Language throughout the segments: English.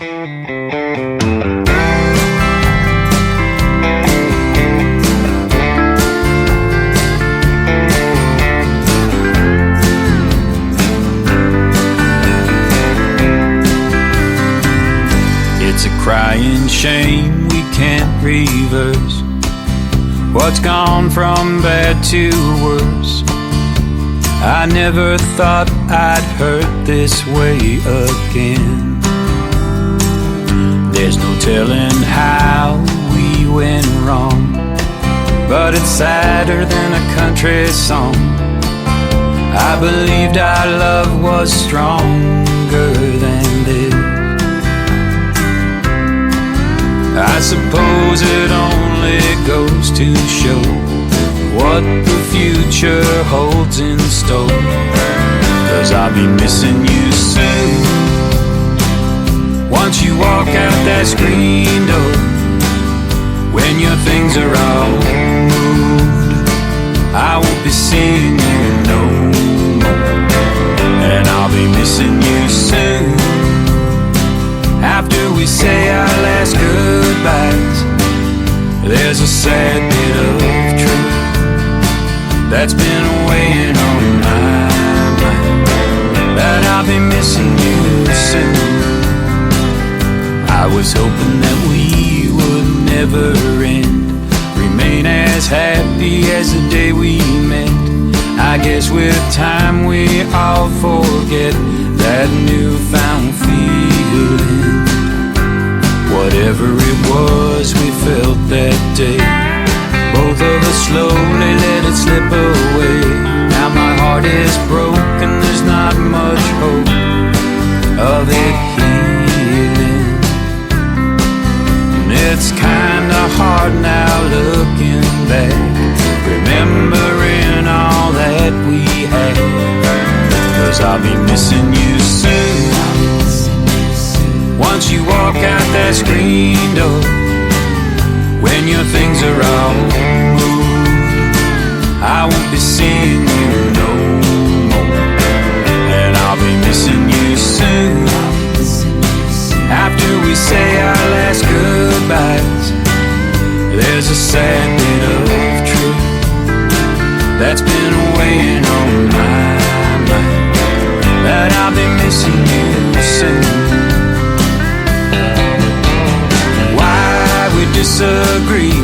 It's a crying shame we can't reverse what's gone from bad to worse. I never thought I'd hurt this way again. There's no telling how we went wrong, but it's sadder than a country song. I believed our love was stronger than this. I suppose it only goes to show what the future holds in store, 'cause I'll be missing you soon. Once you walk out that screen door, when your things are all moved, I won't be seeing you no more. And I'll be missing you soon. After we say our last goodbyes, there's a sad bit of truth that's been weighing on my mind, that I'll be missing you soon. I was hoping that we would never end, remain as happy as the day we met. I guess with time we all forget that newfound feeling. Whatever it was we felt that day, both of us slowly let it slip away. Now my heart is broken, there's not much hope of it healing. And it's kinda hard now looking back, remembering all that we had, 'cause I'll be missing you soon. Once you walk out that screen door, when your things are all moved, I won't be seeing you no more. And I'll be missing you soon. After we say our last goodbyes, there's a sad bit of truth that's been weighing on my mind, that I'll be missing you soon. We disagree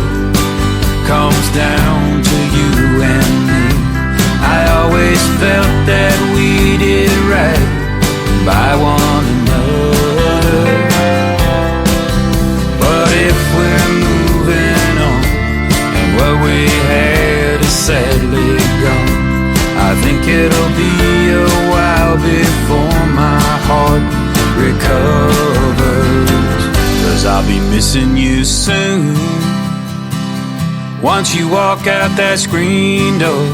comes down to you and me. I always felt that we did right by one another, but if we're moving on and what we had is sadly gone, I think it'll be a while before my heart recovers, 'cause I'll be missing you soon. Once you walk out that screen door,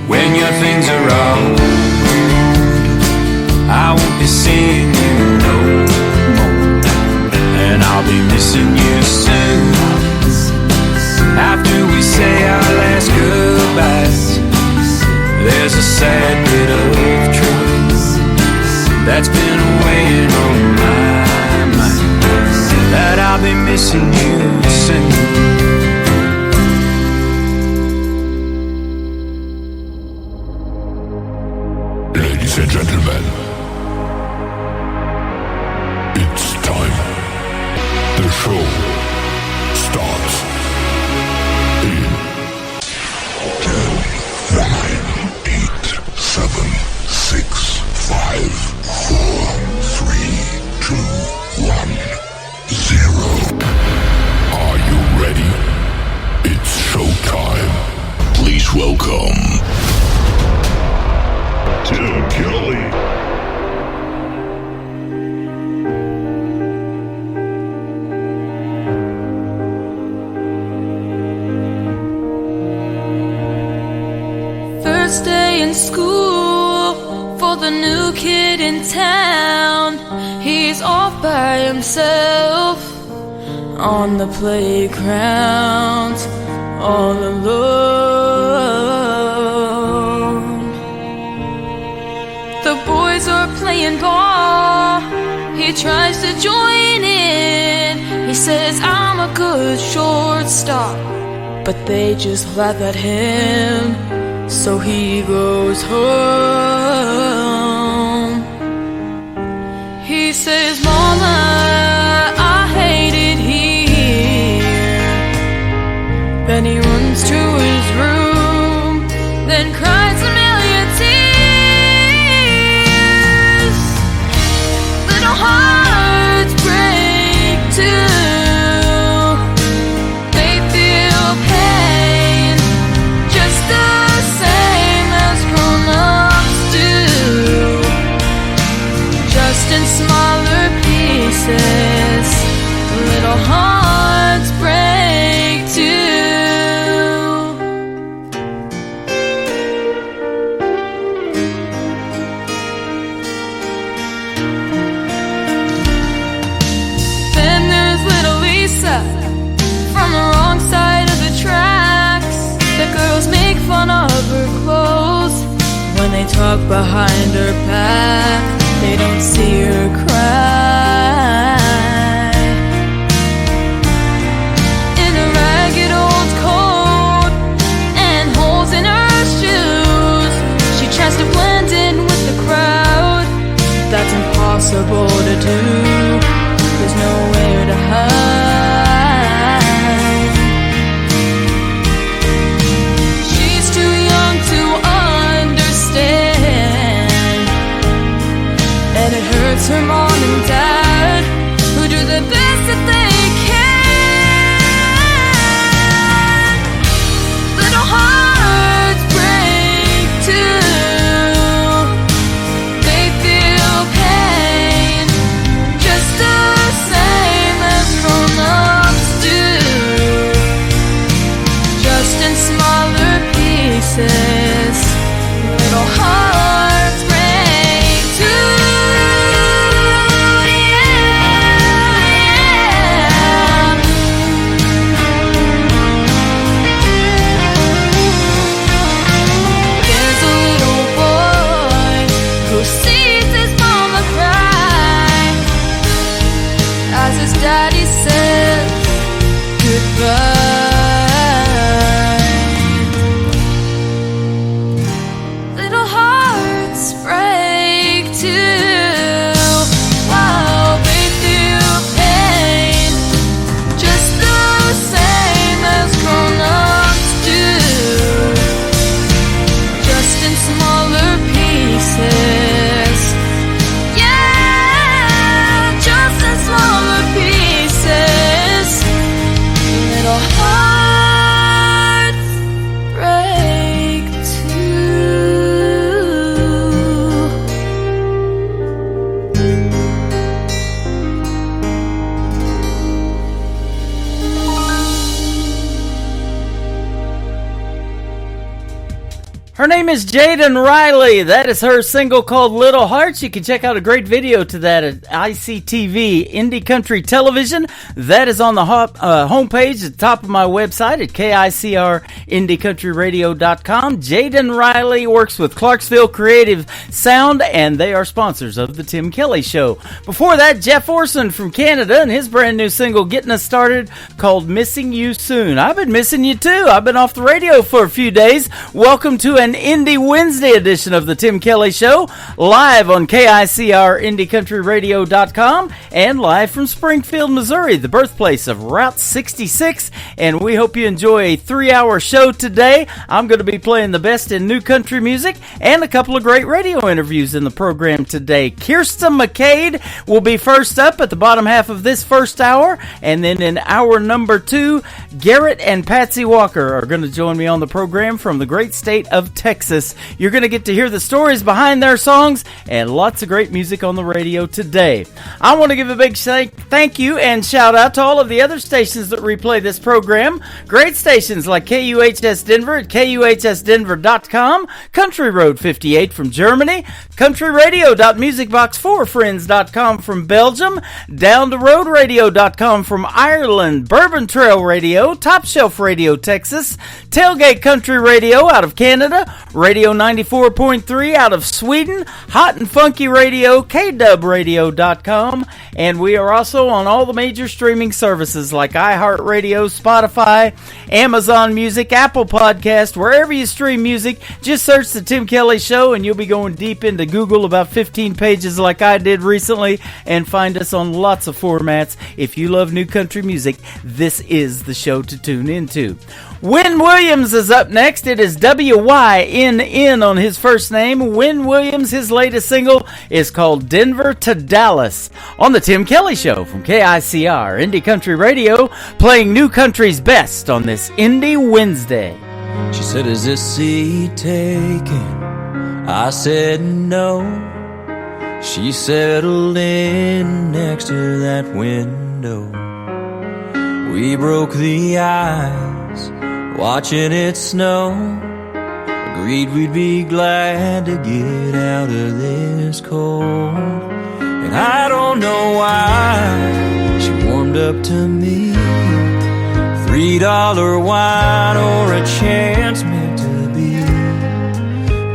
when your things are all moved, I won't be seeing you no more. And I'll be missing you soon. After we say our last goodbyes, there's a sad bit of truth that's been weighing on my mind, that I'll be missing you soon. Ladies and gentlemen, it's time. The show starts in 10, 9, 8, 7, 6, 5, 4, 3, 2, 1, 0. Are you ready? It's showtime. Please welcome Tim Kelly. First day in school for the new kid in town. He's off by himself on the playground, all alone. The boys are playing ball. He he tries to join in. He says, I'm a good shortstop, but they just laugh at him. So he goes home. He says, Mama, I hate it here. Then he runs to his room, then cries a million tears. Little hearts break too. They feel pain just the same as grown-ups do, just in smaller pieces. Little hearts break too. Then there's little Lisa from the wrong side of the tracks. The girls make fun of her clothes when they talk behind her back. They don't see her cry. In a ragged old coat and holes in her shoes, she tries to blend in with the crowd. That's impossible to do. There's nowhere to hide. She's too young to understand, and it hurts her mom and dad, who do the best that they can. Little hearts break too. They feel pain just the same as grown-ups do, just in smaller pieces. Little hearts break too. There's a little boy who sees his mama cry as his daddy says goodbye. Little hearts break too. Wow, they feel pain just the same as grown-ups do, just in smaller pieces. Yeah, just in smaller pieces. Little hearts break too. Her name is Jaden Riley. That is her single called Little Hearts. You can check out a great video to that at ICTV, Indie Country Television. That is on the homepage at the top of my website at KICRIndieCountryRadio.com. Jaden Riley works with Clarksville Creative Sound, and they are sponsors of The Tim Kelly Show. Before that, Jeff Orson from Canada and his brand new single Getting Us Started called Missing You Soon. I've been missing you too. I've been off the radio for a few days. Welcome to an Indie Wednesday edition of The Tim Kelly Show, live on KICRIndieCountryRadio.com and live from Springfield, Missouri, the birthplace of Route 66. And we hope you enjoy a 3-hour show today. I'm going to be playing the best in new country music and a couple of great radio interviews in the program today. Kirsten McCade will be first up at the bottom half of this first hour, and then in hour number 2, Garrett and Patsy Walker are going to join me on the program from the great state of Texas. You're going to get to hear the stories behind their songs and lots of great music on the radio today. I want to give a big thank you and shout out to all of the other stations that replay this program. Great stations like KUHS Denver at KUHSdenver.com, Country Road 58 from Germany, countryradio.musicbox4friends.com from Belgium, Down the Road Radio.com from Ireland, Bourbon Trail Radio, Top Shelf Radio Texas, Tailgate Country Radio out of Canada, Radio 94.3 out of Sweden, Hot and Funky Radio, KDubRadio.com, and we are also on all the major streaming services like iHeartRadio, Spotify, Amazon Music, Apple Podcast, wherever you stream music. Just search The Tim Kelly Show and you'll be going deep into Google, about 15 pages like I did recently, and find us on lots of formats. If you love new country music, this is the show to tune into. Wynn Williams is up next. It is W-Y-N-N on his first name. Wynn Williams, his latest single is called Denver to Dallas on The Tim Kelly Show from KICR, Indie Country Radio, playing new country's best on this Indie Wednesday. She said, is this seat taken? I said no. She settled in next to that window. We broke the ice, watching it snow. Agreed we'd be glad to get out of this cold. And I don't know why she warmed up to me. $3 wine or a chance meant to be.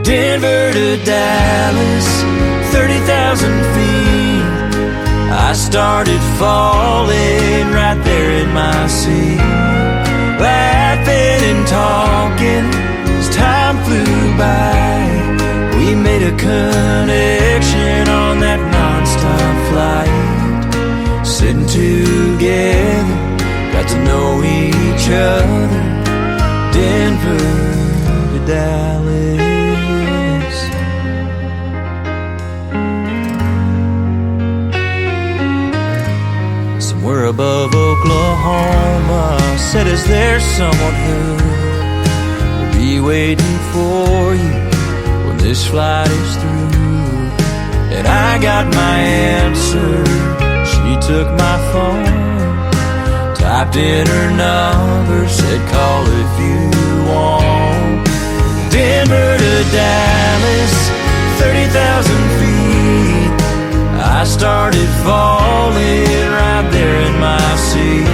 Denver to Dallas, 30,000 feet. I started falling right there in my seat, laughing and talking as time flew by. We made a connection on that non-stop flight, sitting together, got to know each other. Denver to Dallas. Somewhere above Oklahoma, said, is there someone who will be waiting for you when this flight is through? And I got my answer. She took my phone, typed in her number, said call if you want. Denver to Dallas, 30,000 feet. I started falling right there in my seat,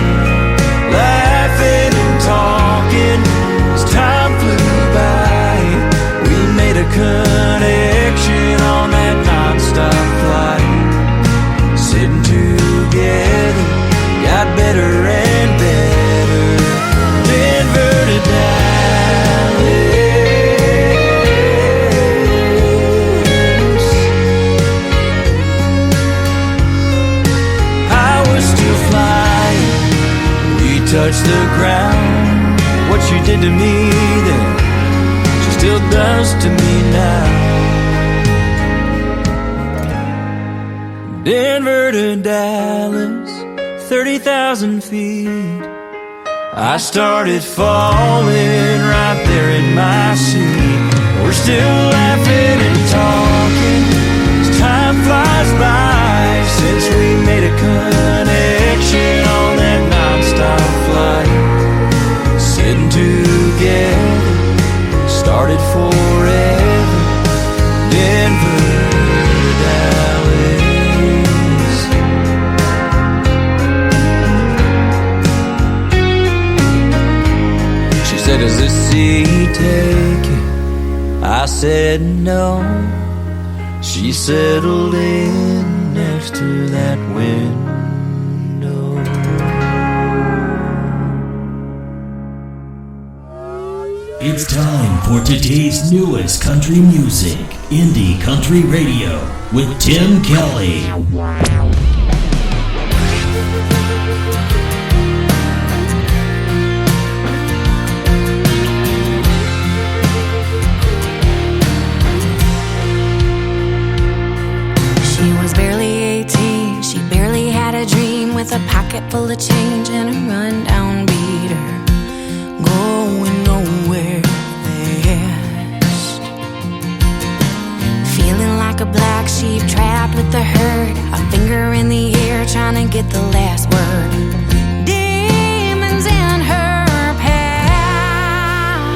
laughing and talking as time flew by. We made a connection on that non-stop flight, sitting together, got better and better. Denver to Dallas. I was still flying, we touched the ground. What she did to me then, she still does to me now. Denver to Dallas, 30,000 feet. I started falling right there in my seat. We're still laughing and talking as time flies by, since we made a connection on that non-stop flight, sitting together, started forever. Denver to Dallas. Said, is this seat taken? I said no. She settled in next to that window. It's time for today's newest country music, Indie Country Radio, with Tim Kelly. With a pocket full of change and a rundown beater, going nowhere fast. Feeling like a black sheep trapped with the herd, a finger in the air trying to get the last word. Demons in her path.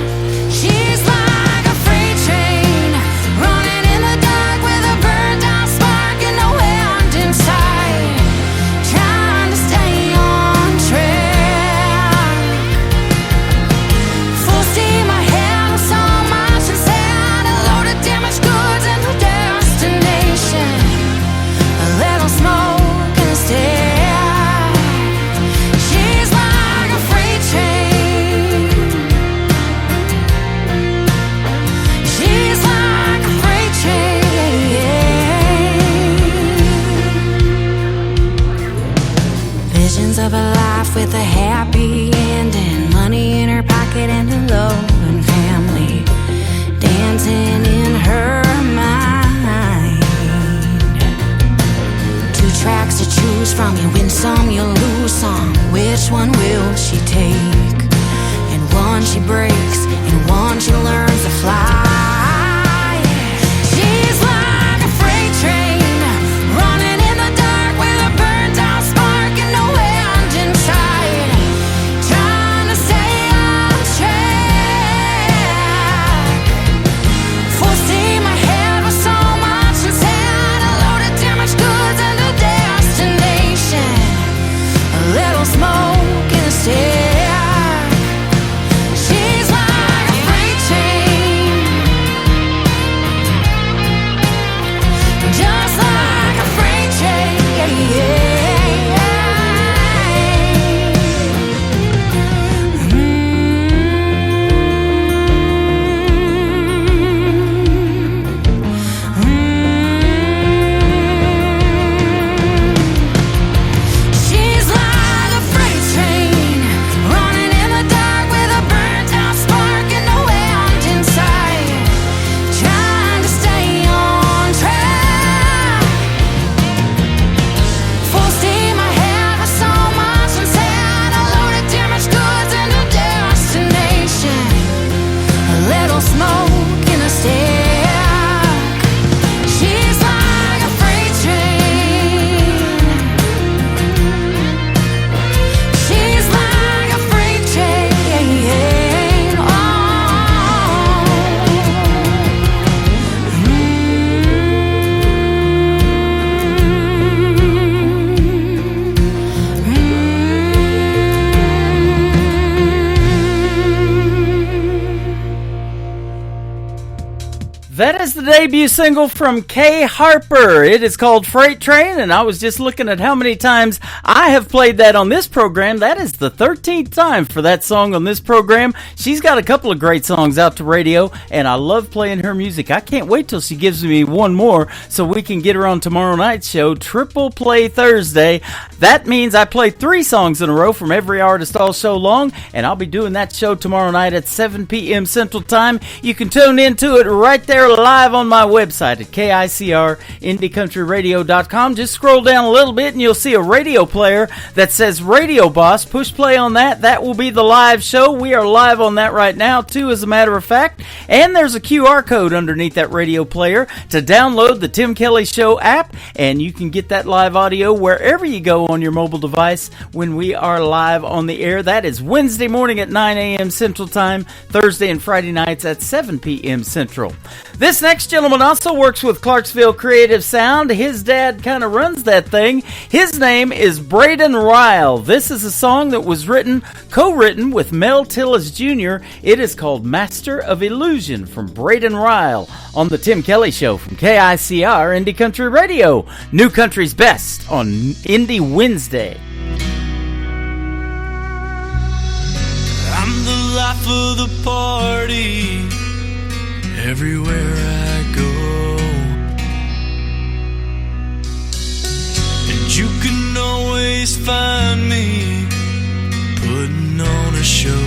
She's like a freight train running in the dark with a burned out spark and no end in sight. Full steam ahead with so much to say. Visions of a life with a happy ending, money in her pocket and a loving family dancing in her mind. Two tracks to choose from, you win some, you lose some. Which one will she take? And one she breaks, and one she learns to fly. She's like a freight train running in the dark with a burnt out spark and no end in sight, trying to stay on track. Full steam ahead with so much inside, a load of damaged goods and a destination, a little smoke in the stack. She's like a freight train, just like a freight train. She's like a freight train running in the dark with a burnt out spark and no end in sight, trying to stay on track. Full steam ahead with so much inside, a load of damaged goods and a destination, a little smoke in a stack. She's like a freight train. She's like a freight train. Oh. That is the debut single from Kay Harper. It is called Freight Train, and I was just looking at how many times I have played that on this program. That is the 13th time for that song on this program. She's got a couple of great songs out to radio, and I love playing her music. I can't wait till she gives me one more so we can get her on tomorrow night's show, Triple Play Thursday. That means I play 3 songs in a row from every artist all show long, and I'll be doing that show tomorrow night at 7 p.m. Central Time. You can tune into it right there live on my website at KICR-IndieCountryRadio.com. Just scroll down a little bit and you'll see a radio player that says Radio Boss. Push play on that. That will be the live show. We are live on that right now, too, as a matter of fact. And there's a QR code underneath that radio player to download the Tim Kelly Show app, and you can get that live audio wherever you go on your mobile device when we are live on the air. That is Wednesday morning at 9 a.m. Central Time, Thursday and Friday nights at 7 p.m. Central. This next gentleman also works with Clarksville Creative Sound. His dad kind of runs that thing. His name is Braden Ryle. This is a song that was co-written with Mel Tillis Jr. It is called Master of Illusion from Braden Ryle on the Tim Kelly Show from KICR Indie Country Radio. New Country's Best on Indie Wednesday. I'm the life of the party everywhere I go, and you can always find me putting on a show.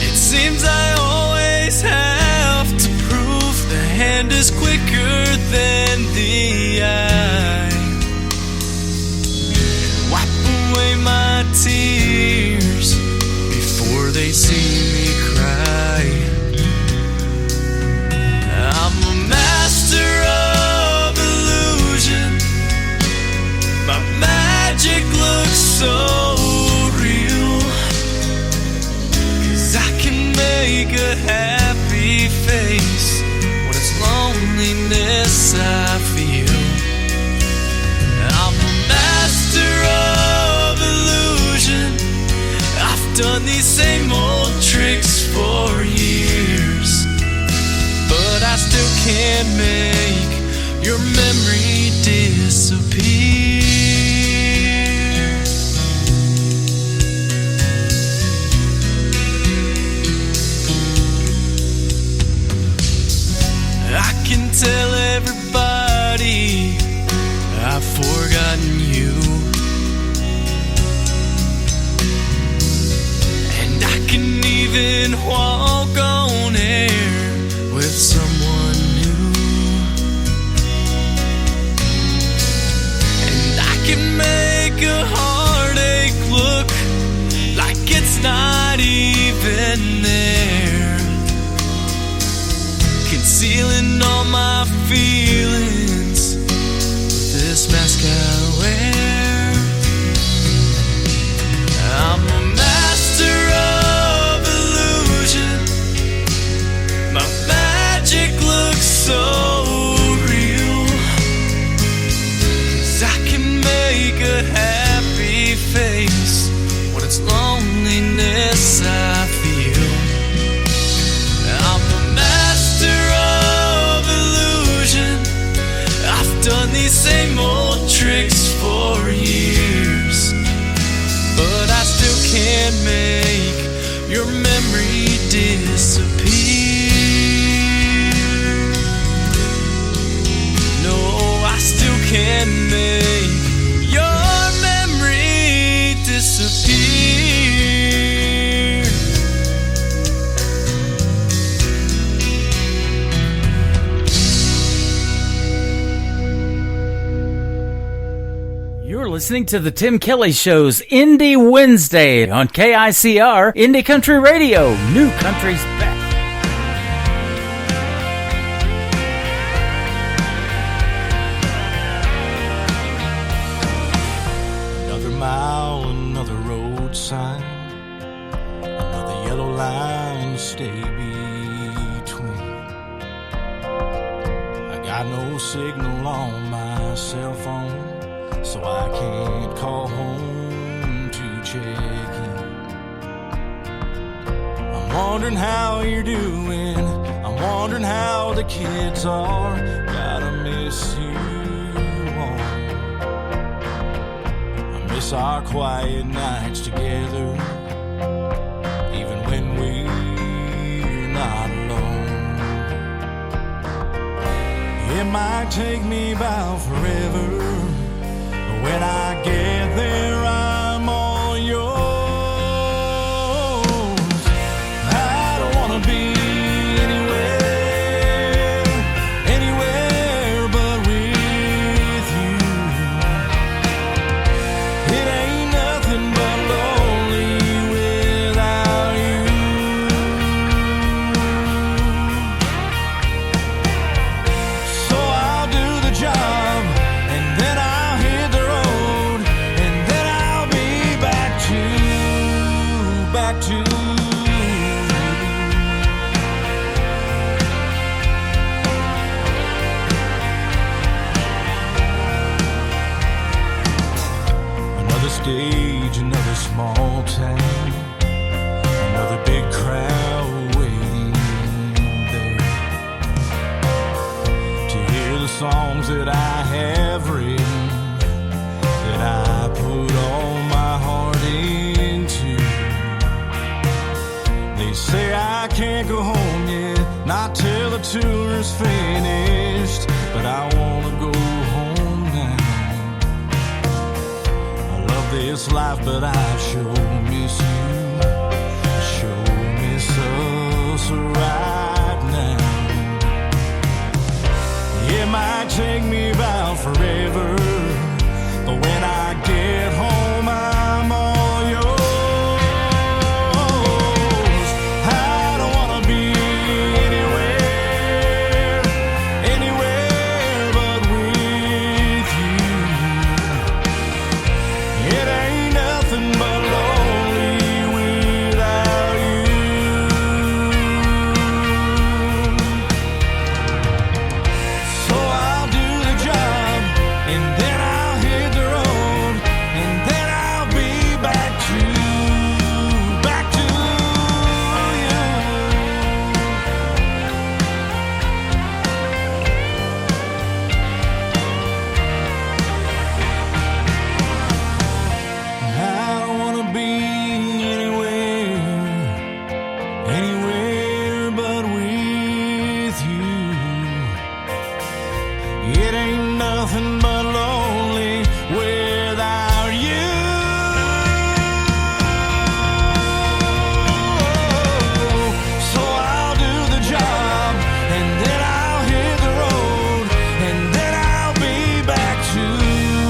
It seems I always have to prove the hand is quicker than the eye. Wipe away my tears before they see me cry. I'm a master of illusion. My magic looks so real, 'cause I can make a happy face when it's loneliness I feel. I'm a master of illusion. I've done these same old tricks for years, but I still can't make your memory disappear. I can tell everybody not even there, concealing all my feelings with this mask I wear. I'm a master of illusion. My magic looks so real, 'cause I can make a happy face when it's loneliness I feel. I'm a master of illusion. I've done these same old tricks for years, but I still can't make your memory disappear. No, I still can't make your memory disappear. You're listening to the Tim Kelly Show's Indie Wednesday on KICR Indie Country Radio, New Country's Best. Another mile, another road sign, another yellow line to stay between. I got no signal on my cell phone, so I can't call home to check in. I'm wondering how you're doing, I'm wondering how the kids are. Gotta miss you all. I miss our quiet nights together, even when we're not alone. It might take me about forever, but when I get there, I'm all yours. I don't wanna be anywhere, anywhere but with you. It ain't nothing but lonely without you. So I'll do the job, and then I'll hit the road, and then I'll be back to you. Another stage, another small town, another big crowd waiting there to hear the songs that I have written, that I put all my heart into. They say I can't go home yet, not till the tour is finished, but I wanna go home now. I love this life, but I sure miss you. I sure miss us right now. It might take me about forever, but when I get home, I'm all yours. I don't wanna be anywhere, anywhere but with you. It ain't nothing but lonely without you. So I'll do the job, and then I'll hit the road, and then I'll be back to you. I don't wanna be anywhere, anywhere but with you. It ain't nothing but lonely without you. So I'll do the job, and then I'll hit the road, and then I'll be back to you.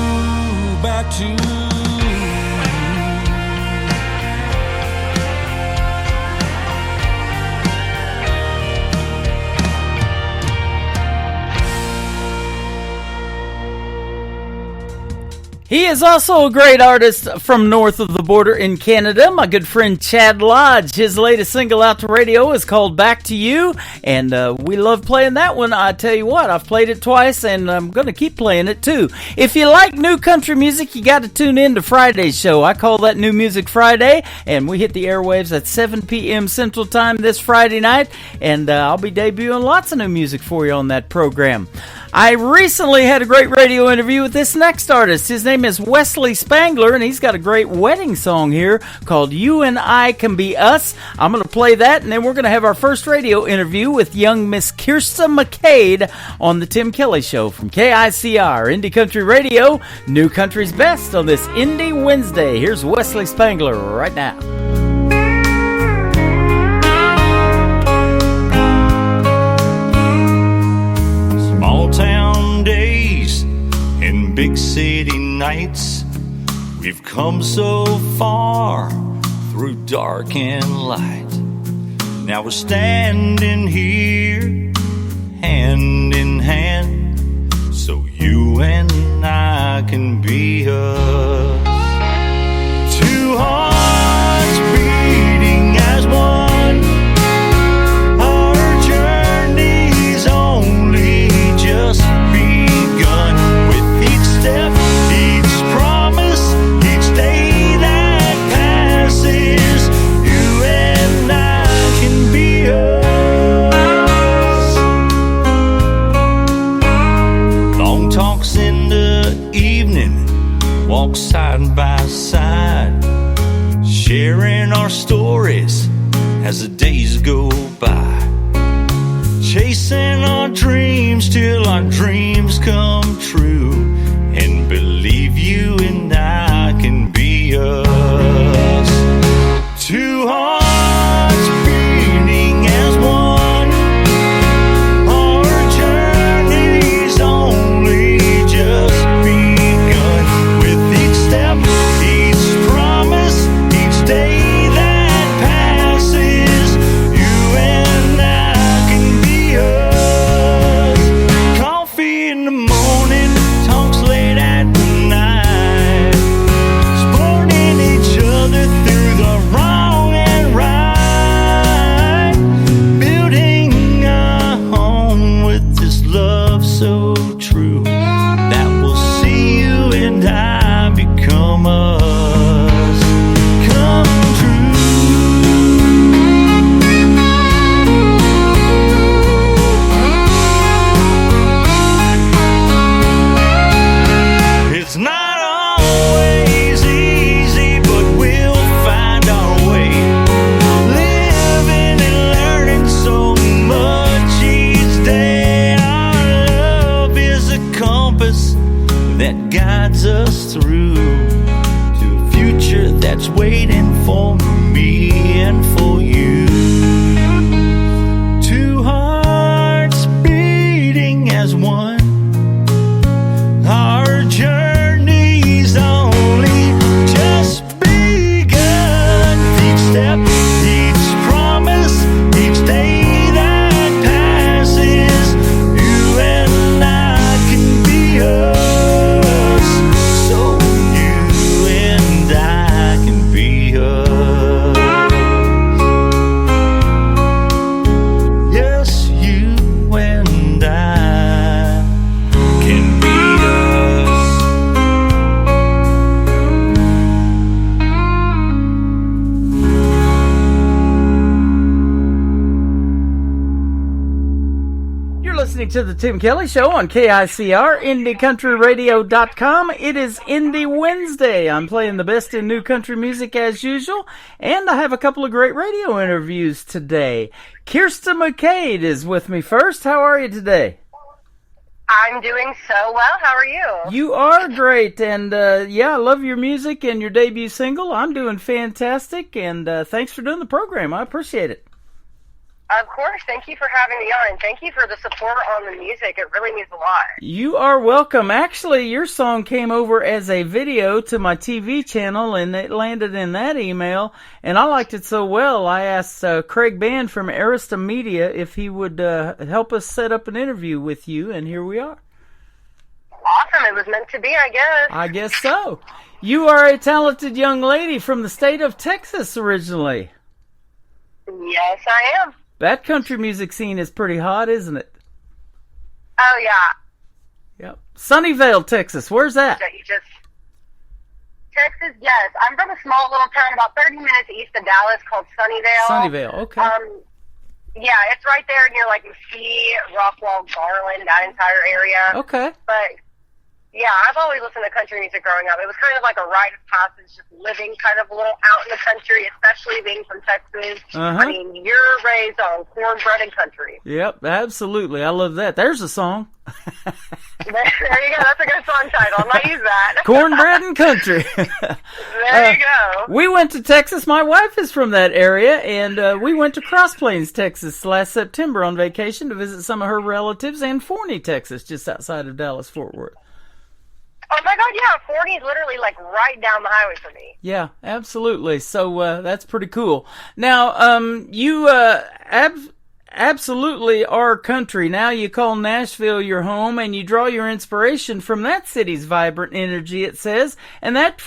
He is also a great artist from north of the border in Canada, my good friend Chad Lodge. His latest single out to radio is called Back to You, and we love playing that one. I tell you what, I've played it twice, and I'm going to keep playing it too. If you like new country music, you got to tune in to Friday's show. I call that New Music Friday, and we hit the airwaves at 7 p.m. Central Time this Friday night, and I'll be debuting lots of new music for you on that program. I recently had a great radio interview with this next artist. His name is Wesley Spangler, and he's got a great wedding song here called You and I Can Be Us. I'm going to play that, and then we're going to have our first radio interview with young Miss Kirsta McCade on the Tim Kelly Show from KICR, Indie Country Radio, New Country's Best on this Indie Wednesday. Here's Wesley Spangler right now. Town days and big city nights, we've come so far through dark and light. Now we're standing here hand in hand, so you and I can be us. Two hearts beating as one. Walk side by side, sharing our stories as the days go by, chasing our dreams till our dreams come true, and believe you and I can be us. Two hearts beating as one, our journey's only just begun. Each promise, each day that passes, you and I can be us. Coffee in the morning, talks late at night, supporting each other through the wrong and right, building a home with this love so true that will see you and I become us, come true. It's not always easy, but we'll find our way, living and learning so much each day. Our love is a compass that guides us through to a future that's waiting for me and for you. Two hearts beating as one, our journey's only just begun. Each step, each promise, each day that passes, you and I can be us. To the Tim Kelly Show on KICR, IndieCountryRadio.com. It is Indie Wednesday. I'm playing the best in new country music as usual, and I have a couple of great radio interviews today. Kirsta McCade is with me first. How are you today? I'm doing so well. How are you? You are great, and I love your music and your debut single. I'm doing fantastic, and thanks for doing the program. I appreciate it. Of course. Thank you for having me on, and thank you for the support on the music. It really means a lot. You are welcome. Actually, your song came over as a video to my TV channel, and it landed in that email, and I liked it so well, I asked Craig Band from Arista Media if he would help us set up an interview with you, and here we are. Awesome, it was meant to be, I guess. I guess so. You are a talented young lady from the state of Texas originally. Yes, I am. That country music scene is pretty hot, isn't it? Oh, yeah. Yep. Sunnyvale, Texas. Where's that? Texas, yes. I'm from a small little town about 30 minutes east of Dallas called Sunnyvale. Sunnyvale, okay. Yeah, it's right there near like Mesquite, Rockwall, Garland, that entire area. Okay. But yeah, I've always listened to country music growing up. It was kind of like a rite of passage, just living kind of a little out in the country, especially being from Texas. I mean, you're raised on cornbread and country. Yep, absolutely. I love that. There's a song. There you go. That's a good song title. I might use that. Cornbread and country. There you go. We went to Texas. My wife is from that area, and we went to Cross Plains, Texas last September on vacation to visit some of her relatives, and Forney, Texas, just outside of Dallas-Fort Worth. Oh my God, yeah, Forney is literally like right down the highway for me. Yeah, absolutely. So that's pretty cool. Now, you absolutely are country. Now you call Nashville your home, and you draw your inspiration from that city's vibrant energy, it says, and that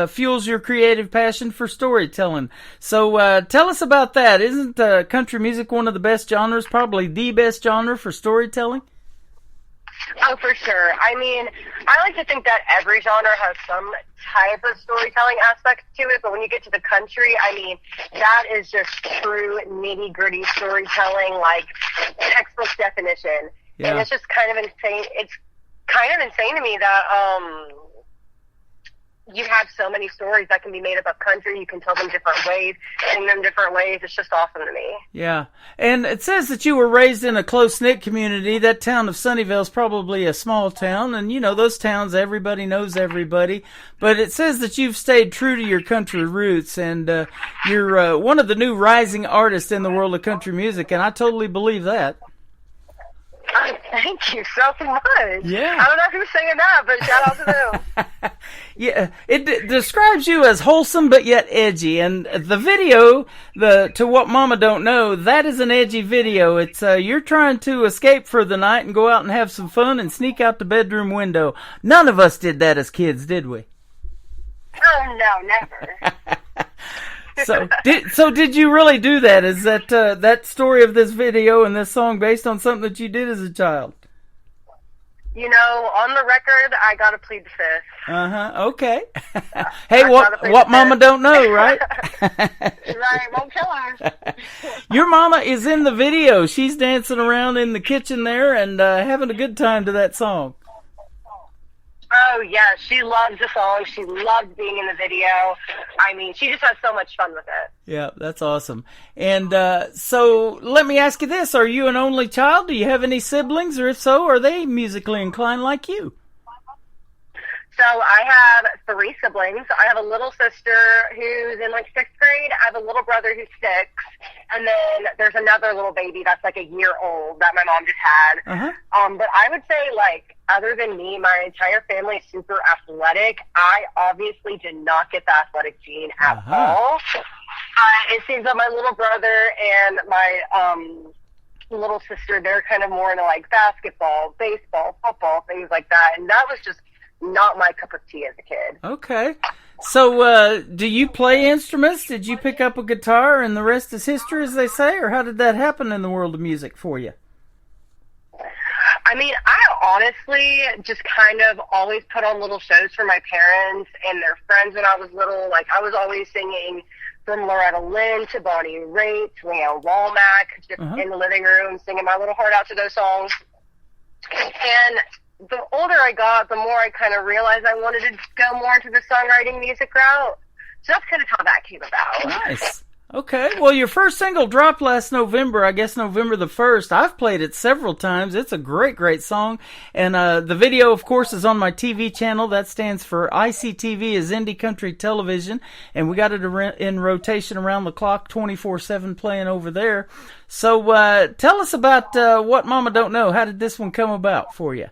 fuels your creative passion for storytelling. So tell us about that. Isn't country music one of the best genres, probably the best genre for storytelling? Oh, for sure. I mean, I like to think that every genre has some type of storytelling aspect to it, but when you get to the country, I mean, that is just true nitty-gritty storytelling, like textbook definition. Yeah. And it's just kind of insane. It's kind of insane to me that you have so many stories that can be made up of country. You can tell them different ways, sing them different ways. It's just awesome to me. Yeah. And it says that you were raised in a close-knit community. That town of Sunnyvale is probably a small town, and, you know, those towns, everybody knows everybody. But it says that you've stayed true to your country roots, and you're one of the new rising artists in the world of country music, and I totally believe that. Oh, thank you so much. Yeah. I don't know who's saying that, but shout out to them. Yeah, it describes you as wholesome but yet edgy, and the video, To What Mama Don't Know, that is an edgy video. It's you're trying to escape for the night and go out and have some fun and sneak out the bedroom window. None of us did that as kids, did we? Oh, no, never. So did you really do that? Is that story of this video and this song based on something that you did as a child? You know, on the record, I gotta plead the fifth. Okay. Hey, what Mama don't know, right? Right, won't kill her. Your mama is in the video. She's dancing around in the kitchen there and having a good time to that song. Oh, yeah, she loves the song. She loves being in the video. I mean, she just has so much fun with it. Yeah, that's awesome. And so let me ask you this. Are you an only child? Do you have any siblings? Or if so, are they musically inclined like you? So I have 3 siblings. I have a little sister who's in like 6th grade. I have a little brother who's 6. And then there's another little baby that's like a year old that my mom just had. But I would say, like, other than me, my entire family is super athletic. I obviously did not get the athletic gene at all. It seems that my little brother and my little sister, they're kind of more into like basketball, baseball, football, things like that. And that was just not my cup of tea as a kid. Okay. So, do you play instruments? Did you pick up a guitar and the rest is history, as they say? Or how did that happen in the world of music for you? I mean, I honestly just kind of always put on little shows for my parents and their friends when I was little. Like, I was always singing from Loretta Lynn to Bonnie Raitt to Leanne Womack, just in the living room, singing my little heart out to those songs. And the older I got, the more I kind of realized I wanted to go more into the songwriting music route. So that's kind of how that came about. Nice. Okay. Well, your first single dropped last November, I guess November the 1st. I've played it several times. It's a great, great song. And the video, of course, is on my TV channel. That stands for ICTV, is Indie Country Television. And we got it in rotation around the clock, 24/7 playing over there. So tell us about What Mama Don't Know. How did this one come about for you?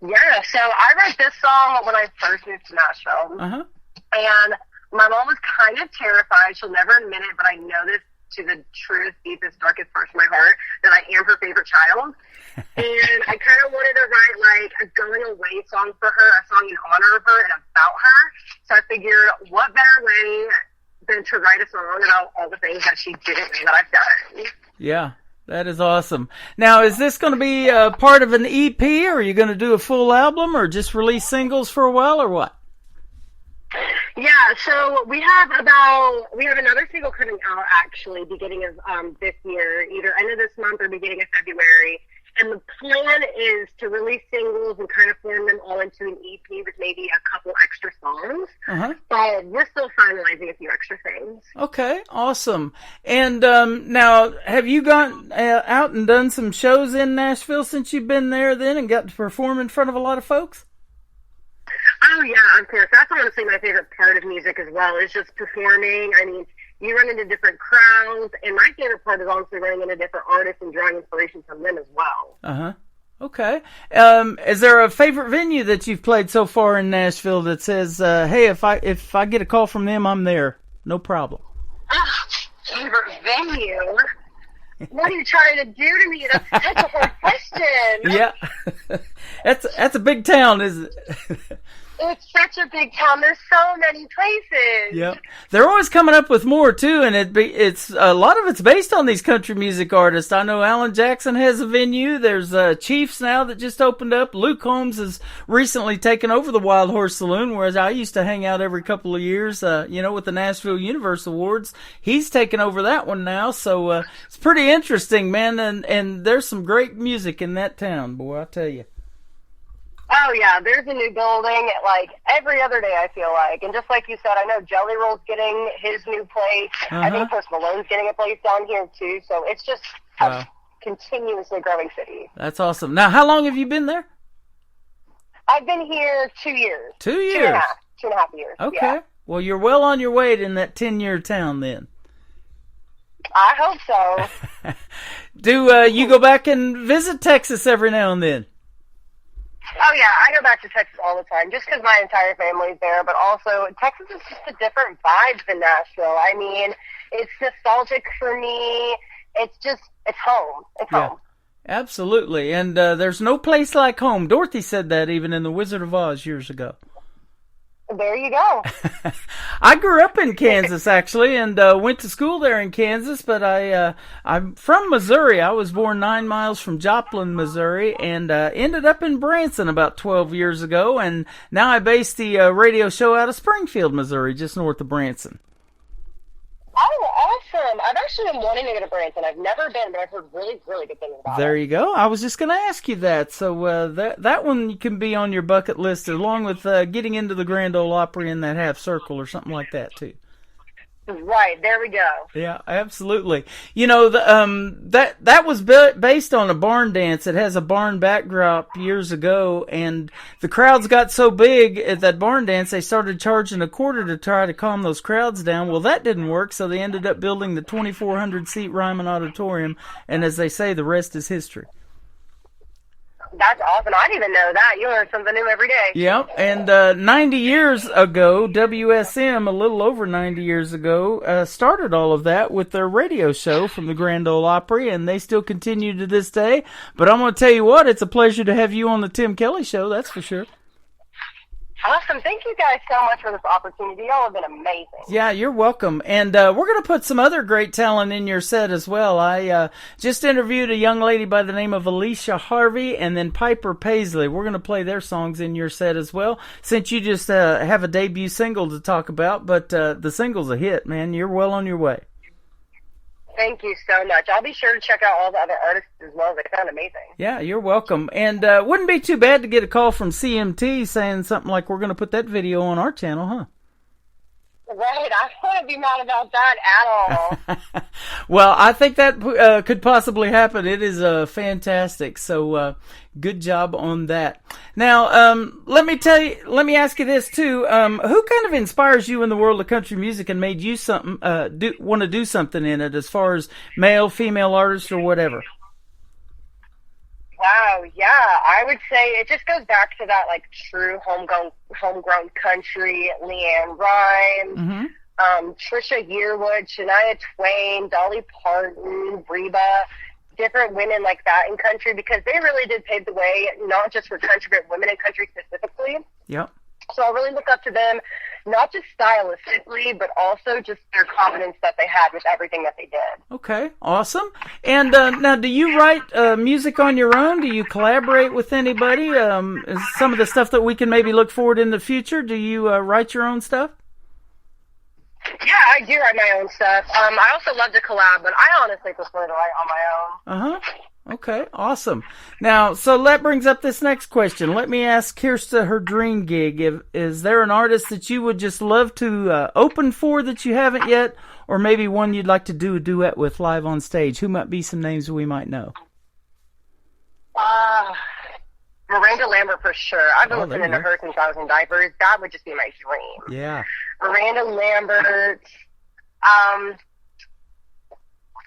Yeah, so I wrote this song when I first moved to Nashville. And my mom was kind of terrified. She'll never admit it, but I know this to the truest, deepest, darkest parts of my heart that I am her favorite child. And I kind of wanted to write like a going away song for her, a song in honor of her and about her. So I figured, what better way than to write a song about all the things that she didn't know that I've done. Yeah, that is awesome. Now, is this going to be part of an EP, or are you going to do a full album, or just release singles for a while, or what? Yeah, so we have another single coming out actually beginning of this year, either end of this month or beginning of February. And the plan is to release singles and kind of form them all into an EP with maybe a couple extra songs. Uh-huh. But we're still finalizing a few extra things. Okay, awesome. And now, have you gone out and done some shows in Nashville since you've been there then and got to perform in front of a lot of folks? Oh, yeah, of course. That's honestly my favorite part of music as well, is just performing. I mean, you run into different crowds, and my favorite part is honestly running into different artists and drawing inspiration from them as well. Uh-huh. Okay. Is there a favorite venue that you've played so far in Nashville that says, hey, if I get a call from them, I'm there, no problem? Favorite venue? What are you trying to do to me? That's such a hard question. Yeah. That's a big town, isn't it? It's such a big town. There's so many places. Yeah, they're always coming up with more too, and it's a lot of it's based on these country music artists. I know Alan Jackson has a venue. There's Chiefs now that just opened up. Luke Combs has recently taken over the Wild Horse Saloon, whereas I used to hang out every couple of years, with the Nashville Universe Awards. He's taken over that one now, so it's pretty interesting, man. And there's some great music in that town, boy, I tell you. Oh, yeah, there's a new building, like, every other day, I feel like. And just like you said, I know Jelly Roll's getting his new place. Uh-huh. I think Post Malone's getting a place down here, too. So it's just a continuously growing city. That's awesome. Now, how long have you been there? I've been here 2 years. 2 years? 2.5 years. Okay. Yeah. Well, you're well on your way in that 10-year town then. I hope so. Do you go back and visit Texas every now and then? Oh, yeah, I go back to Texas all the time, just because my entire family's there, but also Texas is just a different vibe than Nashville. I mean, it's nostalgic for me. It's home. It's home. Absolutely, and there's no place like home. Dorothy said that even in The Wizard of Oz years ago. There you go. I grew up in Kansas, actually, and went to school there in Kansas, but I'm from Missouri. I was born 9 miles from Joplin, Missouri, and ended up in Branson about 12 years ago, and now I base the radio show out of Springfield, Missouri, just north of Branson. Oh, awesome. I've actually been wanting to go to Branson. I've never been, but I've heard really, really good things about it. There you go. I was just going to ask you that. So that one can be on your bucket list, along with getting into the Grand Ole Opry in that half circle or something like that, too. Right, there we go. Yeah, absolutely. You know, that was based on a barn dance. It has a barn backdrop years ago, and the crowds got so big at that barn dance, they started charging a quarter to try to calm those crowds down. Well, that didn't work, so they ended up building the 2,400-seat Ryman Auditorium, and as they say, the rest is history. That's awesome. I didn't even know that. You learn something new every day. Yep, and 90 years ago, WSM, a little over 90 years ago, started all of that with their radio show from the Grand Ole Opry, and they still continue to this day. But I'm going to tell you what, it's a pleasure to have you on the Tim Kelly Show, that's for sure. Awesome. Thank you guys so much for this opportunity. Y'all have been amazing. Yeah, you're welcome. And we're going to put some other great talent in your set as well. I just interviewed a young lady by the name of Alicia Harvey and then Piper Paisley. We're going to play their songs in your set as well, since you just have a debut single to talk about. But the single's a hit, man. You're well on your way. Thank you so much. I'll be sure to check out all the other artists as well. They sound amazing. Yeah, you're welcome. And wouldn't be too bad to get a call from CMT saying something like, we're going to put that video on our channel, huh? Right. I wouldn't be mad about that at all. Well, I think that could possibly happen. It is fantastic. So good job on that. Now, let me ask you this too. Who kind of inspires you in the world of country music and made you want to do something in it, as far as male, female artists or whatever? Wow, yeah. I would say it just goes back to that, like, true homegrown country. Leanne Rimes, Trisha Yearwood, Shania Twain, Dolly Parton, Reba, different women like that in country, because they really did pave the way, not just for country, but women in country specifically. Yep. So I really look up to them, not just stylistically, but also just their confidence that they had with everything that they did. Okay, awesome. And now, do you write music on your own? Do you collaborate with anybody? Is some of the stuff that we can maybe look forward in the future, do you write your own stuff? Yeah, I do write my own stuff. I also love to collab, but I honestly prefer to write on my own. Uh-huh. Okay, awesome. Now, so that brings up this next question. Let me ask Kirsta her dream gig. Is there an artist that you would just love to open for that you haven't yet? Or maybe one you'd like to do a duet with live on stage? Who might be some names we might know? Miranda Lambert for sure. I've been Oh, there listening you to go. her since I was in diapers. That would just be my dream. Yeah. Miranda Lambert.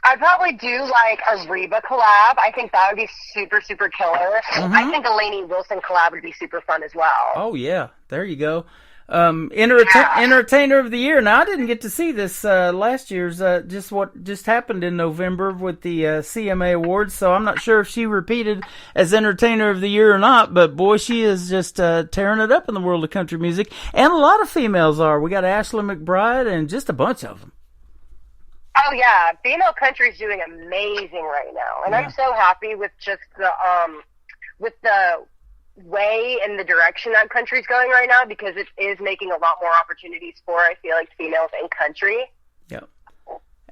I'd probably do like a Reba collab. I think that would be super, super killer. I think a Lainey Wilson collab would be super fun as well. Oh, yeah. There you go. Entertainer of the Year. Now, I didn't get to see this last year's, just what just happened in November with the CMA Awards, so I'm not sure if she repeated as Entertainer of the Year or not, but boy, she is just tearing it up in the world of country music, and a lot of females are. We got Ashley McBride and just a bunch of them. Oh yeah, female country's doing amazing right now, and I'm so happy with just the way and the direction that country's going right now, because it is making a lot more opportunities for, I feel like, females in country. Yep.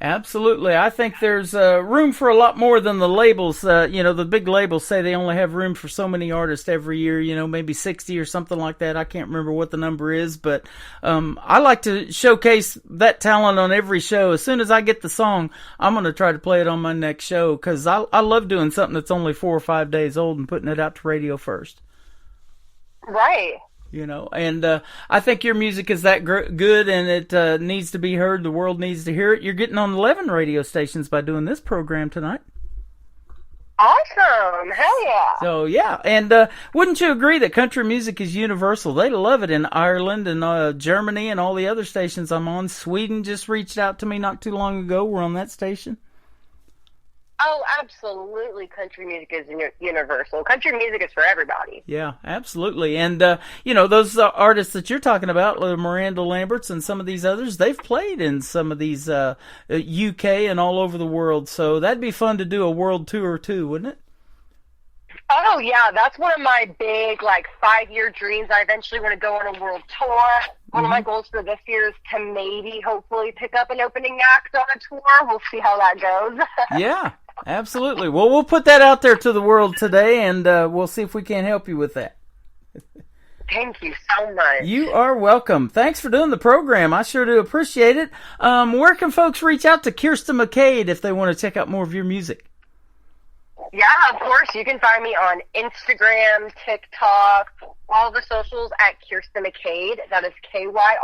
Absolutely. I think there's room for a lot more than the labels. The big labels say they only have room for so many artists every year, maybe 60 or something like that. I can't remember what the number is, but I like to showcase that talent on every show. As soon as I get the song, I'm going to try to play it on my next show, because I love doing something that's only 4 or 5 days old and putting it out to radio first. Right. And I think your music is that good, and it needs to be heard. The world needs to hear it. You're getting on 11 radio stations by doing this program tonight. Awesome. Hell yeah. So, yeah. And wouldn't you agree that country music is universal? They love it in Ireland and Germany and all the other stations I'm on. Sweden just reached out to me not too long ago. We're on that station. Oh, absolutely. Country music is universal. Country music is for everybody. Yeah, absolutely. And, those artists that you're talking about, the Miranda Lamberts and some of these others, they've played in some of these UK and all over the world. So that'd be fun to do a world tour too, wouldn't it? Oh, yeah. That's one of my big, 5-year dreams. I eventually want to go on a world tour. One of my goals for this year is to maybe, hopefully, pick up an opening act on a tour. We'll see how that goes. Yeah. Absolutely. Well, we'll put that out there to the world today, and we'll see if we can help you with that. Thank you so much. You are welcome. Thanks for doing the program. I sure do appreciate it. Where can folks reach out to Kirsta McCade if they want to check out more of your music? Yeah, of course. You can find me on Instagram, TikTok, all the socials at Kirsta McCade. That is Kyrsta.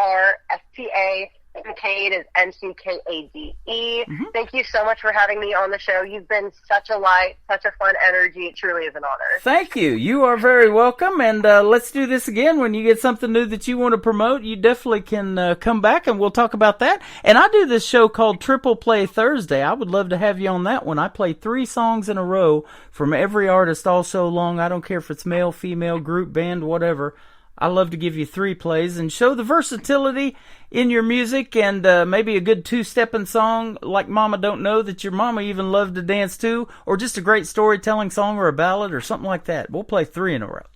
McCade is McKade. Thank you so much for having me on the show. You've been such a light, such a fun energy. It truly is an honor. Thank you. You are very welcome. And let's do this again. When you get something new that you want to promote, you definitely can come back and we'll talk about that. And I do this show called Triple Play Thursday. I would love to have you on that one. I play 3 songs in a row from every artist all show long. I don't care if it's male, female, group, band, whatever. I love to give you 3 plays and show the versatility in your music, and maybe a good 2-stepping song like Mama Don't Know that your mama even loved to dance to, or just a great storytelling song or a ballad or something like that. We'll play 3 in a row.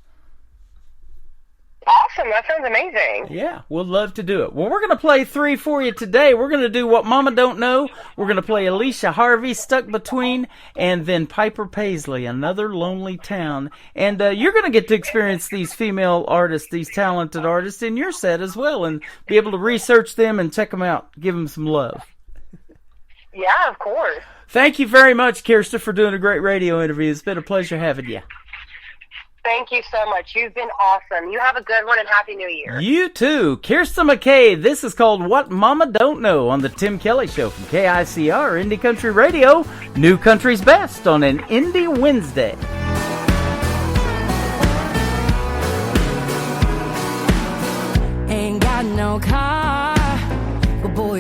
Awesome. That sounds amazing. Yeah, we'll love to do it. Well, we're going to play 3 for you today. We're going to do What Mama Don't Know. We're going to play Alicia Harvey, Stuck Between, and then Piper Paisley, Another Lonely Town. And you're going to get to experience these female artists, these talented artists in your set as well, and be able to research them and check them out. Give them some love. Yeah, of course. Thank you very much, Kirsta, for doing a great radio interview. It's been a pleasure having you. Thank you so much. You've been awesome. You have a good one and Happy New Year. You too. Kirsta McCade. This is called What Mama Don't Know on the Tim Kelly Show from KICR Indie Country Radio. New Country's Best on an Indie Wednesday. Ain't got no car, but boy,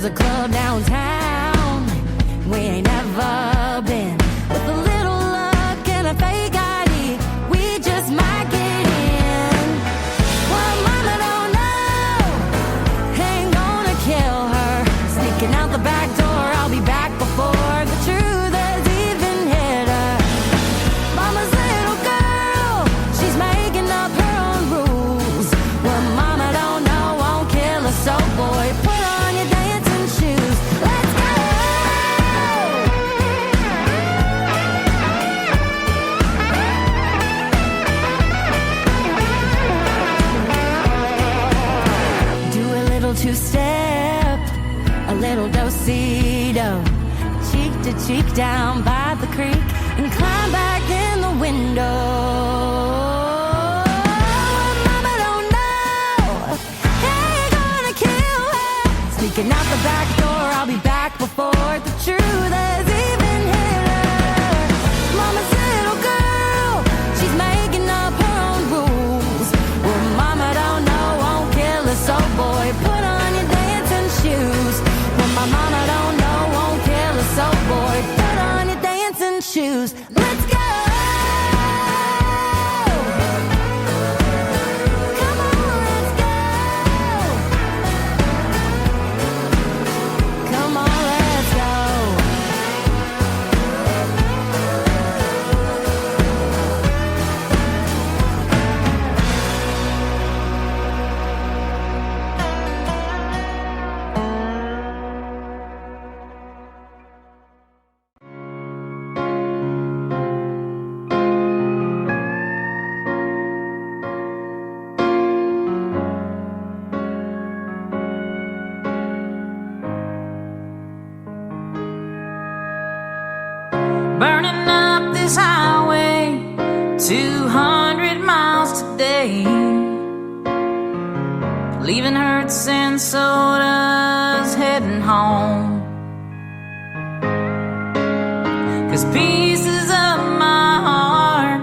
There's a club downtown we ain't never been. With a little luck and a fake ID, we just might get in. Well, mama don't know, ain't gonna kill her. Sneaking out the back door, I'll be back before the truth has even hit her. Mama's little girl, she's making up her own rules. Well, mama don't know, won't kill her, so boy, put on your dancing shoes. Let's go! Do a little two-step, a little do-si-do, cheek to cheek down by the creek, and climb back in the window. Mama don't know, ain't gonna kill her. Sneaking out the back door, I'll be back before the truth has even hit her. Mama's little girl, she's making up her own rules. Well, mama don't know, won't kill her, so boy, put on your dancing shoes. Well, my mama don't know, won't kill her, so boy, put on your dancing shoes. Let's go! Come on, let's go! Come on, let's go! Burning up this highway 200 miles today, leaving hurts and sodas, heading home. 'Cause pieces of my heart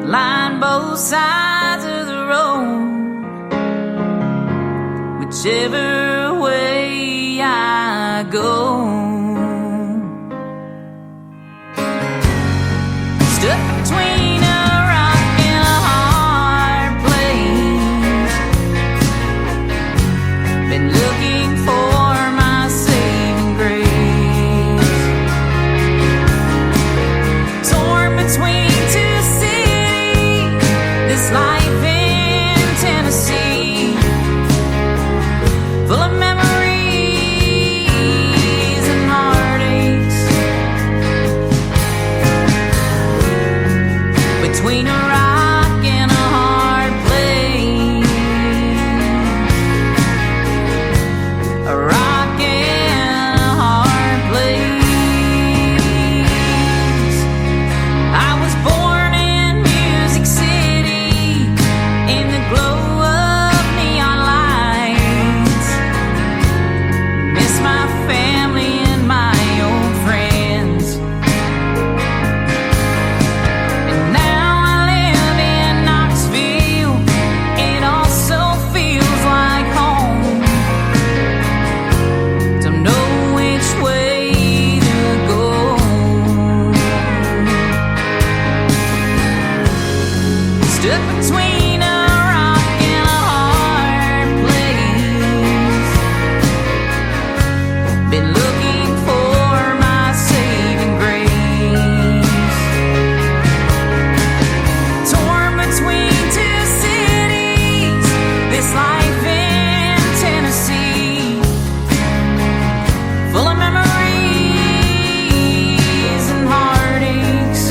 line both sides of the road. Whichever way I go, stuck between a rock and a hard place. Been looking for my saving grace. Torn between two cities, this life in Tennessee, full of memories and heartaches. Between a rock and a hard place, a rock and a hard place. I was born in Music City, in the glow of neon lights. Miss my family and my old friends. And now I live in Knoxville. It also feels like home. Don't know which way to go. Stuck between a rock and a hard place. Been looking for my saving grace. Torn between two cities, this life in Tennessee, full of memories and heartaches.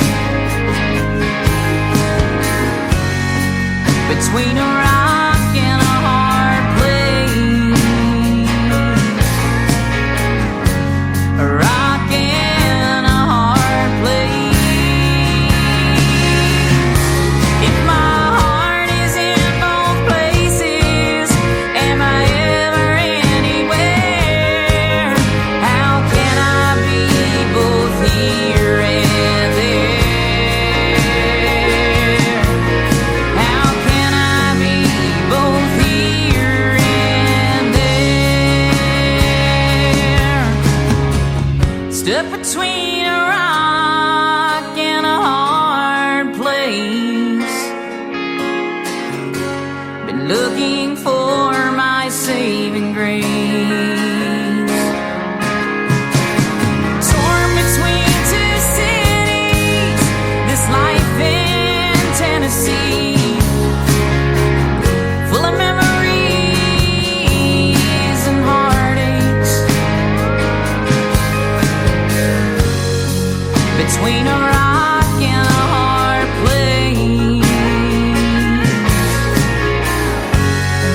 rockin' hard place.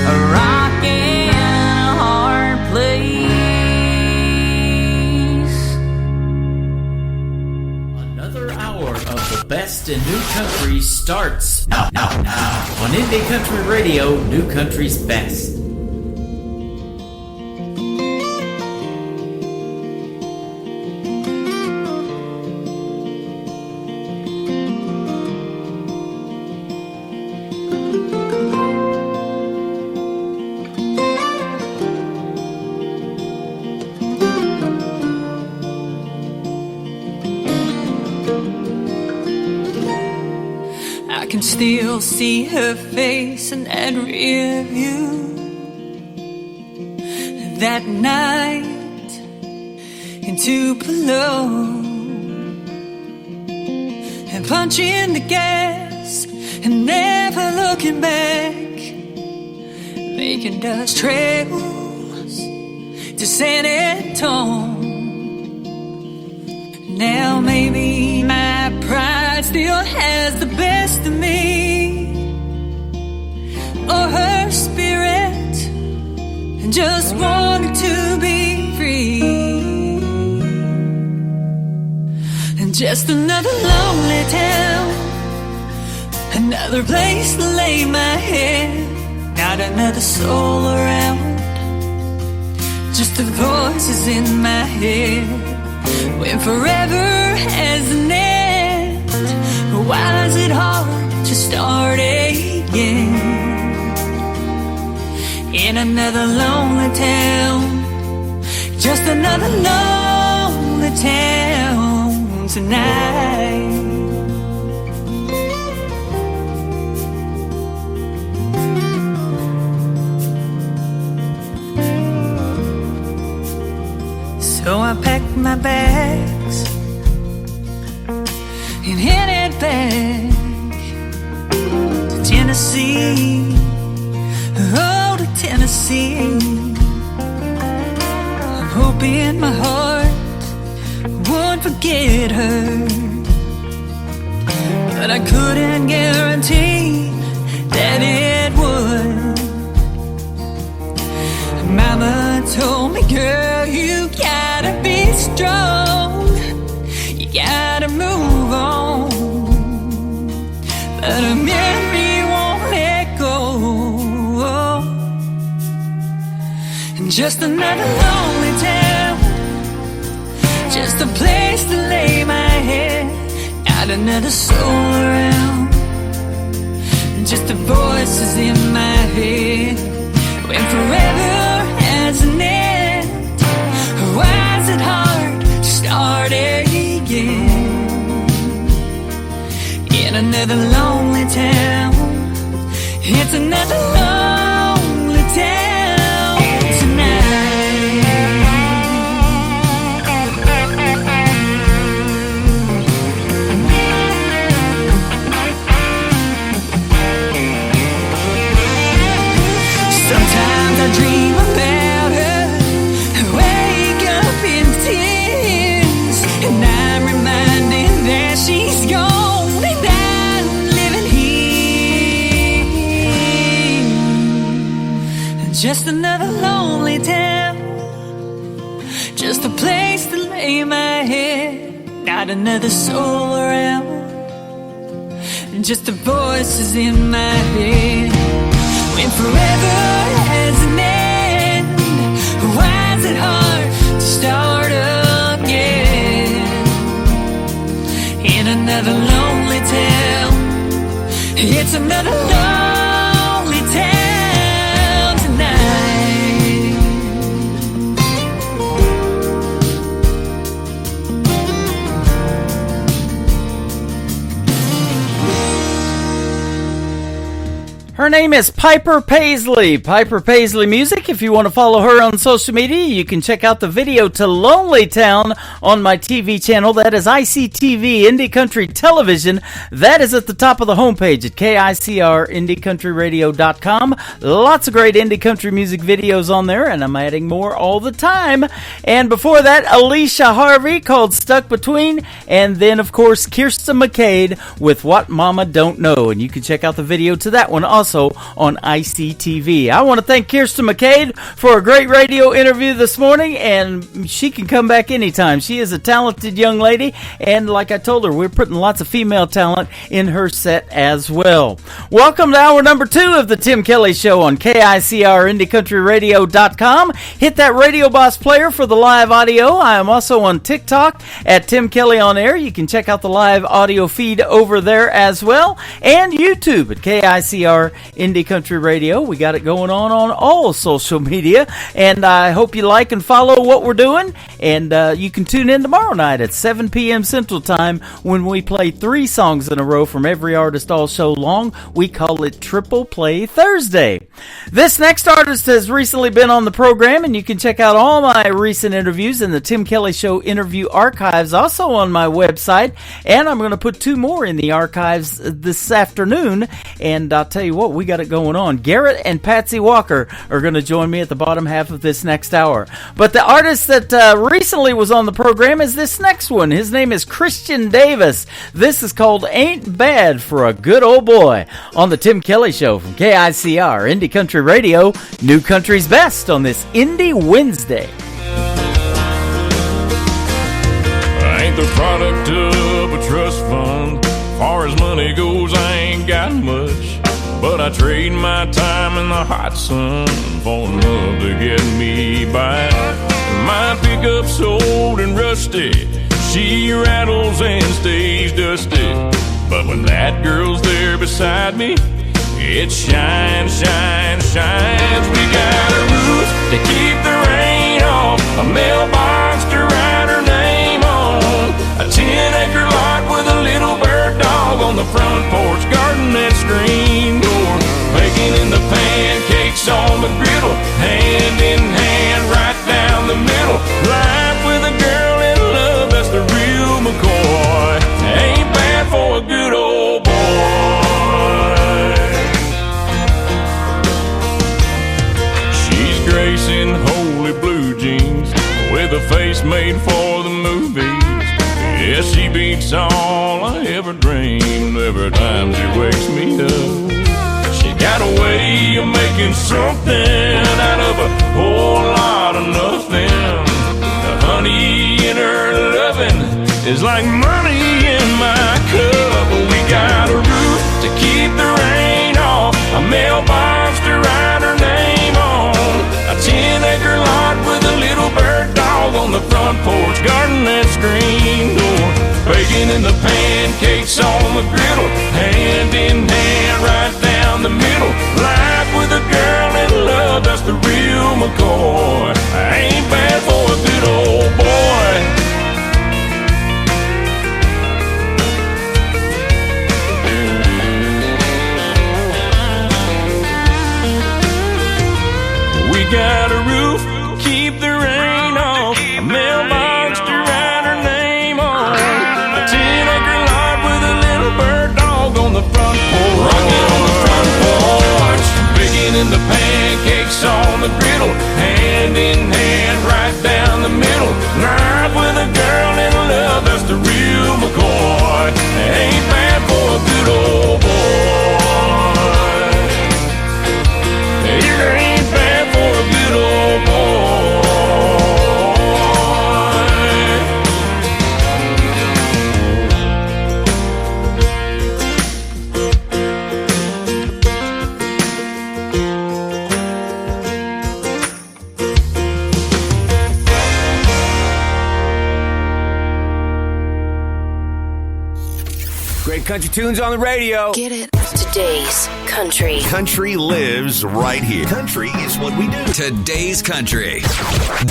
A rockin' hard place. Another hour of the best in new country starts now on Indie Country Radio, New Country's Best. I can still see her face in that rear view. That night in Tupelo, and punching the gas and never looking back, making dust trails to San Antonio. Now maybe my pride still has the best of me, or her spirit just wanted to be free. And just another lonely town, another place to lay my head, not another soul around, just the voices in my head. When forever has an end, why is it hard to start again? In another lonely town, just another lonely town tonight. So I packed my bags and headed back to Tennessee. Oh, to Tennessee. I'm hoping my heart won't forget her, but I couldn't guarantee that it would. Mama told me, girl, you gotta be strong, you gotta move on, but a memory won't let go. And just another lonely town, just a place to lay my head, not another soul around, just the voices in my head. When forever has an end, why is it hard to start again? In another lonely town, it's another lonely town tonight. Sometimes I dream about her, wake up in tears, and I'm reminded that she's gone and I'm living here. Just another lonely town, just a place to lay my head, not another soul around, just the voices in my head. When forever has an end, why is it hard to start again? In another lonely town, it's another lonely town tonight. Her name is Piper Paisley. Piper Paisley Music. If you want to follow her on social media, you can check out the video to Lonely Town on my TV channel. That is ICTV, Indie Country Television. That is at the top of the homepage at KICRIndieCountryRadio.com. Lots of great indie country music videos on there, and I'm adding more all the time. And before that, Alicia Harvey called Stuck Between, and then, of course, Kirsten McCade with What Mama Don't Know. And you can check out the video to that one also on ICTV. I want to thank Kirsten McCade for a great radio interview this morning, and she can come back anytime. She is a talented young lady, and like I told her, we're putting lots of female talent in her set as well. Welcome to hour number 2 of the Tim Kelly Show on KICRIndieCountryRadio.com. Hit that Radio Boss player for the live audio. I am also on TikTok at Tim Kelly On Air. You can check out the live audio feed over there as well, and YouTube at KICR Indie Country Radio. We got it going on all social media, and I hope you like and follow what we're doing. And you can tune in tomorrow night at 7 p.m. Central Time when we play 3 songs in a row from every artist all show long. We call it Triple Play Thursday. This next artist has recently been on the program, and you can check out all my recent interviews in the Tim Kelly Show interview archives, also on my website. And I'm going to put 2 more in the archives this afternoon, and I'll tell you what, we got it going on. Garrett and Patsy Walker are going to join me at the bottom half of this next hour. But the artist that recently was on the program is this next one. His name is Christian Davis. This is called Ain't Bad for a Good Old Boy on the Tim Kelly Show from KICR Indie Country Radio, New Country's Best on this Indie Wednesday. I ain't the product of a trust fund. Far as money goes, I ain't got much. But I trade my time in the hot sun for love to get me by. My pickup's old and rusty. She rattles and stays dusty. But when that girl's there beside me, it shines, shines, shines. We got a roof to keep the rain off, a mailbox to write her name on, a 10-acre lot with a little bird dog on the front porch, garden and screen door, baking in the pancakes on the griddle, hand in hand right down the middle. Life with a girl in love, that's the real McCoy. Ain't bad for a good old boy. She's gracing holy blue jeans with a face made for the movies. Yeah, she beats all I ever dreamed every time she wakes me up. She got a way of making something out of a whole lot of nothing. The honey in her loving is like money in my cup. We got a roof to keep the rain off, a mailbox to write her name on, a 10-acre lot with a little bird dog on the front porch, garden and screen door, baking in the pancakes on the griddle, hand in hand right down the middle. Life with a girl in love, that's the real McCoy. Ain't bad for a good old boy. We got a roof, keep the rain off, a mailbox to write her name on, a 10-acre lot with a little bird dog on the front porch, rocking on the front porch, baking in the pancakes on the griddle, hand in hand right down the middle. Life with a girl in love, that's the real McCoy. Ain't bad for a good old boy. It ain't bad for a good old boy. Great country tunes on the radio. Get it. Today's country. Country lives right here. Country is what we do. Today's country.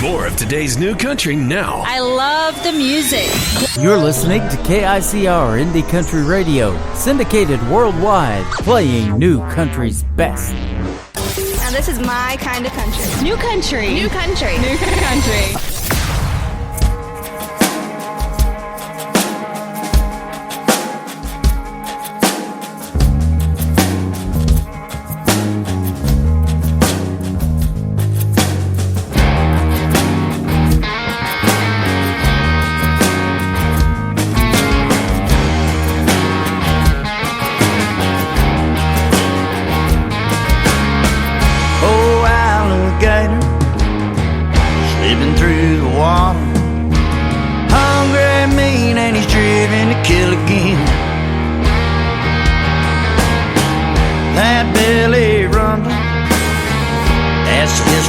More of today's new country now. I love the music. You're listening to KICR Indie Country Radio, syndicated worldwide, playing new country's best. Now this is my kind of country. New country. New country. New country.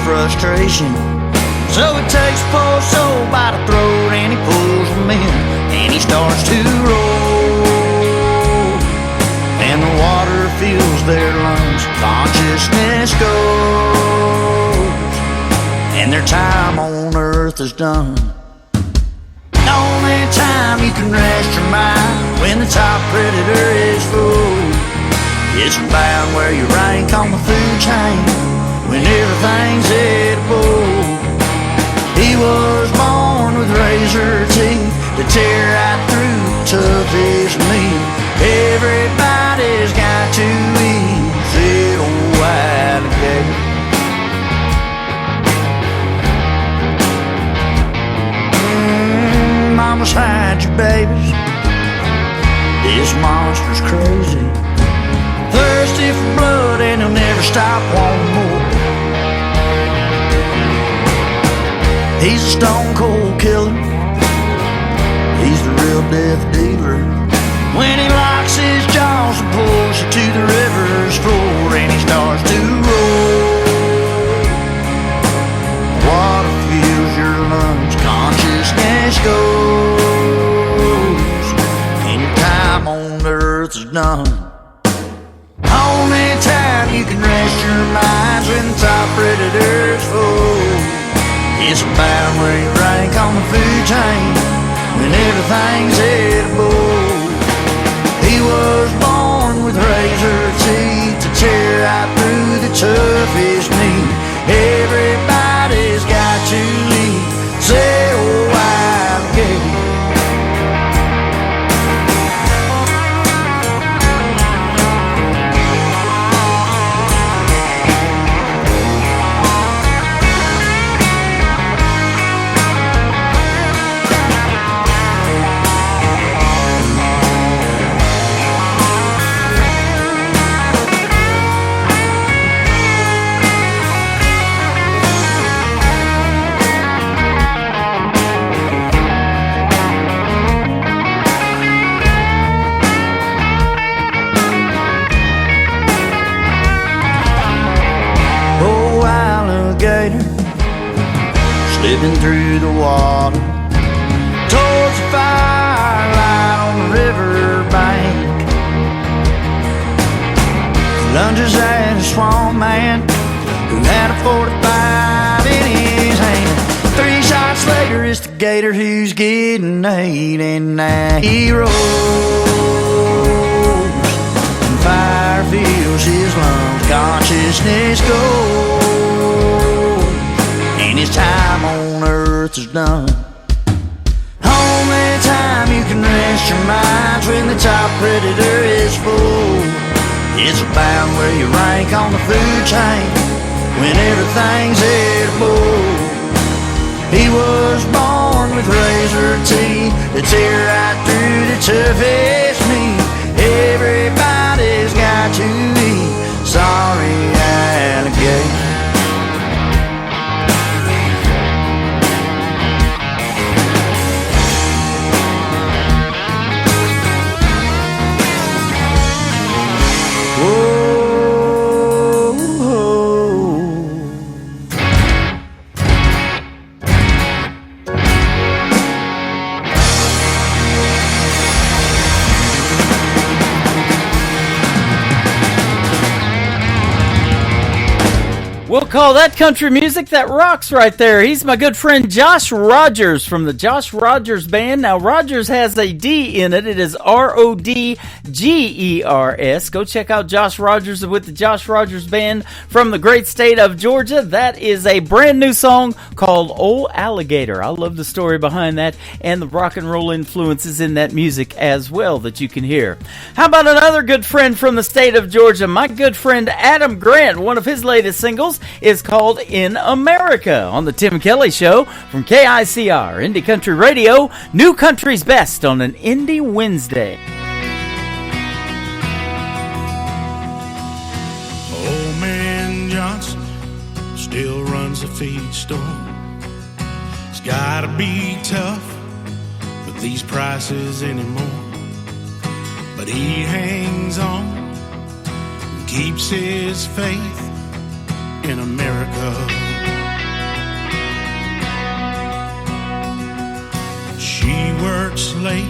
Frustration. So it takes a poor soul by the throat and he pulls them in and he starts to roll. And the water fills their lungs, consciousness goes, and their time on earth is done. The only time you can rest your mind when the top predator is full is bound where you rank on the food chain. When everything's edible, he was born with razor teeth to tear right through toughest meat. Everybody's got to eat that old alligator. Mamas, hide your babies. This monster's crazy, thirsty for blood, and he'll never stop wanting more. He's a stone cold killer. He's the real death dealer. When he locks his jaws and pulls you to the river's floor and he starts to roll, water fills your lungs, consciousness goes, and your time on earth is done. Only time you can rest your minds when the top predator's full. It's bound where you rank on the food chain when everything's edible. He was born with razor teeth to tear right through the toughest meat. Everybody's got to eat, say, oh, alligator. Slipping through the water towards the firelight on the river bank, lunges at a swamp man who had a 45 in his hand. 3 shots later, it's the gator who's getting 8, and now he rolls, and fire fills his lungs, consciousness goes, and his time on earth is done. Only time you can rest your minds when the top predator is full. It's bound where you rank on the food chain when everything's edible. He was born with razor teeth that tear right through the toughest meat. Everybody's got to eat, sorry, alligator. We'll call that country music that rocks right there. He's my good friend Josh Rogers from the Josh Rogers Band. Now, Rogers has a D in it. It is Rodgers. Go check out Josh Rogers with the Josh Rogers Band from the great state of Georgia. That is a brand new song called Old Alligator. I love the story behind that and the rock and roll influences in that music as well that you can hear. How about another good friend from the state of Georgia? My good friend Adam Grant. One of his latest singles is called In America on the Tim Kelly Show from KICR, Indie Country Radio, New Country's Best on an Indie Wednesday. Old man Johnson still runs a feed store. It's gotta be tough with these prices anymore, but he hangs on and keeps his faith in America. She works late,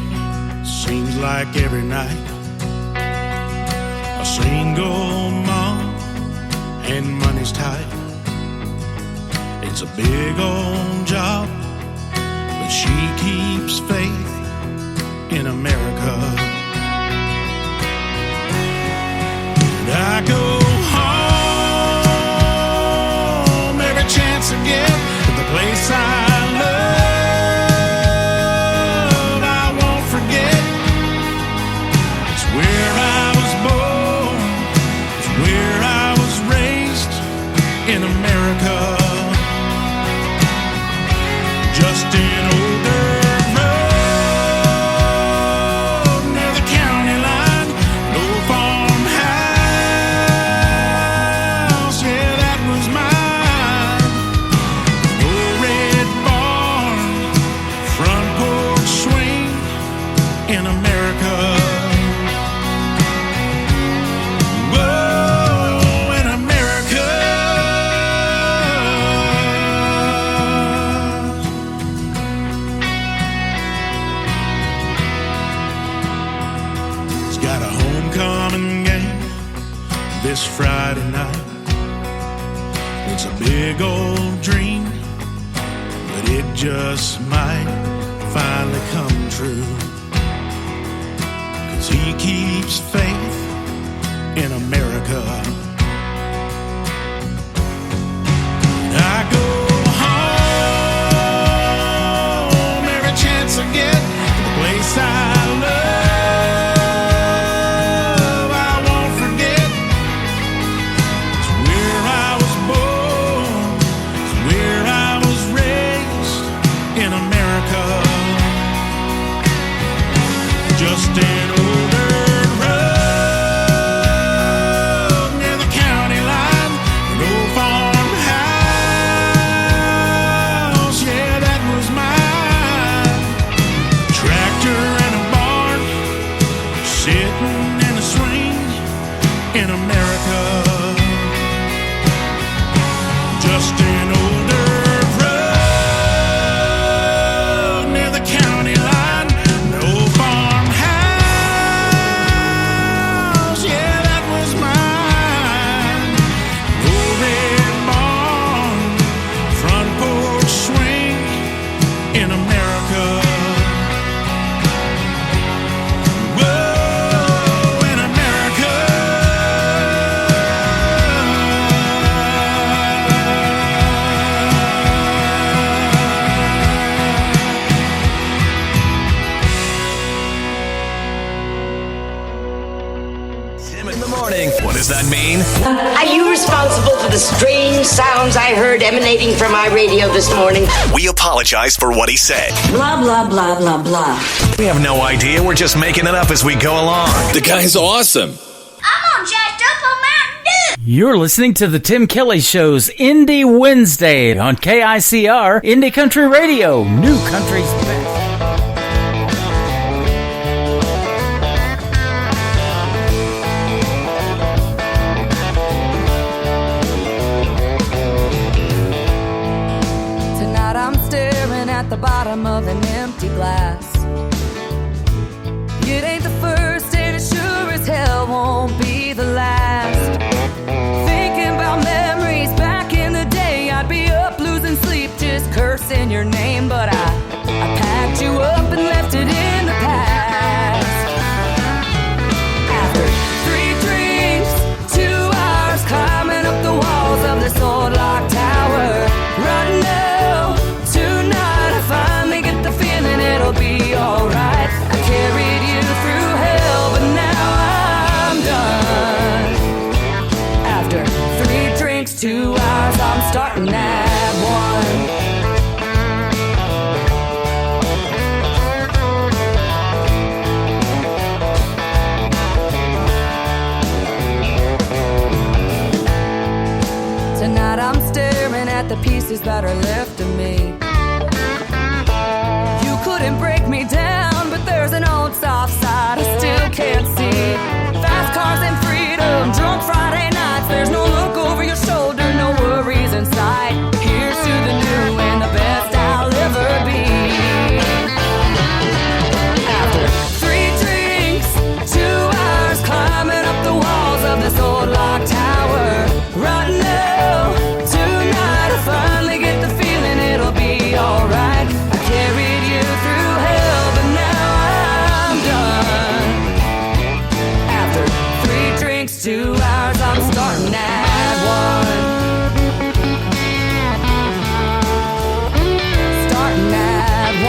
seems like every night. A single mom and money's tight. It's a big old job, but she keeps faith in America. And I go home every chance I get to the place I love. I won't forget. It's where I was born. It's where I was raised in America. Just an older road near the county line. No farmhouse, yeah, that was mine. No red barn, front porch swing in America. Whoa, in America. It's got a homecoming game this Friday night. It's a big old dream, but it just might finally come true. 'Cause he keeps faith in America. And I go home every chance I get to the place I love. I won't forget. It's where I was born. It's where I was raised in America. Just an older road near the county line. No farmhouse, yeah, that was mine. Tractor and a barn, sitting in a swing in America. Just an older road near the county line. No farmhouse, yeah, that was mine. No red barn, front porch swing in America. Whoa, in America. Tim in the morning. What does that mean? Are you responsible for the strange sounds I heard emanating from my radio this morning? We apologize for what he said. Blah, blah, blah, blah, blah. We have no idea. We're just making it up as we go along. The guy's awesome. I'm all jacked up on Mountain Dew. You're listening to the Tim Kelly Show's Indie Wednesday on KICR, Indie Country Radio, New Country's Best. Tonight I'm staring at the bottom of an empty glass. It ain't the first and it sure as hell won't be the last. Thinking about memories back in your name, but I packed you up and left it in the past. After 3 drinks, 2 hours climbing up the walls of this old locked tower. Right now, tonight I finally get the feeling it'll be alright. I carried you through hell, but now I'm done. After 3 drinks, 2 hours, I'm starting at 1. Tonight I'm staring at the pieces that are left of me. You couldn't break me down, but there's an old soft side I still can't see. Fast cars and freedom, drunk Friday nights. There's no look over your shoulder, no worries in sight. Here's to the new and the best I'll ever be. After 3 drinks, 2 hours climbing up the walls of this old locked tower. Right now, tonight I finally get the feeling it'll be alright. I carried you through hell, but now I'm done. After 3 drinks, 2 hours, I'm starting at 1. Starting at 1.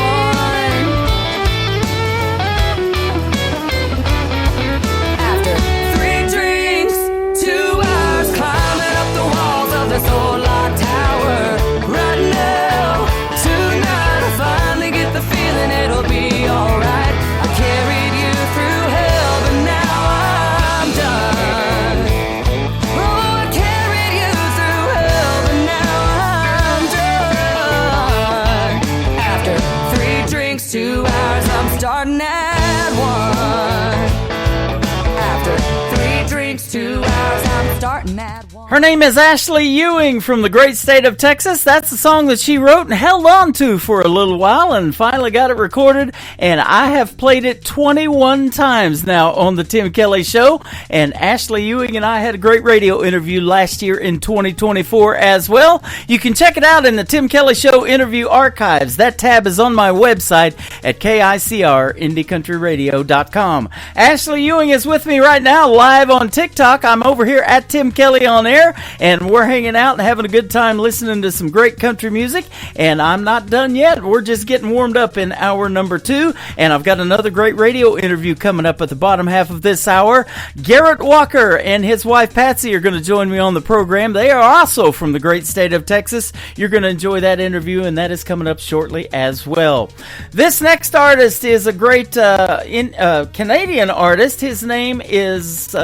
After 3 drinks, 2 hours climbing up the walls of this old locked tower. Right now, tonight I finally get the feeling it'll be alright. I carried you through hell, but now I'm done. Oh, I carried you through hell, but now I'm done. After 3 drinks, 2 hours, I'm starting at 1. After 3 drinks, 2 hours, I'm starting at 1. Her name is Ashley Ewing from the great state of Texas. That's the song that she wrote and held on to for a little while and finally got it recorded. And I have played it 21 times now on the Tim Kelly Show. And Ashley Ewing and I had a great radio interview last year in 2024 as well. You can check it out in the Tim Kelly Show interview archives. That tab is on my website at KICR-IndieCountryRadio.com. Ashley Ewing is with me right now live on TikTok. I'm over here at Tim Kelly on Air, and we're hanging out and having a good time listening to some great country music. And I'm not done yet. We're just getting warmed up in hour number 2, and I've got another great radio interview coming up at the bottom half of this hour. Garrett Walker and his wife Patsy are going to join me on the program. They are also from the great state of Texas. You're going to enjoy that interview, and that is coming up shortly as well. This next artist is a great Canadian artist. His name is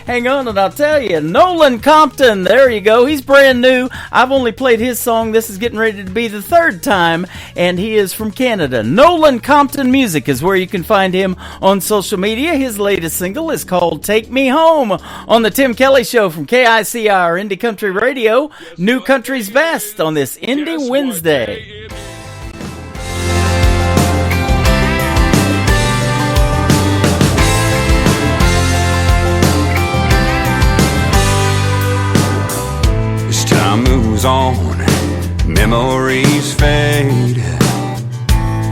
hang on and I'll tell you, Nolan Compton. There you go. He's brand new. I've only played his song. This is getting ready to be the 3rd time, and he is from Canada. Nolan Compton Music is where you can find him on social media. His latest single is called Take Me Home on the Tim Kelly Show from KICR Indie Country Radio. New Country's Best on this Indie Wednesday. Time moves on, memories fade.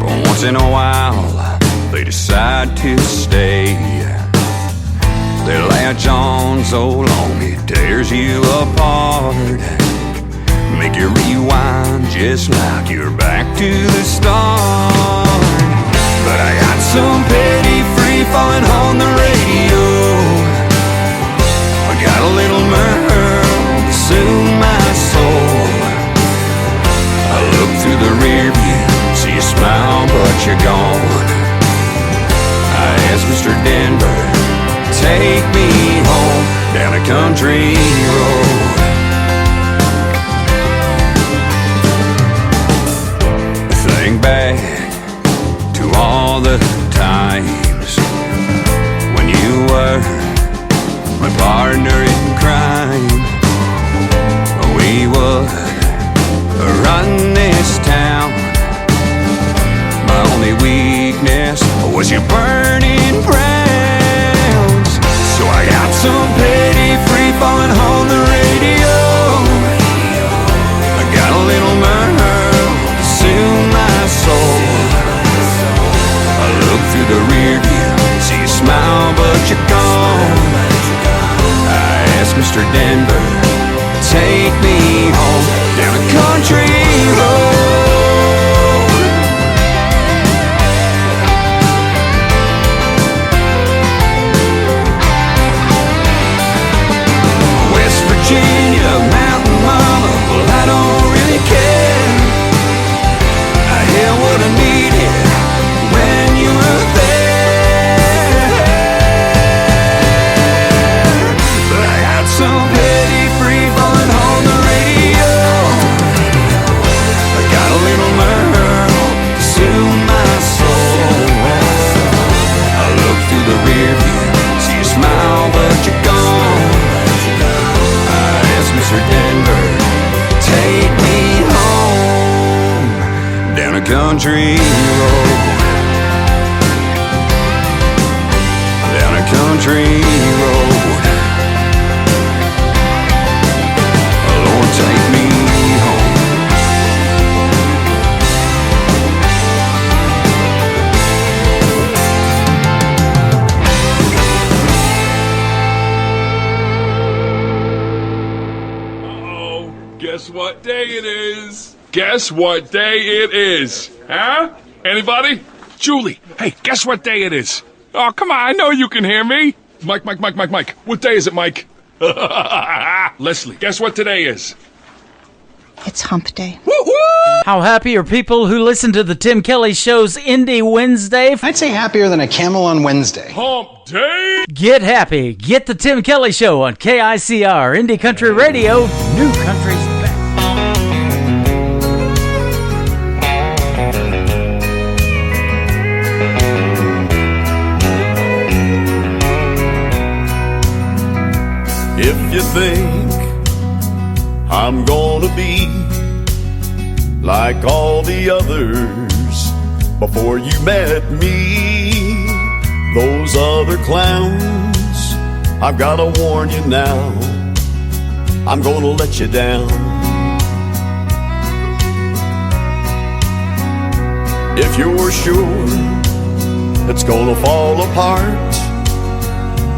But once in a while, they decide to stay. They latch on so long it tears you apart. Make you rewind just like you're back to the start. But I got some petty free falling on the radio. I got a little Merle to soothe my soul. I look through the rear view, see you smile but you're gone. I asked Mr. Denver, take me home down a country road. Think back to all the times when you were my partner in crime. We would run this town. My only weakness was your burning crowns. So I got some petty free falling on the radio. I got a little Merle country road. Down a country road. Lord, take me home. Guess what day it is? Guess what day it is? Huh? Anybody? Julie, hey, guess what day it is? Oh, come on, I know you can hear me. Mike. What day is it, Mike? Leslie, guess what today is? It's hump day. How happy are people who listen to the Tim Kelly Show's Indie Wednesday? I'd say happier than a camel on Wednesday. Hump day? Get happy. Get the Tim Kelly Show on KICR, Indie Country Radio, New Country's best. If you think I'm gonna be like all the others before you met me, those other clowns, I've gotta warn you now, I'm gonna let you down. If you're sure it's gonna fall apart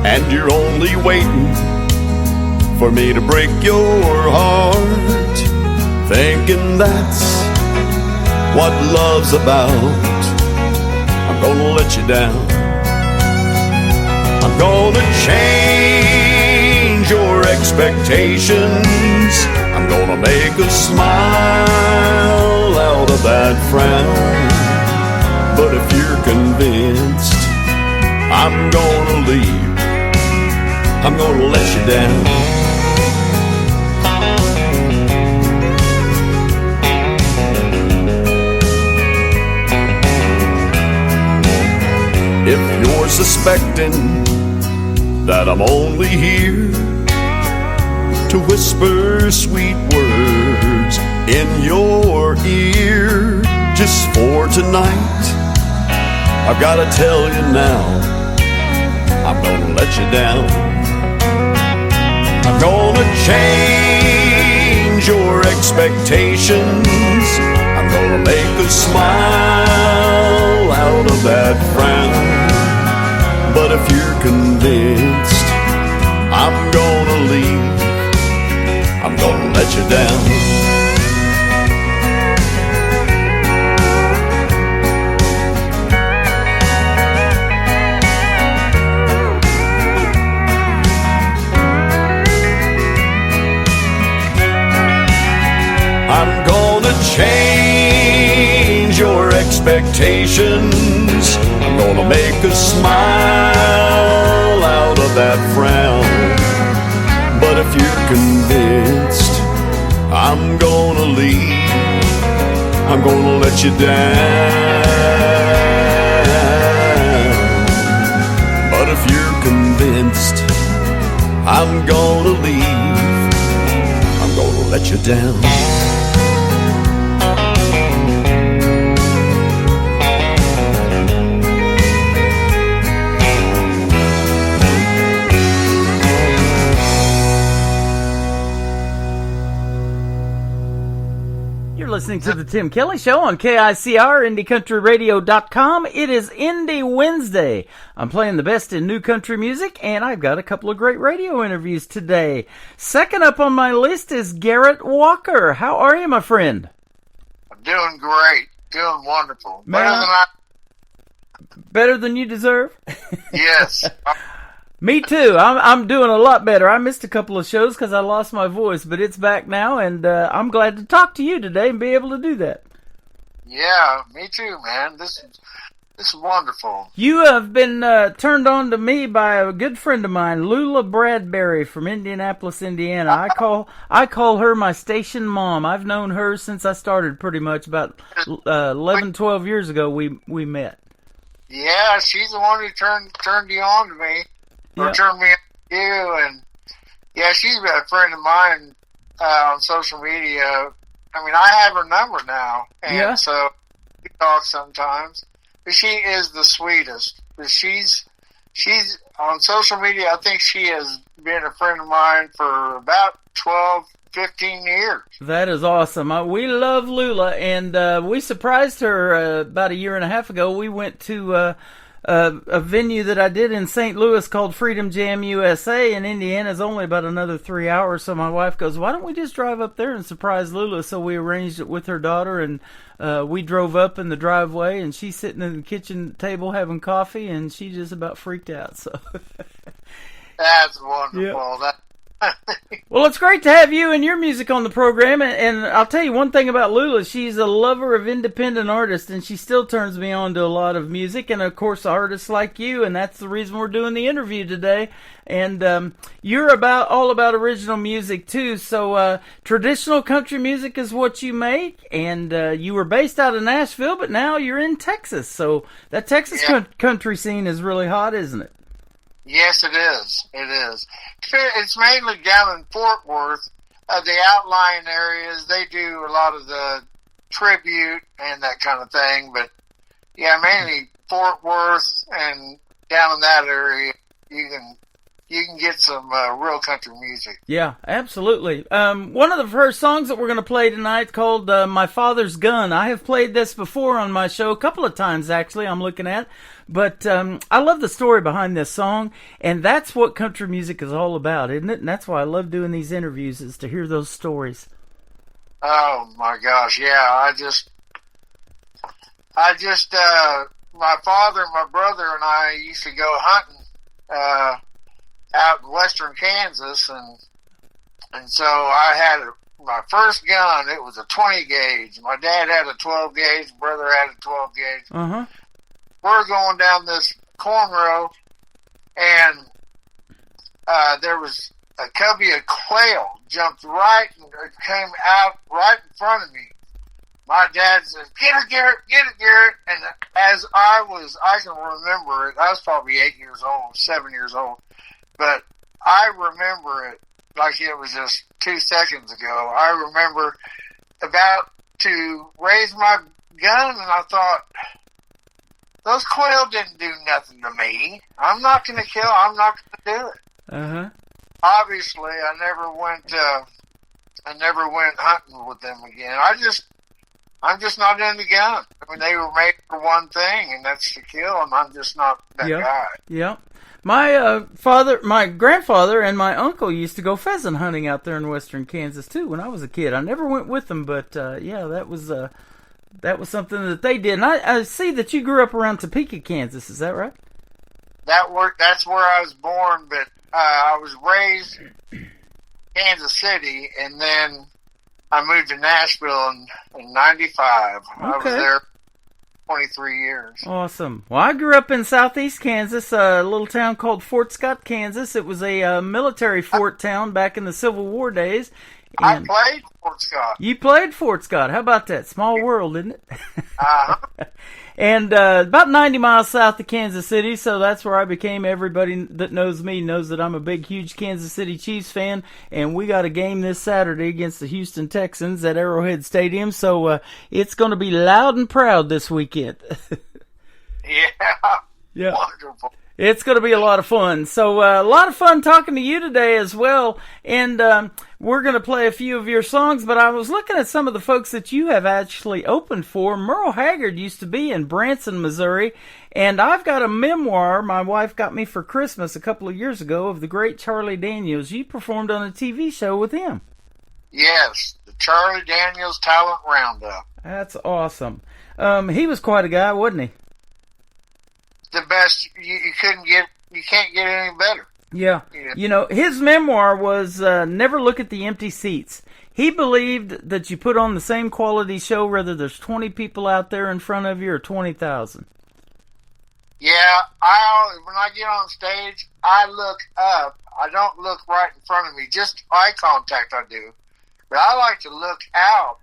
and you're only waiting for me to break your heart, thinking that's what love's about, I'm gonna let you down. I'm gonna change your expectations. I'm gonna make a smile out of that frown. But if you're convinced I'm gonna leave, I'm gonna let you down. If you're suspecting that I'm only here to whisper sweet words in your ear just for tonight, I've gotta tell you now, I'm gonna let you down. I'm gonna change your expectations. I'm gonna make a smile out of that frown. But if you're convinced I'm gonna leave, I'm gonna let you down. I'm gonna change your expectations. I'm gonna make a smile out of that frown. But if you're convinced I'm gonna leave, I'm gonna let you down. But if you're convinced I'm gonna leave, I'm gonna let you down. Listening to the Tim Kelly Show on KICR, IndieCountryRadio.com. It is Indie Wednesday. I'm playing the best in new country music, and I've got a couple of great radio interviews today. Second up on my list is Garrett Walker. How are you, my friend? I'm doing great. Doing wonderful. Better than you deserve? Yes. Me too. I'm doing a lot better. I missed a couple of shows because I lost my voice, but it's back now, and I'm glad to talk to you today and be able to do that. Yeah, me too, man. This is wonderful. You have been turned on to me by a good friend of mine, Lula Bradbury from Indianapolis, Indiana. I call her my station mom. I've known her since I started, pretty much about 11, 12 years ago. We met. Yeah, she's the one who turned you on to me. Or turned me on to you, and yeah, she's been a friend of mine on social media. I mean, I have her number now, and so we talk sometimes. But she is the sweetest. But she's on social media. I think she has been a friend of mine for about 12, 15 years. That is awesome. We love Lula, and we surprised her about a year and a half ago. We went to a venue that I did in St. Louis called Freedom Jam USA, and Indiana's only about another 3 hours. So my wife goes, why don't we just drive up there and surprise Lula? So we arranged it with her daughter, and we drove up in the driveway, and she's sitting in the kitchen table having coffee, and she just about freaked out. So that's wonderful. Yep. Well, it's great to have you and your music on the program, and I'll tell you one thing about Lula. She's a lover of independent artists, and she still turns me on to a lot of music, and of course artists like you, and that's the reason we're doing the interview today. And you're all about original music too, so traditional country music is what you make, and you were based out of Nashville, but now you're in Texas, so that Texas country scene is really hot, isn't it? Yes, it is. It is. It's mainly down in Fort Worth. The outlying areas, they do a lot of the tribute and that kind of thing. But, yeah, mainly Fort Worth and down in that area, you can get some real country music. Yeah, absolutely. One of the first songs that we're going to play tonight called My Father's Gun. I have played this before on my show a couple of times, actually, I'm looking at. But I love the story behind this song, and that's what country music is all about, isn't it? And that's why I love doing these interviews, is to hear those stories. Oh, my gosh, yeah. I just my father, my brother, and I used to go hunting out in western Kansas, and so I had my first gun. It was a 20 gauge. My dad had a 12 gauge. Brother had a 12 gauge. Uh-huh. We're going down this corn row, and there was a covey of quail jumped right and came out right in front of me. My dad said, "Get it, Garrett! Get it, Garrett!" And as I can remember it. I was probably 8 years old, 7 years old, but I remember it like it was just 2 seconds ago. I remember about to raise my gun, and I thought, those quail didn't do nothing to me. I'm not going to kill. I'm not going to do it. Uh-huh. Obviously, I never went hunting with them again. I'm just not into gun. I mean, they were made for one thing, and that's to kill, and I'm just not that guy. Yeah. My my grandfather and my uncle used to go pheasant hunting out there in western Kansas too when I was a kid. I never went with them, but that was something that they did. And I see that you grew up around Topeka, Kansas. Is that right? That's where I was born, but I was raised in Kansas City, and then I moved to Nashville in 95. Okay. I was there 23 years. Awesome. Well, I grew up in southeast Kansas, a little town called Fort Scott, Kansas. It was a military fort town back in the Civil War days. And I played Fort Scott. You played Fort Scott. How about that? Small world, isn't it? Uh-huh. And about 90 miles south of Kansas City, so that's where I became. Everybody that knows me knows that I'm a big, huge Kansas City Chiefs fan, and we got a game this Saturday against the Houston Texans at Arrowhead Stadium, so it's going to be loud and proud this weekend. Yeah. Wonderful. It's going to be a lot of fun. So a lot of fun talking to you today as well. And we're going to play a few of your songs. But I was looking at some of the folks that you have actually opened for. Merle Haggard used to be in Branson, Missouri. And I've got a memoir my wife got me for Christmas a couple of years ago of the great Charlie Daniels. You performed on a TV show with him. Yes, the Charlie Daniels Talent Roundup. That's awesome. He was quite a guy, wasn't he? The best. You can't get any better. Yeah. You know, his memoir was Never Look at the Empty Seats. He believed that you put on the same quality show whether there's 20 people out there in front of you or 20,000. Yeah, when I get on stage, I look up. I don't look right in front of me, just eye contact I do. But I like to look out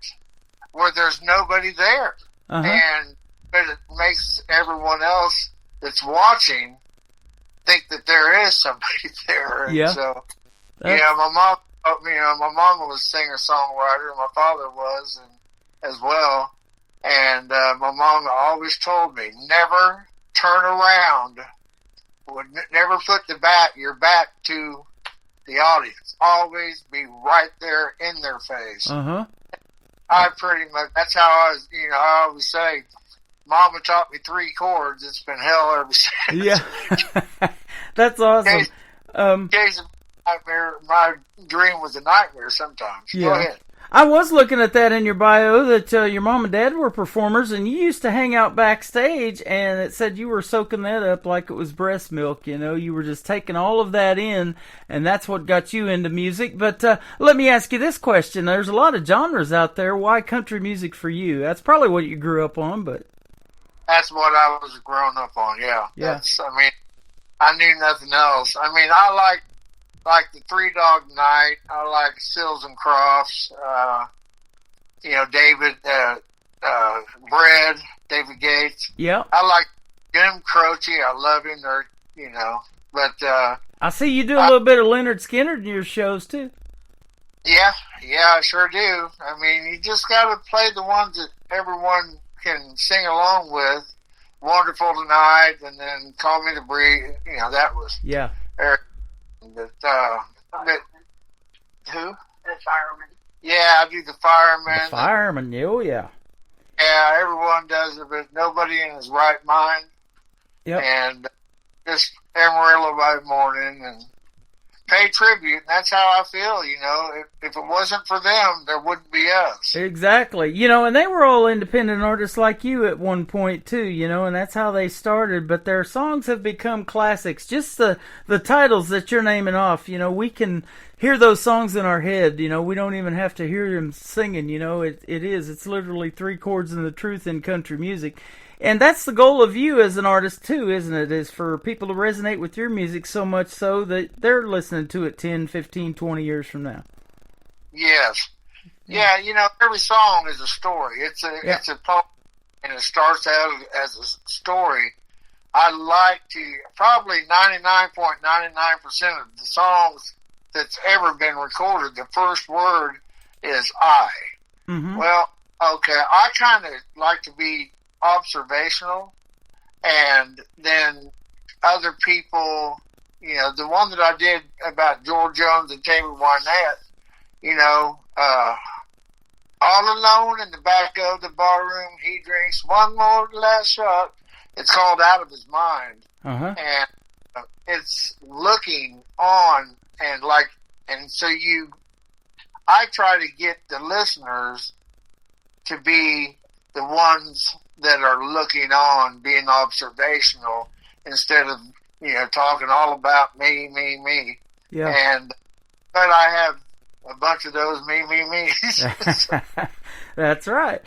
where there's nobody there. Uh-huh. But it makes everyone else that's watching think that there is somebody there. And so, my mom, my mom was a singer-songwriter, and my father was, and as well. And my mom always told me, never turn around. Never put your back to the audience. Always be right there in their face. Uh-huh. I pretty much, that's how I was, I always say, Mama taught me 3 chords. It's been hell ever since. Yeah. That's awesome. In case of nightmare, my dream was a nightmare sometimes. Yeah. Go ahead. I was looking at that in your bio that your mom and dad were performers, and you used to hang out backstage, and it said you were soaking that up like it was breast milk. You were just taking all of that in, and that's what got you into music. But let me ask you this question. There's a lot of genres out there. Why country music for you? That's probably what you grew up on, but... That's what I was growing up on, yeah. Yeah. I knew nothing else. I like the Three Dog Night. I like Sills and Crofts. David, Bread, David Gates. Yeah. I like Jim Croce. I love him. But I see you do a little bit of Leonard Skinner in your shows too. Yeah, I sure do. You just got to play the ones that everyone can sing along with. Wonderful Tonight, and then Call Me to Breathe. That was Eric. But who? The Fireman. Yeah, I do the Fireman. The Fireman, oh yeah. Yeah, everyone does it, but nobody in his right mind. Yep. And just Amarillo by morning and pay tribute. And that's how I feel, If it wasn't for them, there wouldn't be us. Exactly. And they were all independent artists like you at one point too, and that's how they started. But their songs have become classics. Just the titles that you're naming off, we can hear those songs in our head. We don't even have to hear them singing, It's literally 3 chords and the truth in country music. And that's the goal of you as an artist too, isn't it? Is for people to resonate with your music so much so that they're listening to it 10, 15, 20 years from now. Yes. Yeah, every song is a story. It's a poem, and it starts out as a story. I like to, probably 99.99% of the songs that's ever been recorded, the first word is I. Mm-hmm. Well, okay, I kind of like to be observational, and then other people, the one that I did about George Jones and Tammy Wynette, all alone in the back of the barroom, he drinks one more last shot. It's called Out of His Mind. Uh-huh. And it's looking on, and so I try to get the listeners to be the ones that are looking on, being observational, instead of, talking all about me. Yeah. But I have a bunch of those me's. That's right.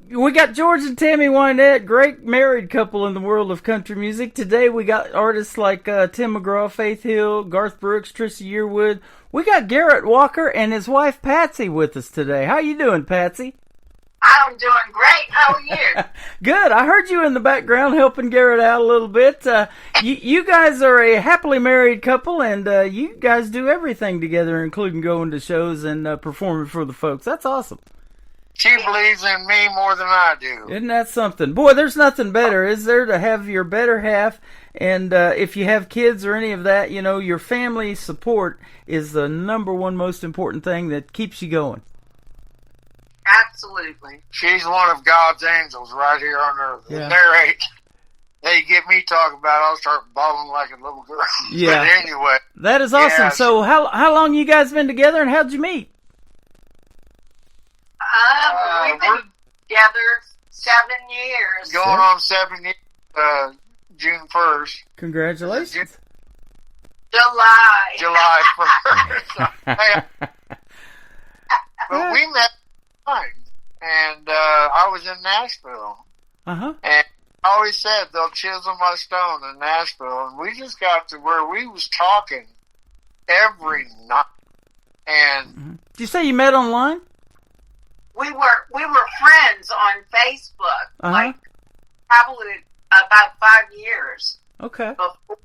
We got George and Tammy Wynette, great married couple in the world of country music. Today we got artists like Tim McGraw, Faith Hill, Garth Brooks, Trisha Yearwood. We got Garrett Walker and his wife Patsy with us today. How you doing, Patsy? I'm doing great. How are you? Good. I heard you in the background helping Garrett out a little bit. You guys are a happily married couple, and you guys do everything together, including going to shows and performing for the folks. That's awesome. She believes in me more than I do. Isn't that something? Boy, there's nothing better, is there, to have your better half, and if you have kids or any of that, your family support is the number one most important thing that keeps you going. Absolutely. She's one of God's angels right here on earth. Yeah. They get me talking about it, I'll start bawling like a little girl. Yeah. But anyway. That is awesome. Yeah, so how long you guys been together, and how'd you meet? We've been together 7 years. Going on 7 years, June 1st. Congratulations. July 1st. But we met and I was in Nashville. Uh-huh. And I always said they'll chisel my stone in Nashville, and we just got to where we was talking every night. And Did you say you met online? We were friends on Facebook, Uh-huh. probably about 5 years. Okay. Before.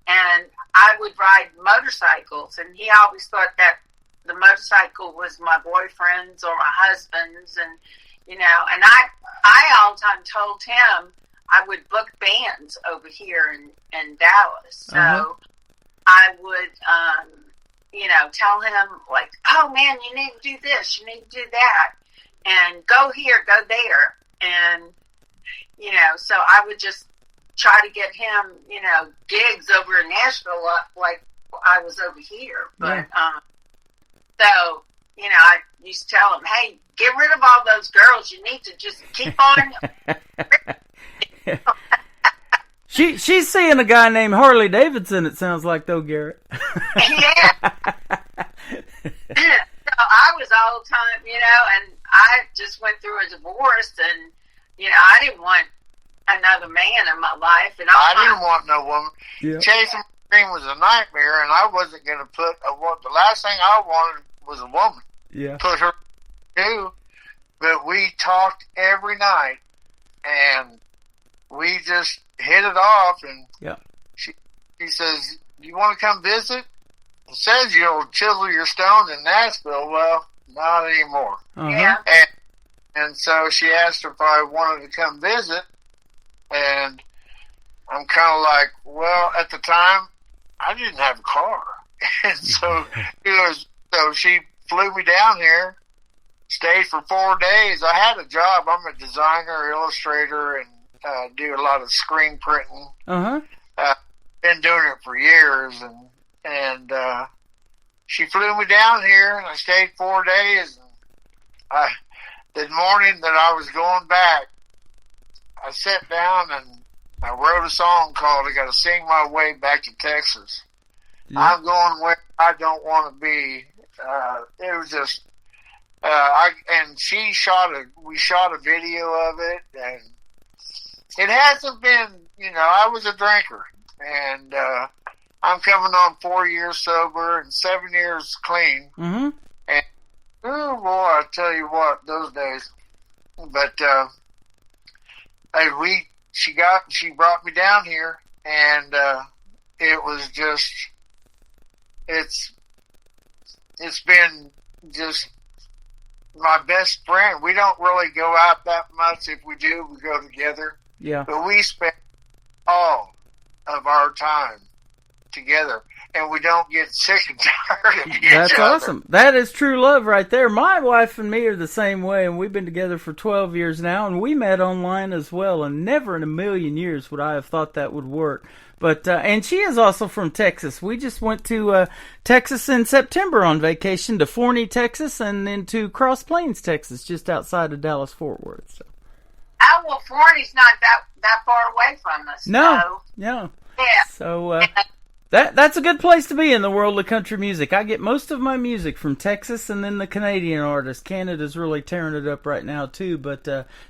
And I would ride motorcycles, and he always thought that the motorcycle was my boyfriend's or my husband's, and you know, and I all the time told him I would book bands over here in Dallas. So I would, you know, tell him, like, oh, man, you need to do this, you need to do that, and go here, go there. And, you know, so I would just try to get him, you know, gigs over in Nashville like I was over here. But, so, you know, I used to tell him, hey, get rid of all those girls. You need to just keep on. She's seeing a guy named Harley Davidson, it sounds like, though, Garrett. Yeah. So I was all the time, you know, and I just went through a divorce, and, you know, I didn't want another man in my life. And I didn't want no woman. Yeah. Chasing my dream was a nightmare, and I wasn't going to put the last thing I wanted was a woman. Yeah. Put her to, but we talked every night, and we just hit it off, and she says, you want to come visit? It says you'll chisel your stones in Nashville. Well, not anymore. Yeah. And so she asked if I wanted to come visit, and I'm kind of like, well, at the time, I didn't have a car. And so she flew me down here, stayed for 4 days. I had a job. I'm a designer, illustrator, and do a lot of screen printing. Been doing it for years, and she flew me down here, and I stayed 4 days. And the morning that I was going back, I sat down and I wrote a song called "I Gotta Sing My Way Back to Texas." I'm going where I don't want to be. It was just, we shot a video of it, and it hasn't been, you know, I was a drinker, and I'm coming on 4 years sober and 7 years clean. And oh boy, I tell you what, those days. But she brought me down here, and it was just, it's been just my best friend. We don't really go out that much. If we do, we go together. Yeah. But we spend all of our time together, and we don't get sick and tired of each That's other. awesome. That is true love right there. My wife and me are the same way, and we've been together for 12 years now, and we met online as well, and never in a million years would I have thought that would work. But and she is also from Texas. We just went to Texas in September on vacation to Forney, Texas, and then to Cross Plains, Texas, just outside of Dallas-Fort Worth. So. Oh, well, Forney's not that far away from us. No, So. no. Yeah. So that's a good place to be in the world of country music. I get most of my music from Texas and then the Canadian artists. Canada's really tearing it up right now too, but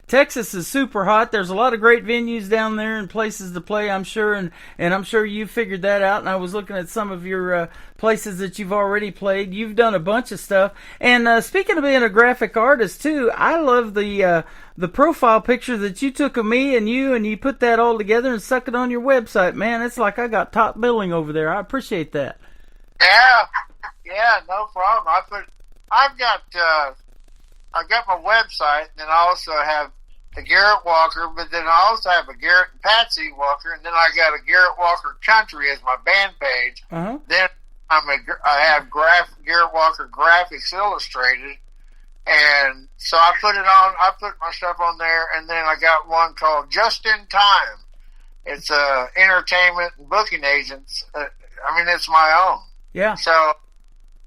Texas is super hot. There's a lot of great venues down there and places to play, I'm sure, and I'm sure you figured that out. And I was looking at some of your places that you've already played. You've done a bunch of stuff. And speaking of being a graphic artist too, I love the profile picture that you took of me and you put that all together and stuck it on your website. Man, it's like I got top billing over there. I appreciate that. Yeah, no problem. I've got my website, and then I also have the Garrett Walker, but then I also have a Garrett and Patsy Walker, and then I got a Garrett Walker Country as my band page. Then I have Garrett Walker Graphics Illustrated. And so I put my stuff on there, and then I got one called Just in Time. It's entertainment and booking agents. It's my own. Yeah. So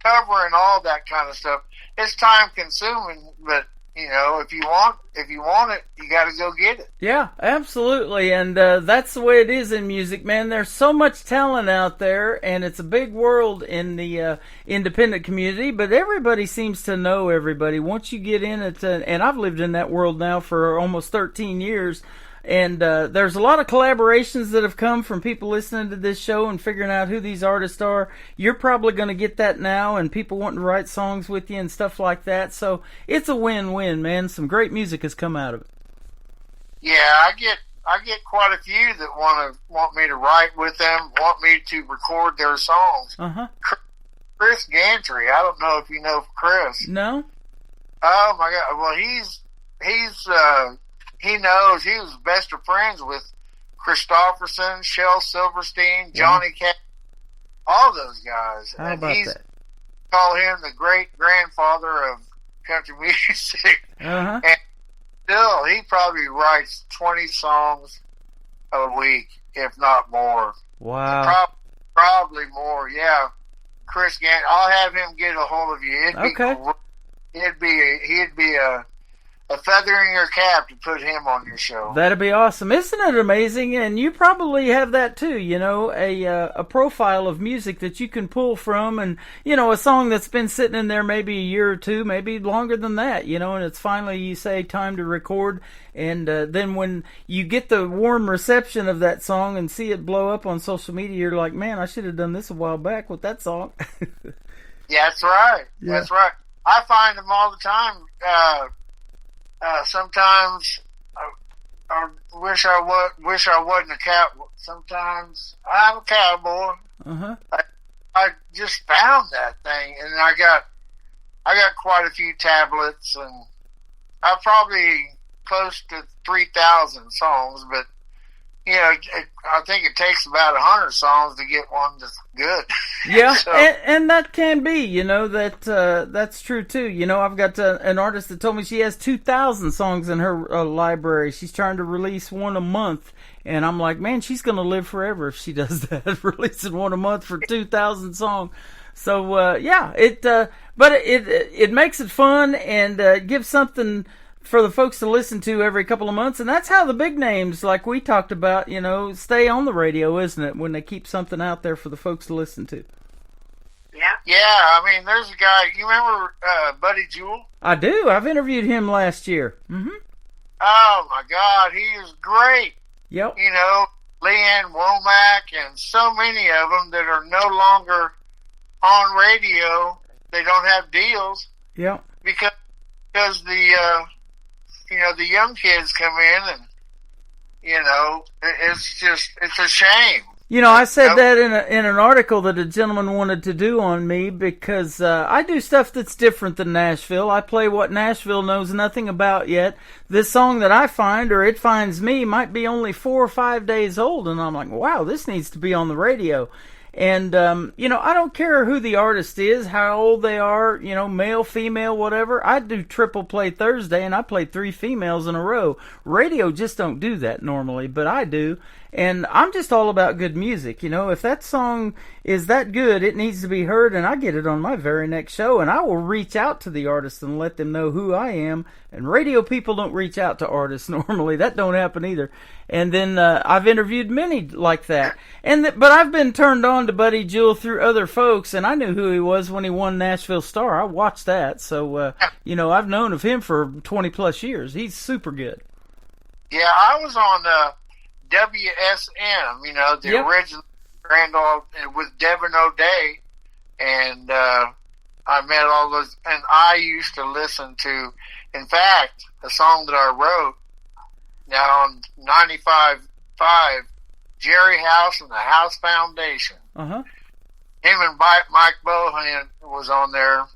covering all that kind of stuff, it's time consuming, but you know, if you want it, you got to go get it. Yeah, absolutely, and that's the way it is in music, man. There's so much talent out there, and it's a big world in the independent community, but everybody seems to know everybody. Once you get in it, and I've lived in that world now for almost 13 years, and there's a lot of collaborations that have come from people listening to this show and figuring out who these artists are. You're probably going to get that now, and people wanting to write songs with you and stuff like that. So it's a win-win, man. Some great music has come out of it. Yeah, I get quite a few that want me to write with them, want me to record their songs. Chris Gantry, I don't know if you know Chris. No. Oh my God! Well, he's he knows he was best of friends with Christopherson, Shel Silverstein, Johnny Cash, all those guys. How about that? Call him the great grandfather of country music. Uh-huh. And still, he probably writes 20 songs a week, if not more. Wow. Probably more, yeah. Chris Gant, I'll have him get a hold of you. He'd be a feather in your cap to put him on your show. That'd be awesome. Isn't it amazing? And you probably have that too, you know, a profile of music that you can pull from, and, you know, a song that's been sitting in there maybe a year or two, maybe longer than that, you know, and it's finally, you say, time to record, and then when you get the warm reception of that song and see it blow up on social media, you're like, man, I should have done this a while back with that song. Yeah, that's right. Yeah. That's right. I find them all the time. Sometimes I wish I wasn't a cowboy. Sometimes I'm a cowboy. Uh-huh. I just found that thing, and I got quite a few tablets, and I probably close to 3,000 songs. But you know, I think it takes about 100 songs to get one that's good. Yeah, So- and that can be, you know, that's true too. You know, I've got an artist that told me she has 2,000 songs in her library. She's trying to release one a month, and I'm like, man, she's going to live forever if she does that, releasing one a month for 2,000 songs. So yeah, but it makes it fun and gives something for the folks to listen to every couple of months, and that's how the big names, like we talked about, you know, stay on the radio, isn't it? When they keep something out there for the folks to listen to. Yeah, I mean, there's a guy. You remember Buddy Jewell? I do. I've interviewed him last year. Mm-hmm. Oh my God, he is great. Yep. You know, Leanne Womack and so many of them that are no longer on radio. They don't have deals Yep. because the you know, the young kids come in, and you know, it's a shame. You know, I said that in an article that a gentleman wanted to do on me because I do stuff that's different than Nashville. I play what Nashville knows nothing about yet. This song that I find, or it finds me, might be only 4 or 5 days old, and I'm like, wow, this needs to be on the radio. And, you know, I don't care who the artist is, how old they are, you know, male, female, whatever. I do Triple Play Thursday, and I play 3 females in a row. Radio just don't do that normally, but I do. And I'm just all about good music, you know. If that song is that good, it needs to be heard, and I get it on my very next show, and I will reach out to the artist and let them know who I am. And radio people don't reach out to artists normally. That don't happen either. And then I've interviewed many like that. But I've been turned on to Buddy Jewell through other folks, and I knew who he was when he won Nashville Star. I watched that. So, you know, I've known of him for 20-plus years. He's super good. Yeah, I was on WSM, you know, the original Grand Ole with Devin O'Day, and I met all those, and I used to listen to, in fact, a song that I wrote now on 95.5, Jerry House and the House Foundation. Uh-huh. Him and Mike Bohan was on there,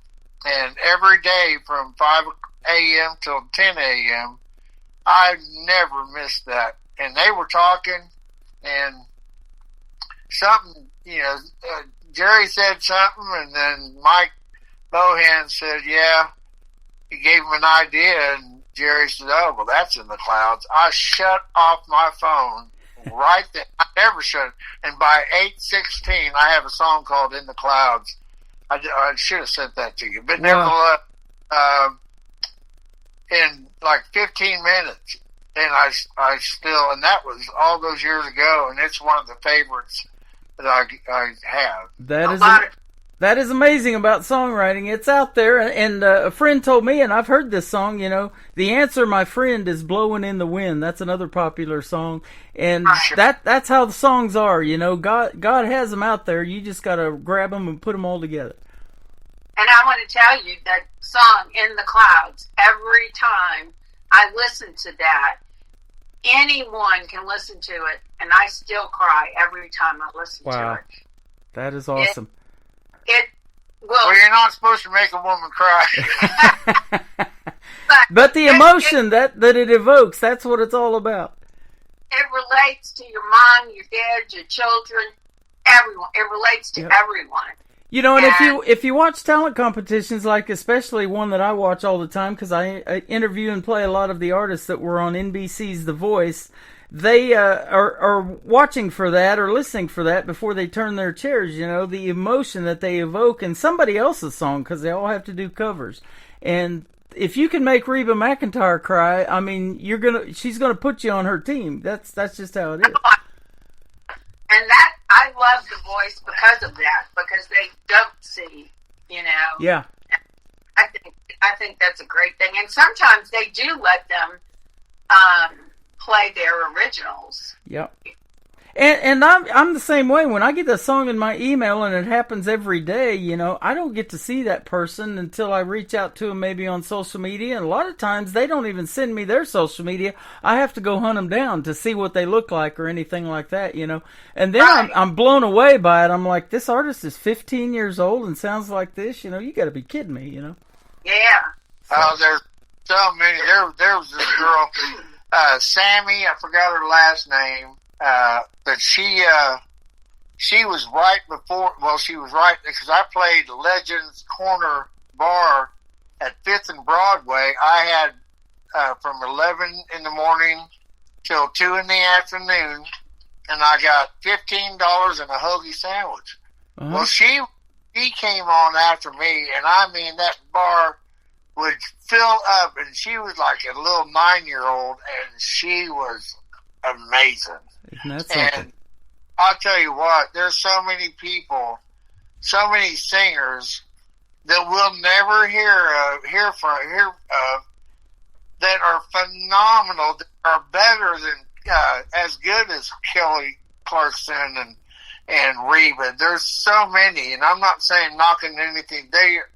and every day from 5 a.m. till 10 a.m., I never missed that. And they were talking, and something, you know, Jerry said something, and then Mike Bohan said, yeah, he gave him an idea, and Jerry said, oh, well, that's in the clouds. I shut off my phone right then. I never shut it. And by 8:16, I have a song called In the Clouds. I should have sent that to you. But nevertheless, in like 15 minutes, and I still, and that was all those years ago, and it's one of the favorites that I have. That is amazing about songwriting. It's out there, and a friend told me, and I've heard this song, you know, The Answer, My Friend, is Blowing in the Wind. That's another popular song, and that's how the songs are, you know. God has them out there. You just got to grab them and put them all together. And I want to tell you that song, In the Clouds, every time I listen to that, anyone can listen to it, and I still cry every time I listen to it. That is awesome. Well, you're not supposed to make a woman cry. But the emotion that it evokes, that's what it's all about. It relates to your mom, your dad, your children, everyone. It relates to everyone. You know, and if you watch talent competitions, like especially one that I watch all the time, because I interview and play a lot of the artists that were on NBC's The Voice, they are watching for that or listening for that before they turn their chairs. You know, the emotion that they evoke in somebody else's song, because they all have to do covers. And if you can make Reba McEntire cry, I mean, she's gonna put you on her team. That's just how it is. And that, I love The Voice because of that, because they don't see, you know. Yeah. I think that's a great thing. And sometimes they do let them play their originals. Yep. And I'm the same way. When I get a song in my email, and it happens every day, you know, I don't get to see that person until I reach out to them maybe on social media. And a lot of times they don't even send me their social media. I have to go hunt them down to see what they look like or anything like that, you know. And then I'm blown away by it. I'm like, this artist is 15 years old and sounds like this. You know, you got to be kidding me, you know. Yeah. Oh, there's so many. There was this girl, Sammy, I forgot her last name. But she was right before, she was right, because I played Legends Corner Bar at 5th and Broadway. I had, from 11 in the morning till 2 in the afternoon, and I got $15 and a hoagie sandwich. Uh-huh. Well, she came on after me, and I mean, that bar would fill up, and she was like a little 9-year-old, and she was amazing. Isn't that something? And I'll tell you what, there's so many people, so many singers that we'll never hear of that are phenomenal, that are better than, as good as Kelly Clarkson and Reba. There's so many, and I'm not saying knocking anything. They are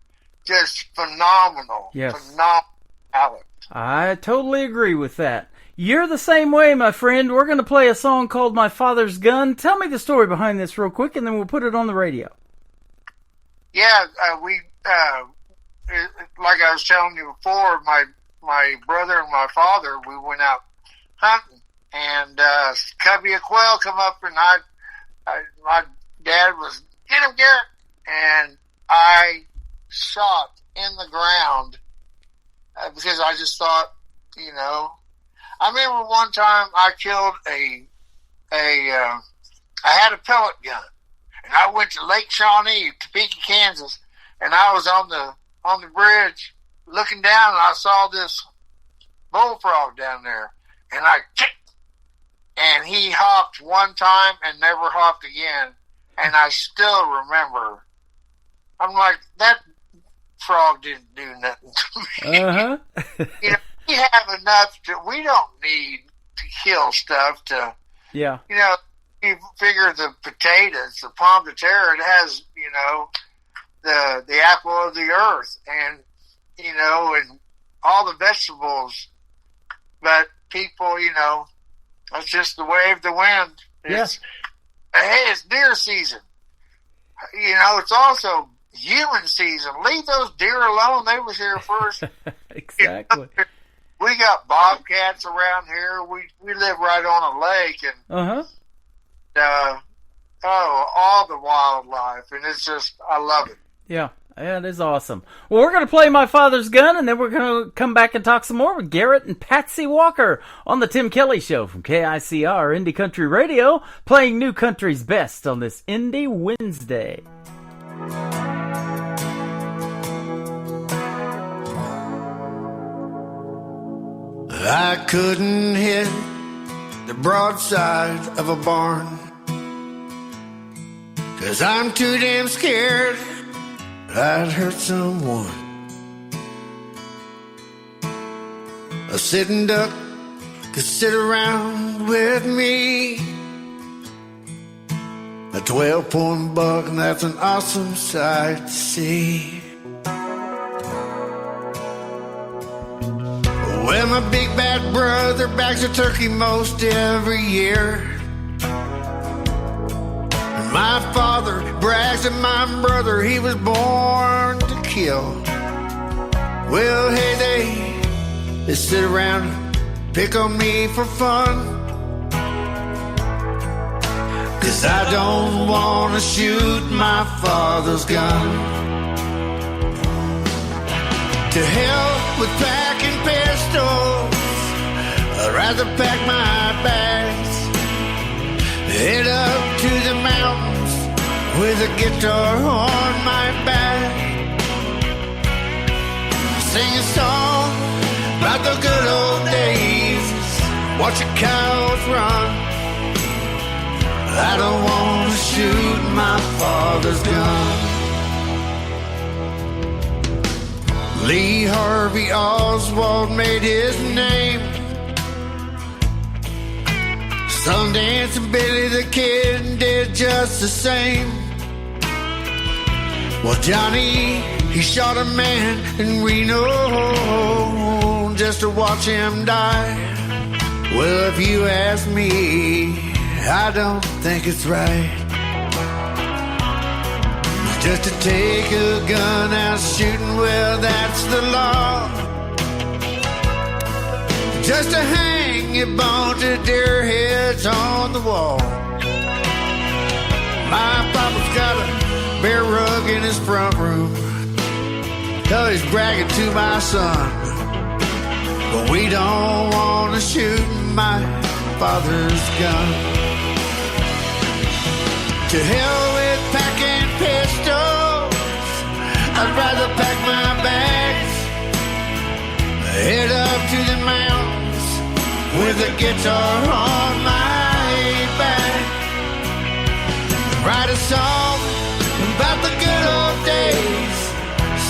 just phenomenal. Yes. Phenomenal talent. I totally agree with that. You're the same way, my friend. We're going to play a song called My Father's Gun. Tell me the story behind this real quick, and then we'll put it on the radio. Yeah, like I was telling you before, my brother and my father, we went out hunting, and cubby of quail come up, and my dad was, "Get him, Garrett," and I shot in the ground because I just thought, you know. I remember one time I killed I had a pellet gun, and I went to Lake Shawnee, Topeka, Kansas, and I was on the bridge looking down, and I saw this bullfrog down there, and I kicked, and he hopped one time and never hopped again, and I still remember. I'm like, that frog didn't do nothing to me. Uh-huh. You know, we have enough we don't need to kill stuff to, yeah. You know, you figure the potatoes, the pomme de terre, it has, you know, the apple of the earth, and, you know, and all the vegetables, but people, you know, that's just the way of the wind. It's, hey, it's deer season. You know, it's also human season. Leave those deer alone. They was here first. Exactly. You know, we got bobcats around here. We live right on a lake, and all the wildlife, and it's just, I love it. Yeah, it is awesome. Well, we're going to play My Father's Gun, and then we're going to come back and talk some more with Garrett and Patsy Walker on the Tim Kelly Show from KICR Indie Country Radio, playing New Country's best on this Indie Wednesday. I couldn't hit the broadside of a barn, 'cause I'm too damn scared I'd hurt someone. A sitting duck could sit around with me. A 12-point buck, and that's an awesome sight to see. Well, my big bad brother bags a turkey most every year, and my father brags that my brother, he was born to kill. Well, hey, they They sit around and pick on me for fun. 'Cause I don't wanna shoot my father's gun. To hell with packing pistols, I'd rather pack my bags. Head up to the mountains with a guitar on my back. Sing a song about the good old days, watch the cows run. I don't want to shoot my father's gun. Lee Harvey Oswald made his name. Sundance and Billy the Kid did just the same. Well, Johnny, he shot a man in Reno just to watch him die. Well, if you ask me, I don't think it's right. Just to take a gun out shooting, well, that's the law. Just to hang a bunch of deer heads on the wall. My papa's got a bear rug in his front room. Tell he's bragging to my son. But we don't want to shoot my father's gun. To hell with packing pistols, I'd rather pack my bags. Head up to the mountains with a guitar on my back. Write a song about the good old days,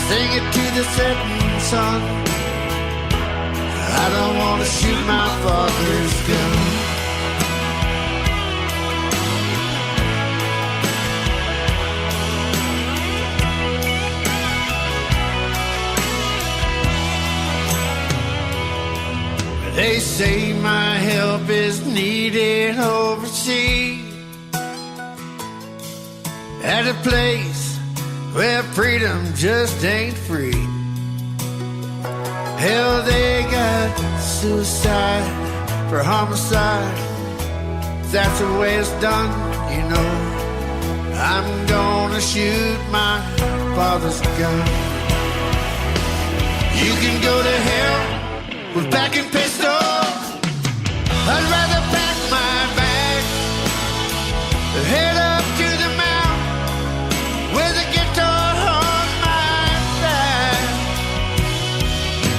sing it to the setting sun. I don't want to shoot my father's gun. They say my help is needed overseas, at a place where freedom just ain't free. Hell, they got suicide for homicide. That's the way it's done, you know. I'm gonna shoot my father's gun. You can go to hell with packing pistols. I'd rather pack my bag, head up to the mountain with a guitar on my back,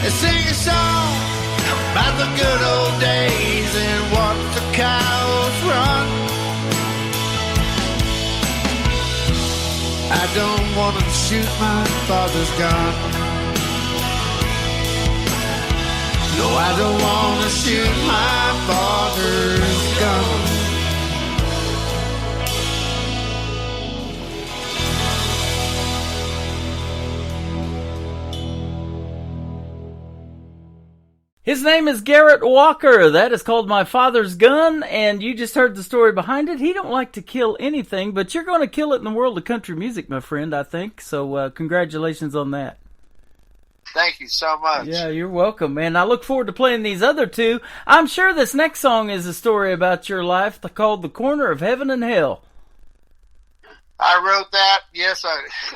and sing a song about the good old days and watch the cows run. I don't want to shoot my father's gun. No, I don't want to shoot my father's gun. His name is Garrett Walker. That is called My Father's Gun, and you just heard the story behind it. He don't like to kill anything, but you're going to kill it in the world of country music, my friend, I think. So congratulations on that. Thank you so much. Yeah, you're welcome, man. I look forward to playing these other two. I'm sure this next song is a story about your life called The Corner of Heaven and Hell. I wrote that, yes.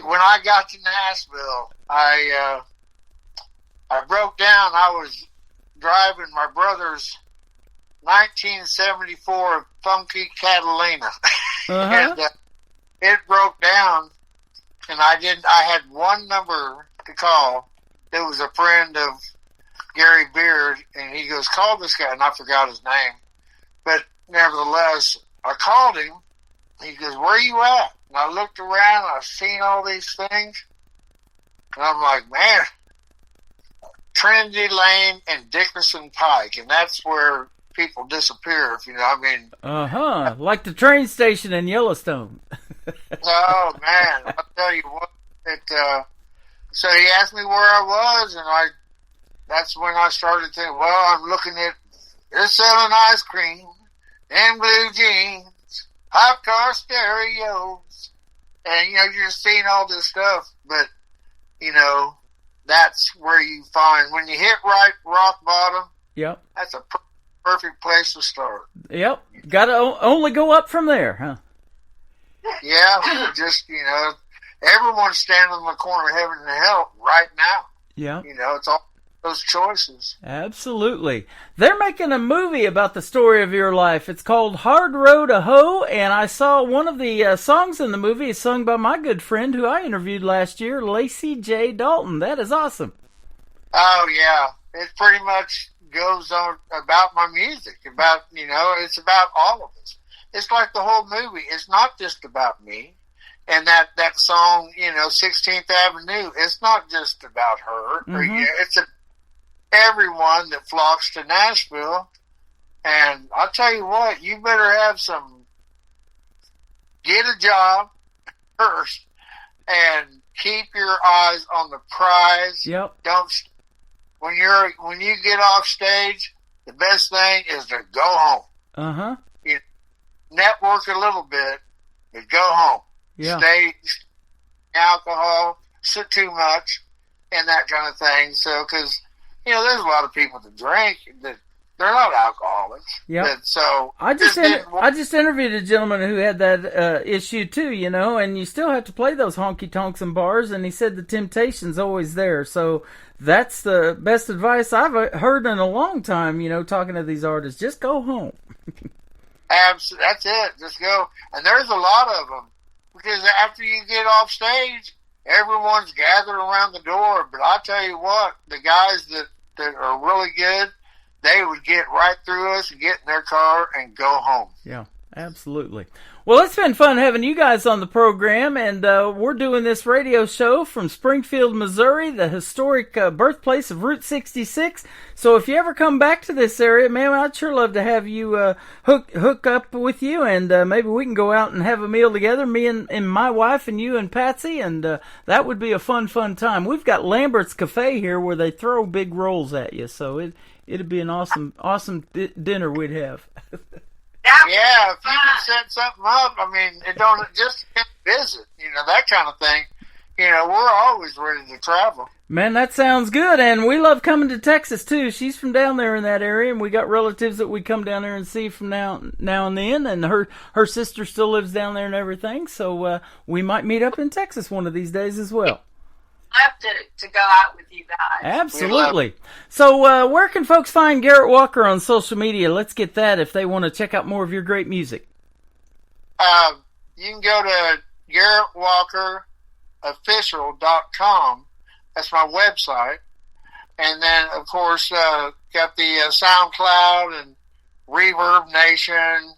When I got to Nashville, I broke down. I was driving my brother's 1974 funky Catalina. And it broke down, and I had one number to call. It was a friend of Gary Beard, and he goes, call this guy, and I forgot his name. But nevertheless, I called him. He goes, where are you at? And I looked around, and I seen all these things, and I'm like, man, Trinity Lane and Dickerson Pike, and that's where people disappear, if you know what I mean. Like the train station in Yellowstone. Oh, man, I'll tell you what, so he asked me where I was, and that's when I started thinking, well, I'm looking at, they're selling ice cream and blue jeans, hot car stereos, and, you're just seeing all this stuff, but, that's where you find, when you hit rock bottom, Yep. that's a perfect place to start. Yep. Got to only go up from there, huh? Yeah, just, everyone's standing in the corner of heaven and hell right now. Yeah. It's all those choices. Absolutely. They're making a movie about the story of your life. It's called Hard Road to Hoe, and I saw one of the songs in the movie is sung by my good friend who I interviewed last year, Lacey J. Dalton. That is awesome. Oh, yeah. It pretty much goes on about my music, about, it's about all of us. It's like the whole movie. It's not just about me. And that song, 16th Avenue, it's not just about her. Mm-hmm. It's everyone that flocks to Nashville. And I'll tell you what, you better have get a job first and keep your eyes on the prize. Yep. When you get off stage, the best thing is to go home. Uh-huh. Network a little bit, but go home. Yeah. Stay alcohol, sit too much, and that kind of thing. So, because, there's a lot of people that drink that they're not alcoholics. Yeah. So I just interviewed a gentleman who had that issue too, and you still have to play those honky tonks and bars, and he said the temptation's always there. So that's the best advice I've heard in a long time, talking to these artists. Just go home. Absolutely. That's it. Just go. And there's a lot of them. Because after you get off stage, everyone's gathered around the door. But I'll tell you what, the guys that are really good, they would get right through us and get in their car and go home. Yeah, absolutely. Well, it's been fun having you guys on the program, and we're doing this radio show from Springfield, Missouri, the historic birthplace of Route 66. So if you ever come back to this area, man, I'd sure love to have you hook up with you, and maybe we can go out and have a meal together, me and my wife and you and Patsy, and that would be a fun time. We've got Lambert's Cafe here where they throw big rolls at you, so it'd be an awesome dinner we'd have. Yeah, if you can set something up, it don't just visit, that kind of thing. We're always ready to travel. Man, that sounds good, and we love coming to Texas too. She's from down there in that area, and we got relatives that we come down there and see from now and then. And her sister still lives down there and everything, so we might meet up in Texas one of these days as well. Love to go out with you guys. Absolutely. So where can folks find Garrett Walker on social media? Let's get that if they want to check out more of your great music. You can go to GarrettWalkerOfficial.com. That's my website. And then, of course, got the SoundCloud and Reverb Nation,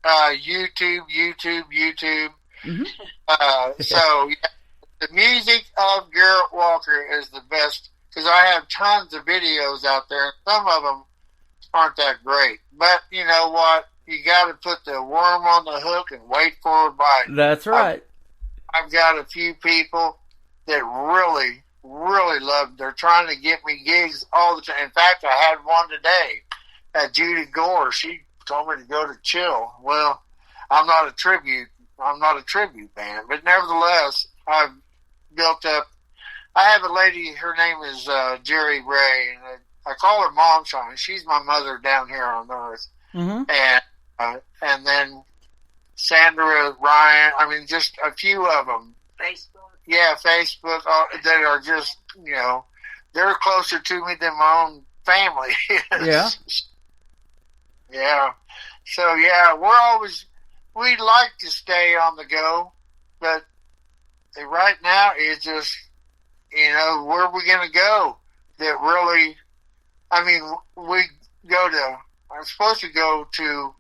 YouTube. Mm-hmm. So, yeah. The music of Garrett Walker is the best, because I have tons of videos out there. Some of them aren't that great. But you know what? You got to put the worm on the hook and wait for a bite. That's right. I've got a few people that really, really love. They're trying to get me gigs all the time. In fact, I had one today. Judy Gore. She told me to go to Chill. Well, I'm not a tribute band, but nevertheless, I've built up. I have a lady, her name is Jerry Ray, and I call her Mom Shine. She's my mother down here on earth. Mm-hmm. And then Sandra, Ryan, just a few of them. Facebook. Yeah, Facebook, that are just, they're closer to me than my own family is. Yeah. Yeah. So, yeah, we like to stay on the go, but right now it's just, where are we going to go? That really, I'm supposed to go to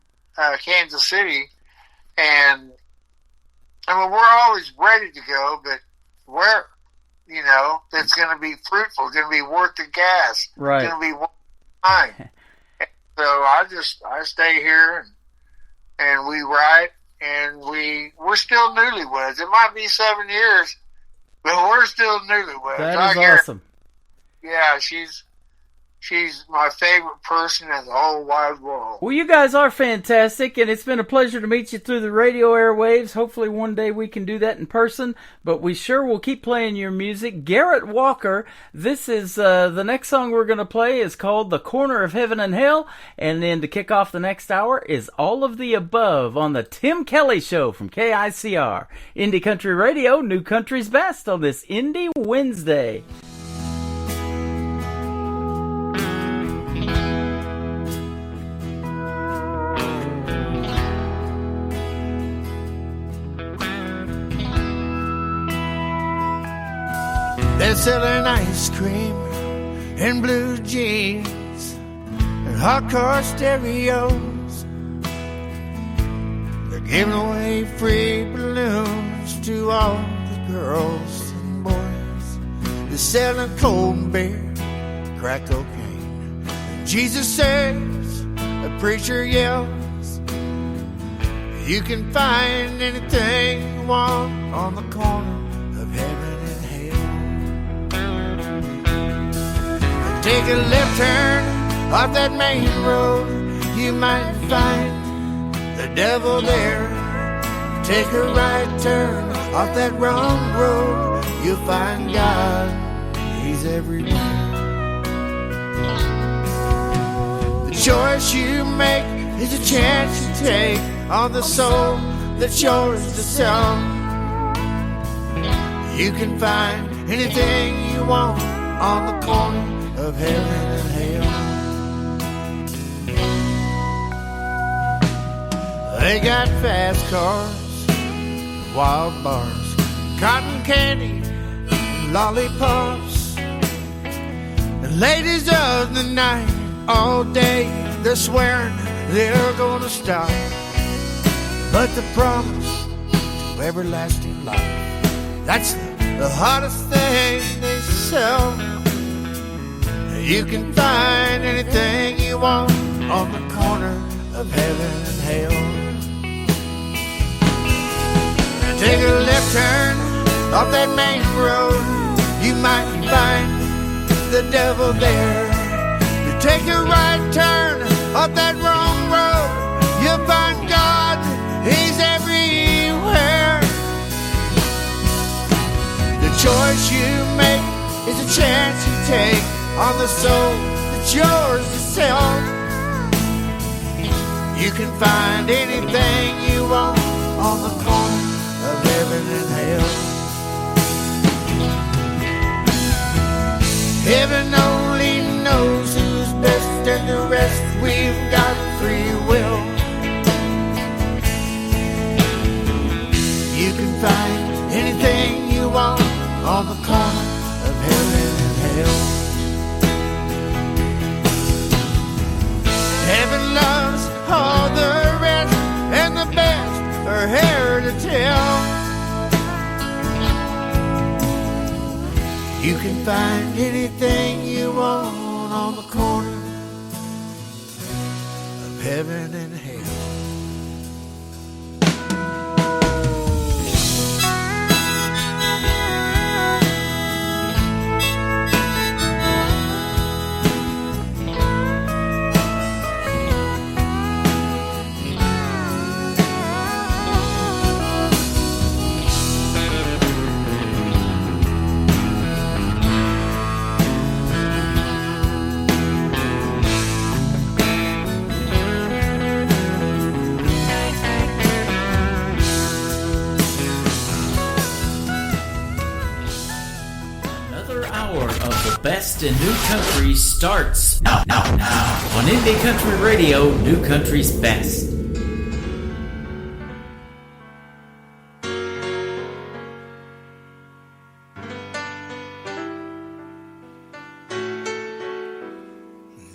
Kansas City, and we're always ready to go, but where? That's going to be fruitful, going to be worth the gas, right? Going to be worth the time. So I stay here and we write, and we're still newlyweds. It might be 7 years, but we're still newlyweds. That is awesome. Yeah, she's she's my favorite person in the whole wide world. Well, you guys are fantastic, and it's been a pleasure to meet you through the radio airwaves. Hopefully one day we can do that in person, but we sure will keep playing your music. Garrett Walker, this is the next song we're going to play is called The Corner of Heaven and Hell, and then to kick off the next hour is All of the Above on the Tim Kelly Show from KICR. Indie Country Radio, New Country's Best on this Indie Wednesday. They're selling ice cream and blue jeans and hardcore stereos. They're giving away free balloons to all the girls and boys. They're selling cold beer, crack cocaine. And Jesus says, a preacher yells, you can find anything you want on the corner of heaven. Take a left turn off that main road, you might find the devil there. Take a right turn off that wrong road, you'll find God, He's everywhere. The choice you make is a chance you take on the soul that's yours to sell. You can find anything you want on the corner of heaven and hell. They got fast cars, wild bars, cotton candy, and lollipops. And ladies of the night, all day, they're swearing they're gonna stop. But the promise to everlasting life, that's the hottest thing they sell. You can find anything you want on the corner of heaven and hell. Take a left turn off that main road, you might find the devil there. You take a right turn off that wrong road, you'll find God, He's everywhere. The choice you make is a chance you take on the soul that's yours to sell. You can find anything you want on the corner of heaven and hell. Heaven only knows who's best, and the rest we've got free will. You can find anything you want on the corner of heaven and hell. Heaven loves all the rest, and the best are here to tell. You can find anything you want on the corner of heaven and hell. Best in New Country starts now on Indie Country Radio, New Country's Best.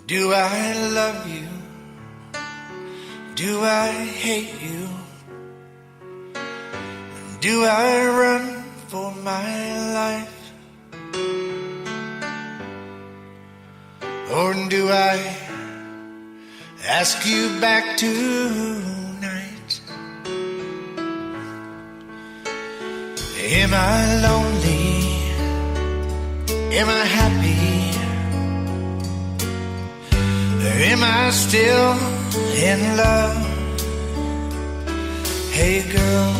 Do I love you? Do I hate you? Do I run for my life? Or do I ask you back tonight? Am I lonely? Am I happy? Am I still in love? Hey girl,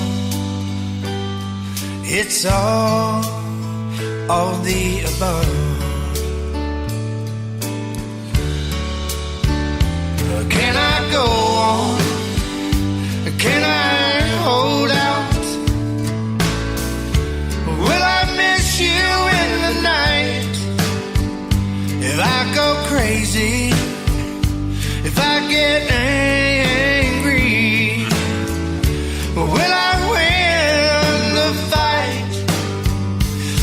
it's all the above. Can I go on? Can I hold out? Will I miss you in the night? If I go crazy, if I get angry, will I win the fight?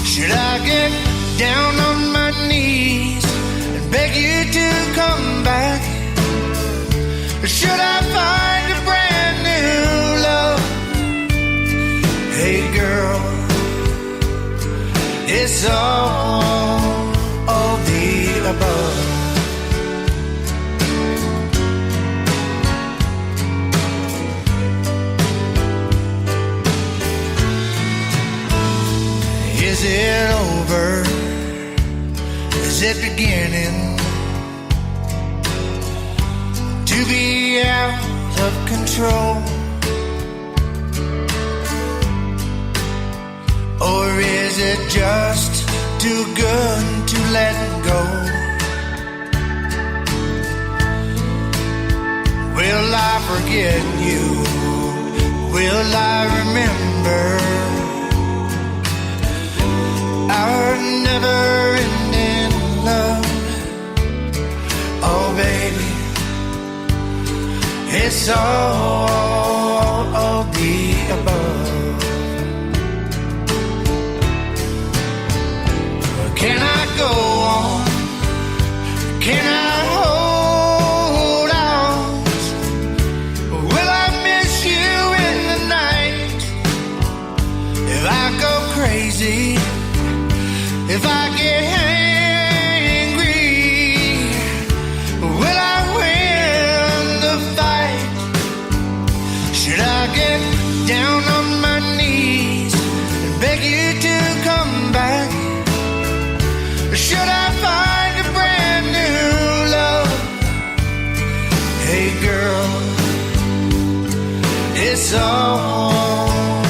Should I get down on my knees and beg you to come back? Or should I find a brand new love? Hey girl, it's all the above. Is it over? Is it beginning to be out of control? Or is it just too good to let go? Will I forget you? Will I remember our never-ending love? Oh, baby, it's all the above. Can I go on? Can I hold out? Will I miss you in the night? If I go crazy, if I get angry, will I win the fight? Should I get down on my knees and beg you to come back? Or should I find a brand new love? Hey girl, it's all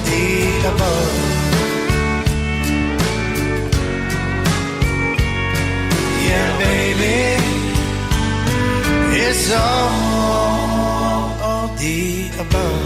the above. Yeah, baby, it's all the above.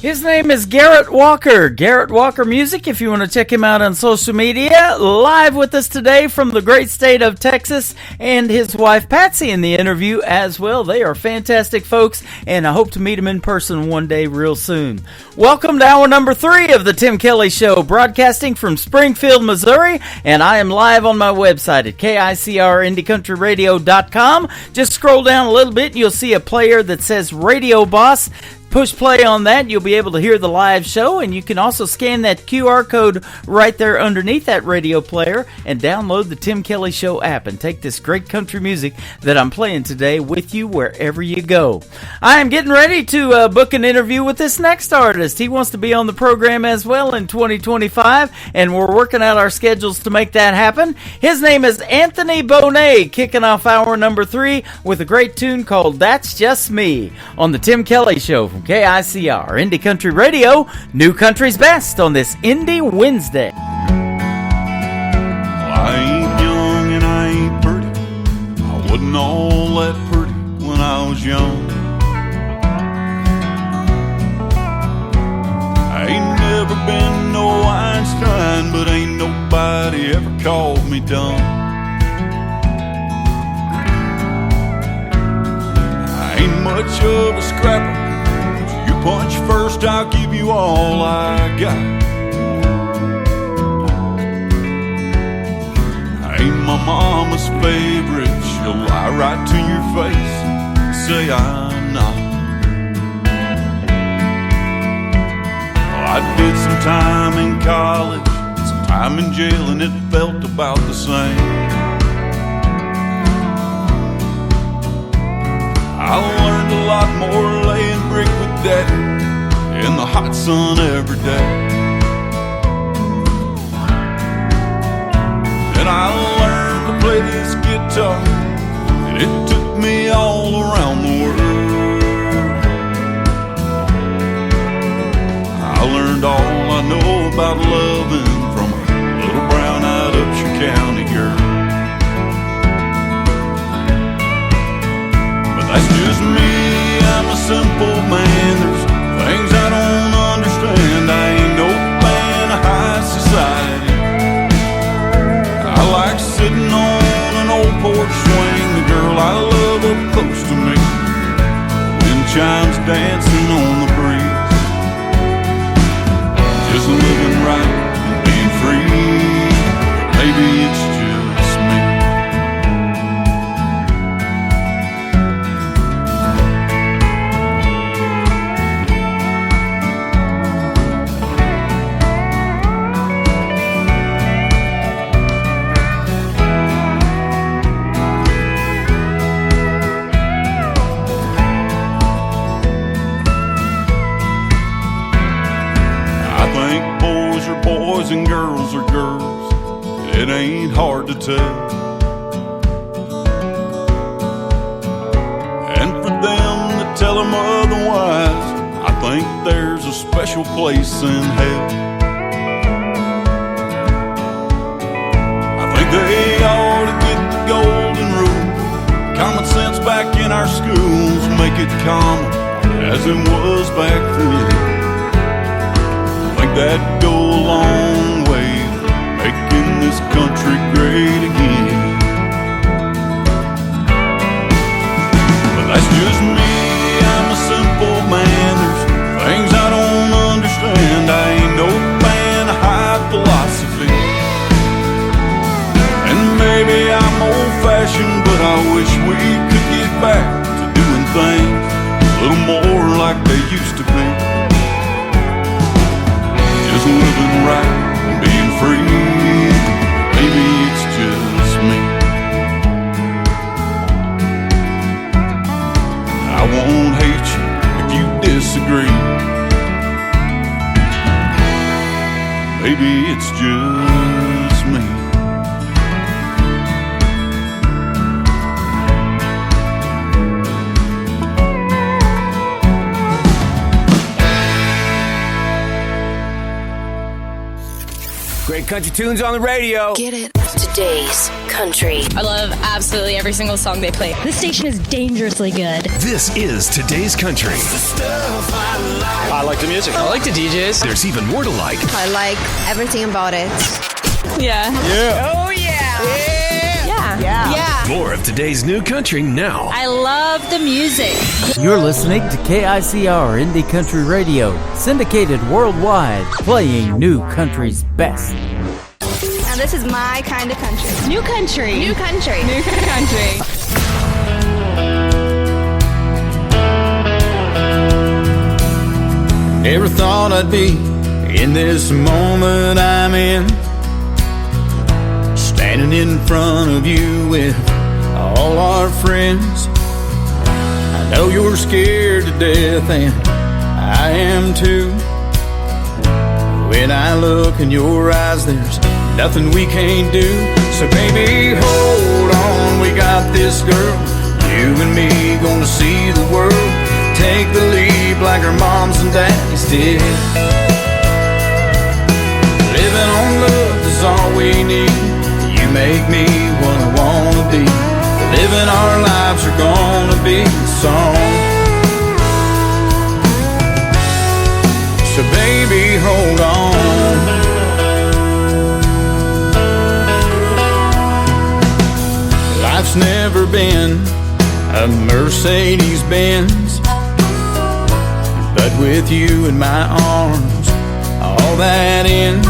His name is Garrett Walker. Garrett Walker Music, if you want to check him out on social media. Live with us today from the great state of Texas, and his wife Patsy in the interview as well. They are fantastic folks, and I hope to meet them in person one day real soon. Welcome to hour number 3 of the Tim Kelly Show, broadcasting from Springfield, Missouri, and I am live on my website at KICRIndieCountryRadio.com. Just scroll down a little bit and you'll see a player that says Radio Boss. Push play on that, you'll be able to hear the live show, and you can also scan that QR code right there underneath that radio player and download the Tim Kelly Show app and take this great country music that I'm playing today with you wherever you go. I am getting ready to book an interview with this next artist. He wants to be on the program as well in 2025, and we're working out our schedules to make that happen. His name is Anthony Bonet, kicking off hour number 3 with a great tune called That's Just Me on the Tim Kelly Show from KICR Indie Country Radio, New Country's Best on this Indie Wednesday. I ain't young and I ain't pretty. I wasn't all that pretty when I was young. I ain't never been no Einstein, but ain't nobody ever called me dumb. I ain't much of a scrapper. Punch first, I'll give you all I got. I ain't my mama's favorite. She'll lie right to your face and say I'm not. Well, I did some time in college, some time in jail, and it felt about the same. I learned a lot more laying brick with that in the hot sun every day. And I learned to play this guitar, and it took me all around the world. I learned all I know about loving from a little brown-eyed Upshur County girl. But that's just me, I'm a simple man. There's things I don't understand. I ain't no fan of high society. I like sitting on an old porch swing, the girl I love up close to me, wind chimes dancing on the breeze. Just living right and being free. Maybe it's just me. And girls are girls, it ain't hard to tell. And for them that tell them otherwise, I think there's a special place in hell. I think they ought to get the golden rule, common sense back in our schools, make it common as it was back then. That'd go a long way, making this country great again. But that's just me, I'm a simple man. There's things I don't understand. I ain't no fan of high philosophy. And maybe I'm old-fashioned, but I wish we could get back to doing things a little more like they used to be. Living right and being free. Maybe it's just me. I won't hate you if you disagree. Maybe it's just me. Great country tunes on the radio. Get it. Today's country. I love absolutely every single song they play. This station is dangerously good. This is Today's Country. I like the music. I like the DJs. There's even more to like. I like everything about it. Yeah. Yeah. Oh, yeah. Yeah. More of today's new country now. I love the music. You're listening to KICR Indie Country Radio, syndicated worldwide, playing new country's best. Now this is my kind of country. New country. New country. New country. Never thought I'd be in this moment I'm in, standing in front of you with all our friends. I know you're scared to death and I am too. When I look in your eyes, there's nothing we can't do. So baby, hold on, we got this, girl. You and me gonna see the world. Take the leap like our moms and daddies did. Living on love is all we need. You make me what I wanna be. Living our lives are gonna be a song. So baby, hold on. Life's never been a Mercedes-Benz, but with you in my arms, all that ends.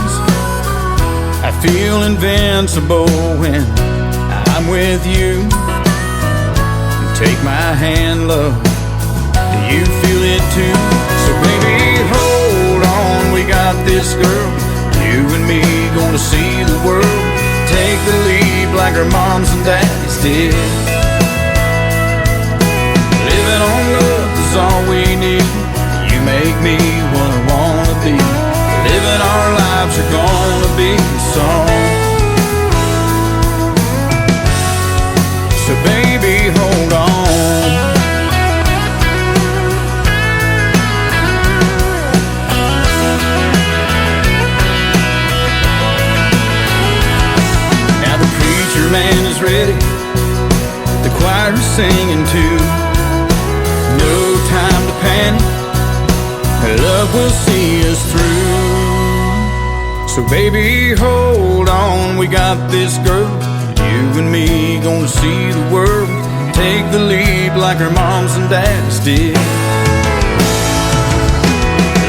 I feel invincible when I'm with you. Take my hand, love, do you feel it too? So baby, hold on, we got this, girl. You and me gonna see the world. Take the leap like our moms and daddies did. Living on love is all we need. You make me what I wanna be. Living our lives are gonna be a song. So baby, hold on. Now the preacher man is ready, the choir is singing too. No time to panic, love will see us through. So baby, hold on, we got this girl. You and me gonna see the world. Take the lead like our moms and dads did.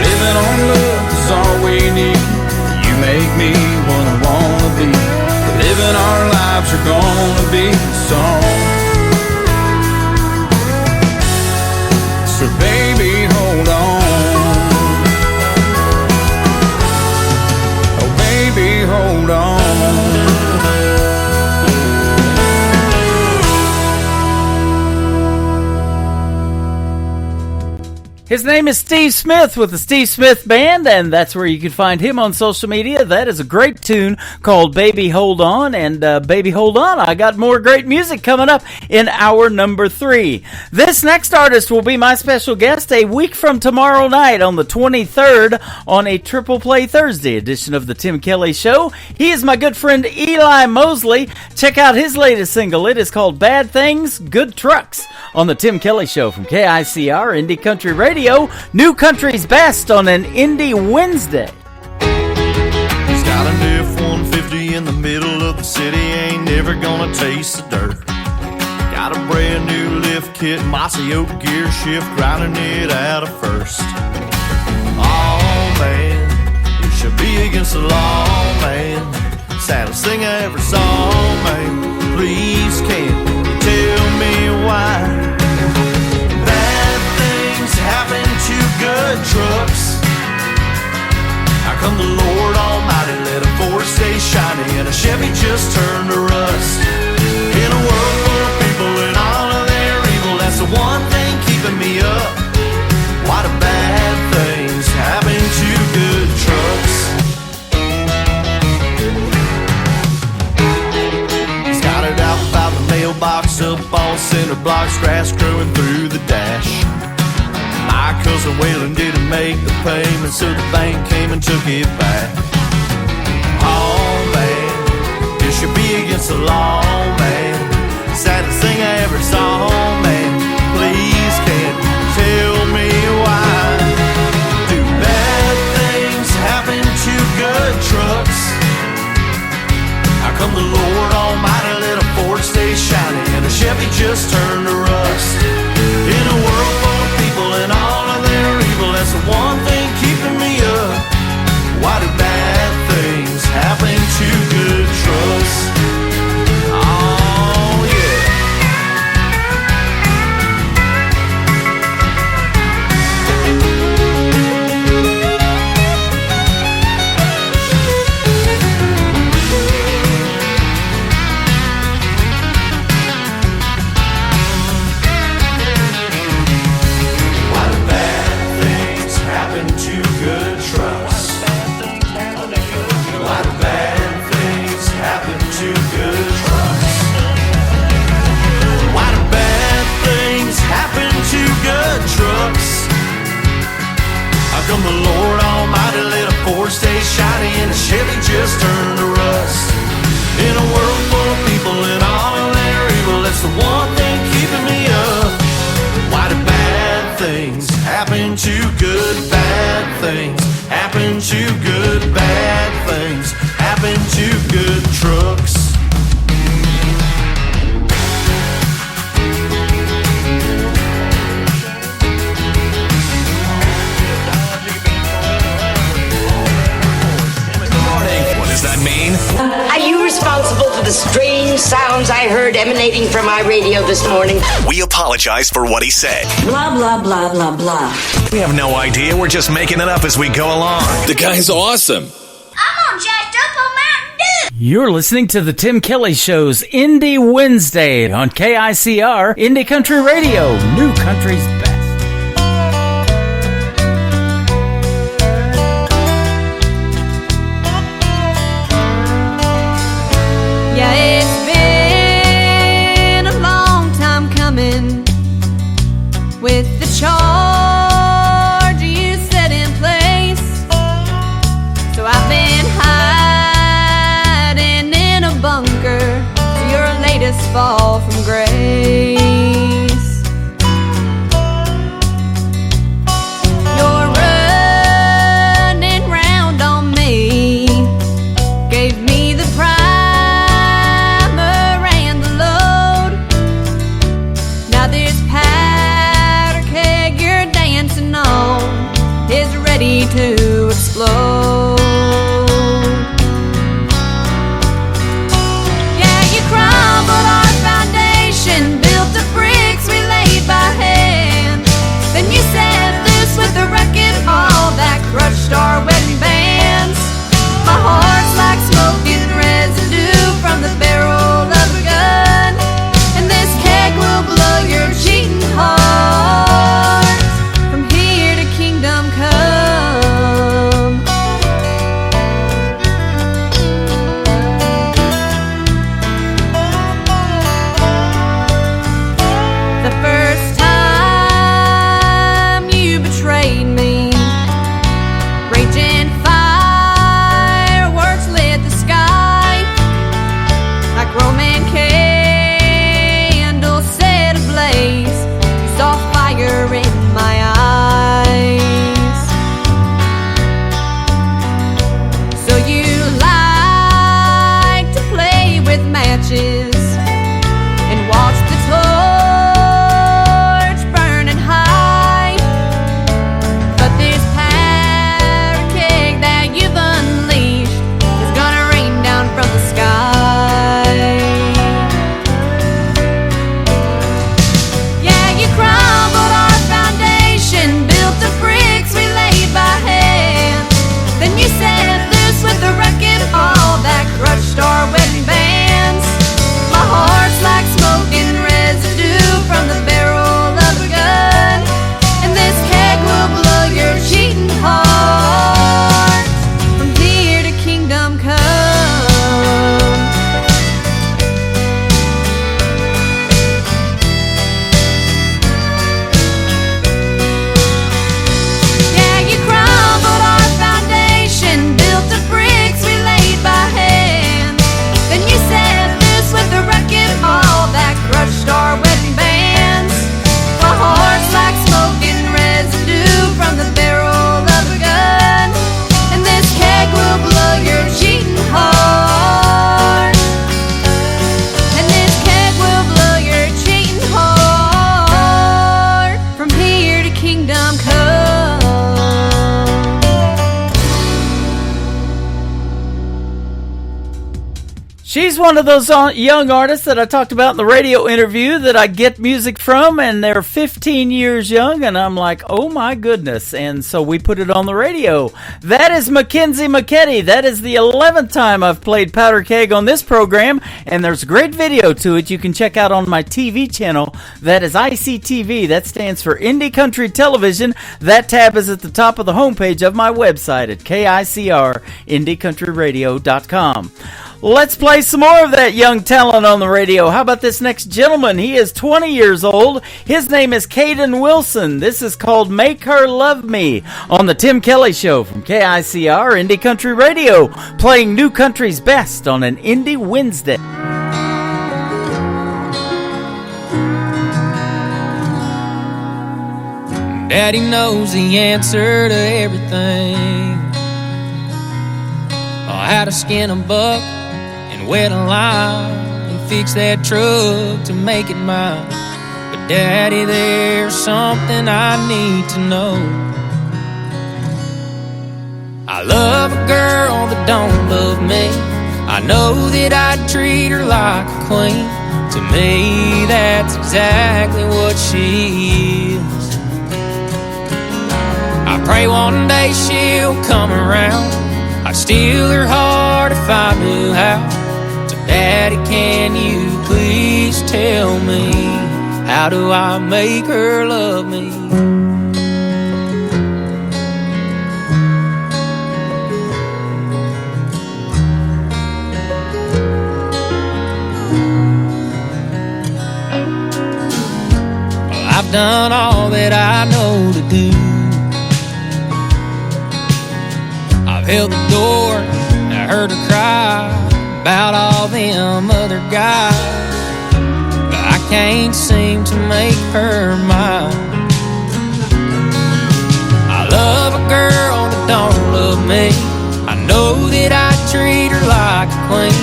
Living on love is all we need. You make me what I wanna be. Living our lives are gonna be a song. So baby, hold on. Oh baby, hold on. His name is Steve Smith with the Steve Smith Band, and that's where you can find him on social media. That is a great tune called Baby Hold On, and Baby Hold On, I got more great music coming up in hour number 3. This next artist will be my special guest a week from tomorrow night on the 23rd on a Triple Play Thursday edition of the Tim Kelly Show. He is my good friend Eli Mosley. Check out his latest single. It is called Bad Things, Good Trucks on the Tim Kelly Show from KICR Indie Country Radio. New Country's Best on an Indie Wednesday. He's got an F-150 in the middle of the city, ain't never gonna taste the dirt. Got a brand new lift kit, mossy oak gear shift, grinding it out of first. Oh man, you should be against the law, man. Saddest thing I ever saw, man. Please can't you tell me why? Happen to good trucks. How come the Lord Almighty let a Ford stay shiny and a Chevy just turn to rust? In a world full of people and all of their evil, that's the one thing keeping me up. Why do bad things happen to good trucks? He's got it out without the mailbox up all cinder blocks, grass growing through the dash. My cousin Waylon didn't make the payment, so the bank came and took it back. Oh man, you should be against the law, man. Saddest thing I ever saw, man. Please can't tell me why. Do bad things happen to good trucks? How come the Lord Almighty let a Ford stay shiny and a Chevy just turn to rust? In a world full of people and all of their evil, that's the one thing keeping me up. Why do bad things happen to good trucks? Oh yeah. How come the Lord Almighty let a Ford stay shiny and a Chevy just turn to rust? In a world full of people and all of their evil, that's the one thing keeping me up. Why do bad things happen to good? Bad things happen to good. Bad things happen to good trucks. That mean? Are you responsible for the strange sounds I heard emanating from my radio this morning? We apologize for what he said. Blah, blah, blah, blah, blah. We have no idea. We're just making it up as we go along. The guy's awesome. I'm all jacked up on Mountain Dew. You're listening to the Tim Kelly Show's Indie Wednesday on KICR Indie Country Radio, New Country's Best. fall from grace. You're running round on me, gave me the primer and the load. Now this powder keg you're dancing on is ready to explode. Yeah, you crumbled our foundation, built the bricks we laid by hand. Then you set loose with the wrecking ball that crushed our wedding bands. My heart's like smoking residue from the barrel of a gun, and this keg will blow your cheating heart from here to kingdom come. The first time you betrayed me, raging fireworks lit the sky like Roman candles set ablaze. You saw fire in my eyes. So you like to play with matches and watch the torch burning high. But this powder keg that you've unleashed is gonna rain down from the sky. Yeah, you crumbled our foundation, built the bricks we laid by hand. Then you set loose with the wrecking ball that crushed our wedding bands. My heart's like smoking residue from the barrel of a gun, and this keg will blow your cheating heart from here to kingdom come. Yeah, you crumbled our foundation, built the bricks we laid by hand. Then you set loose with the wrecking ball that crushed our wedding bands. My heart's like smoking residue from the barrel of a gun, and this keg will blow your cheating heart. And this keg will blow your cheating heart from here to kingdom come. She's one of those young artists that I talked about in the radio interview that I get music from, and they're 15 years young, and I'm like, oh my goodness, and so we put it on the radio. That is Mackenzie McKetty. That is the 11th time I've played Powder Keg on this program, and there's a great video to it you can check out on my TV channel. That is ICTV. That stands for Indie Country Television. That tab is at the top of the homepage of my website at KICR, IndieCountryRadio.com. Let's play some more of that young talent on the radio. How about this next gentleman? He is 20 years old. His name is Caden Wilson. This is called Make Her Love Me on the Tim Kelly Show from KICR Indie Country Radio, playing new country's best on an Indie Wednesday. Daddy knows the answer to everything. How to skin a buck and wet a lime and fix that truck to make it mine. But Daddy, there's something I need to know. I love a girl that don't love me. I know that I'd treat her like a queen. To me, that's exactly what she is. I pray one day she'll come around. I'd steal her heart if I knew how. So Daddy, can you please tell me, how do I make her love me? Well, I've done all that I know to do. I've held the door, I heard her cry about all them other guys. can't seem to make her mine. I love a girl that don't love me. I know that I treat her like a queen.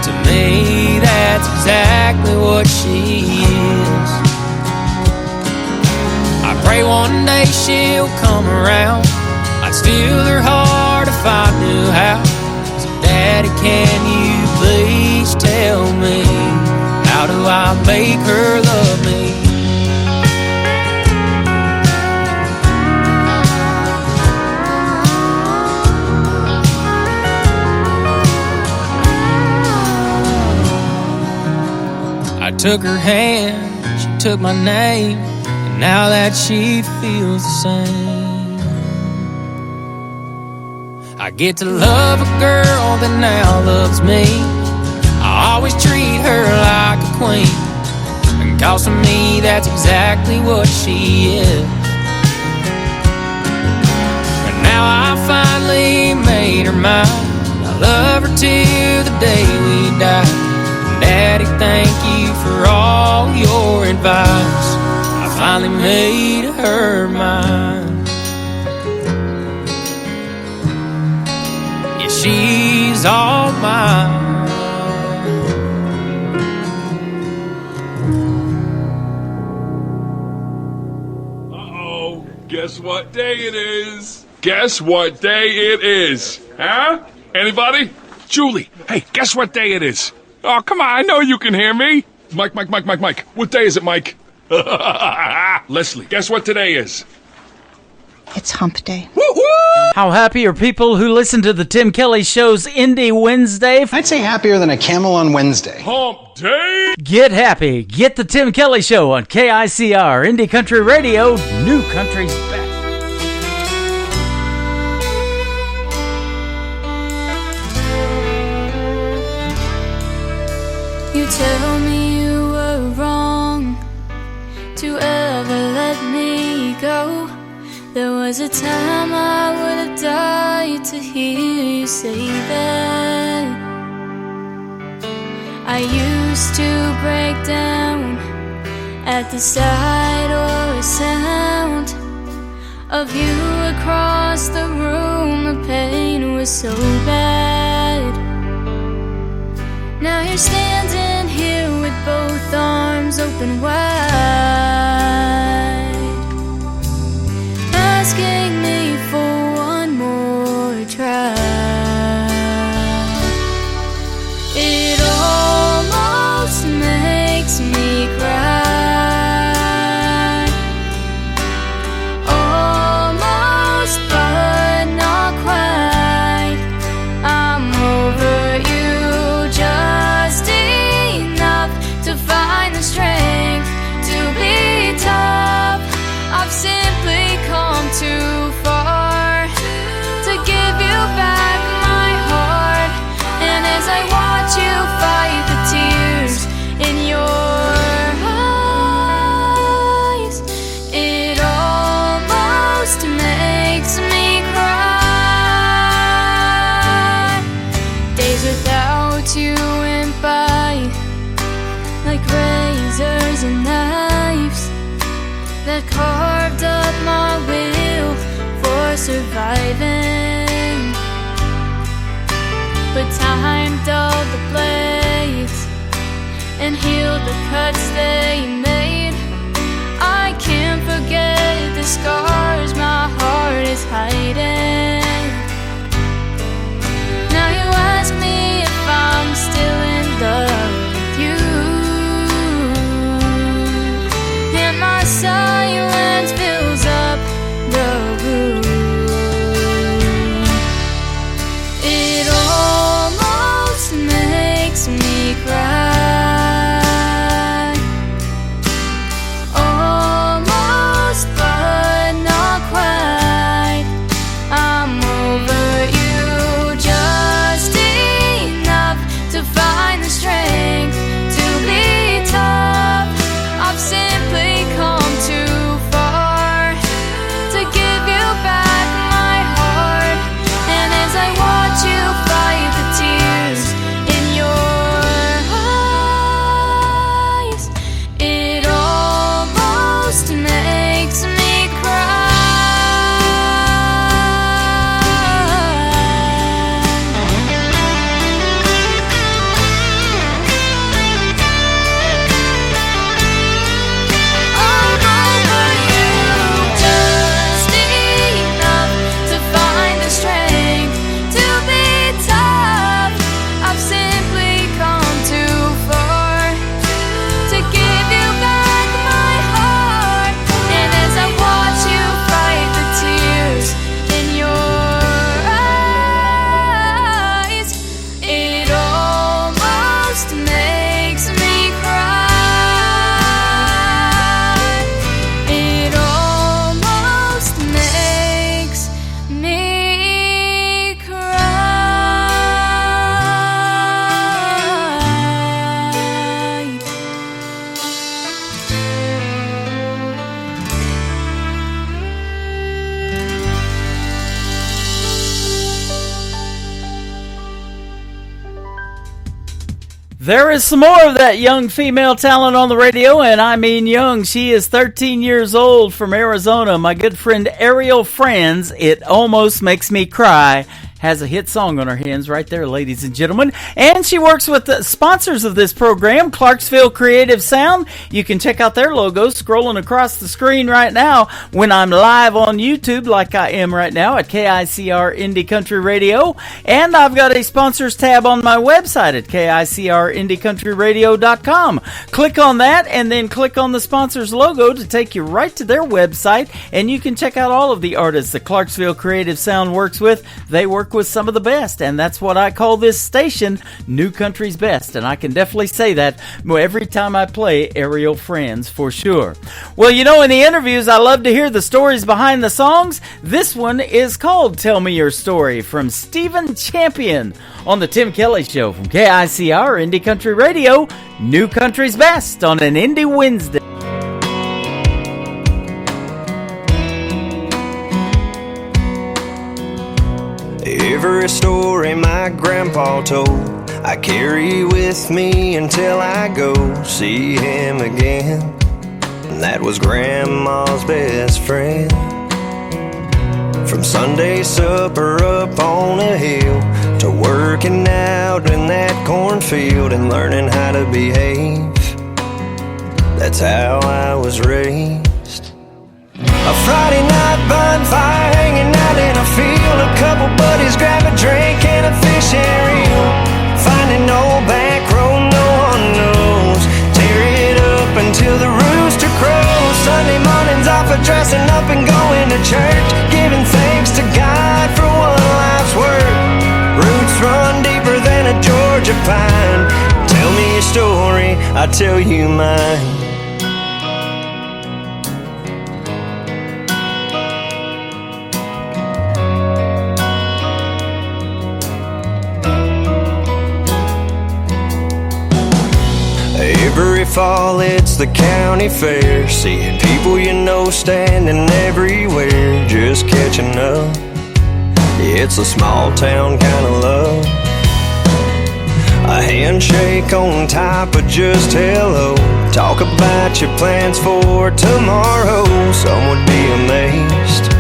To me, that's exactly what she is. I pray one day she'll come around. I'd steal her heart if I knew how. So Daddy, can you please tell me, how do I make her love me? I took her hand, she took my name, and now that she feels the same. I get to love a girl that now loves me. I always treat her like a queen, and cause to me that's exactly what she is. But now I finally made her mine. I love her till the day we die. Daddy, thank you for all your advice. I finally made her mine. Yeah, she's all mine. Uh-oh. Guess what day it is? Guess what day it is? Huh? Anybody? Julie, hey, guess what day it is? Oh, come on, I know you can hear me. Mike. What day is it, Mike? Leslie, guess what today is? It's hump day. Woo-hoo! How happy are people who listen to the Tim Kelly Show's Indie Wednesday? I'd say happier than a camel on Wednesday. Hump day! Get happy. Get the Tim Kelly Show on KICR, Indie Country Radio, New Country's best. You tell me you were wrong to ever let me go. There was a time I would have died to hear you say that. I used to break down at the sight or sound of you across the room. The pain was so bad. Now you're standing here with both arms open wide, asking me for one more try. It almost makes me cry, almost but not quite. I'm over you just enough to find the strength to be tough. I've simply come too far to give you back my heart. And as I watch you fight the tears in your eyes, it almost makes me cry. Days without you went by like razors and knives that carved up my will for surviving. But time dulled the blades and healed the cuts they made. I can't forget the scars my heart is hiding. Now you ask me if I'm still in love with you, and my silence fills up the room. It almost makes me cry, almost but not There is some more of that young female talent on the radio, and I mean young. She is 13 years old from Arizona. My good friend Ariel Franz, It Almost Makes Me Cry, has a hit song on her hands right there, ladies and gentlemen. And she works with the sponsors of this program, Clarksville Creative Sound. You can check out their logo scrolling across the screen right now when I'm live on YouTube, like I am right now at KICR Indie Country Radio. And I've got a sponsors tab on my website at KICRIndieCountryRadio.com. Click on that and then click on the sponsors logo to take you right to their website, and you can check out all of the artists that Clarksville Creative Sound works with. They work with some of the best, and that's what I call this station, New Country's Best, and I can definitely say that every time I play Ariel Franz, for sure. Well, you know, in the interviews, I love to hear the stories behind the songs. This one is called Tell Me Your Story from Stephen Champion on the Tim Kelly Show from KICR Indie Country Radio, New Country's Best on an Indie Wednesday. Every story my grandpa told, I carry with me until I go see him again. And that was Grandma's best friend. From Sunday supper up on a hill to working out in that cornfield and learning how to behave, that's how I was raised. A Friday night bonfire hanging out in a field, a couple buddies grab a drink and a fish and reel. Finding old back road no one knows, tear it up until the rooster crows. Sunday mornings off of dressing up and going to church, giving thanks to God for one life's work. Roots run deeper than a Georgia pine. Tell me your story, I'll tell you mine. Every fall it's the county fair, seeing people you know standing everywhere, just catching up. Yeah, it's a small town kind of love. A handshake on top of just hello. Talk about your plans for tomorrow. Some would be amazed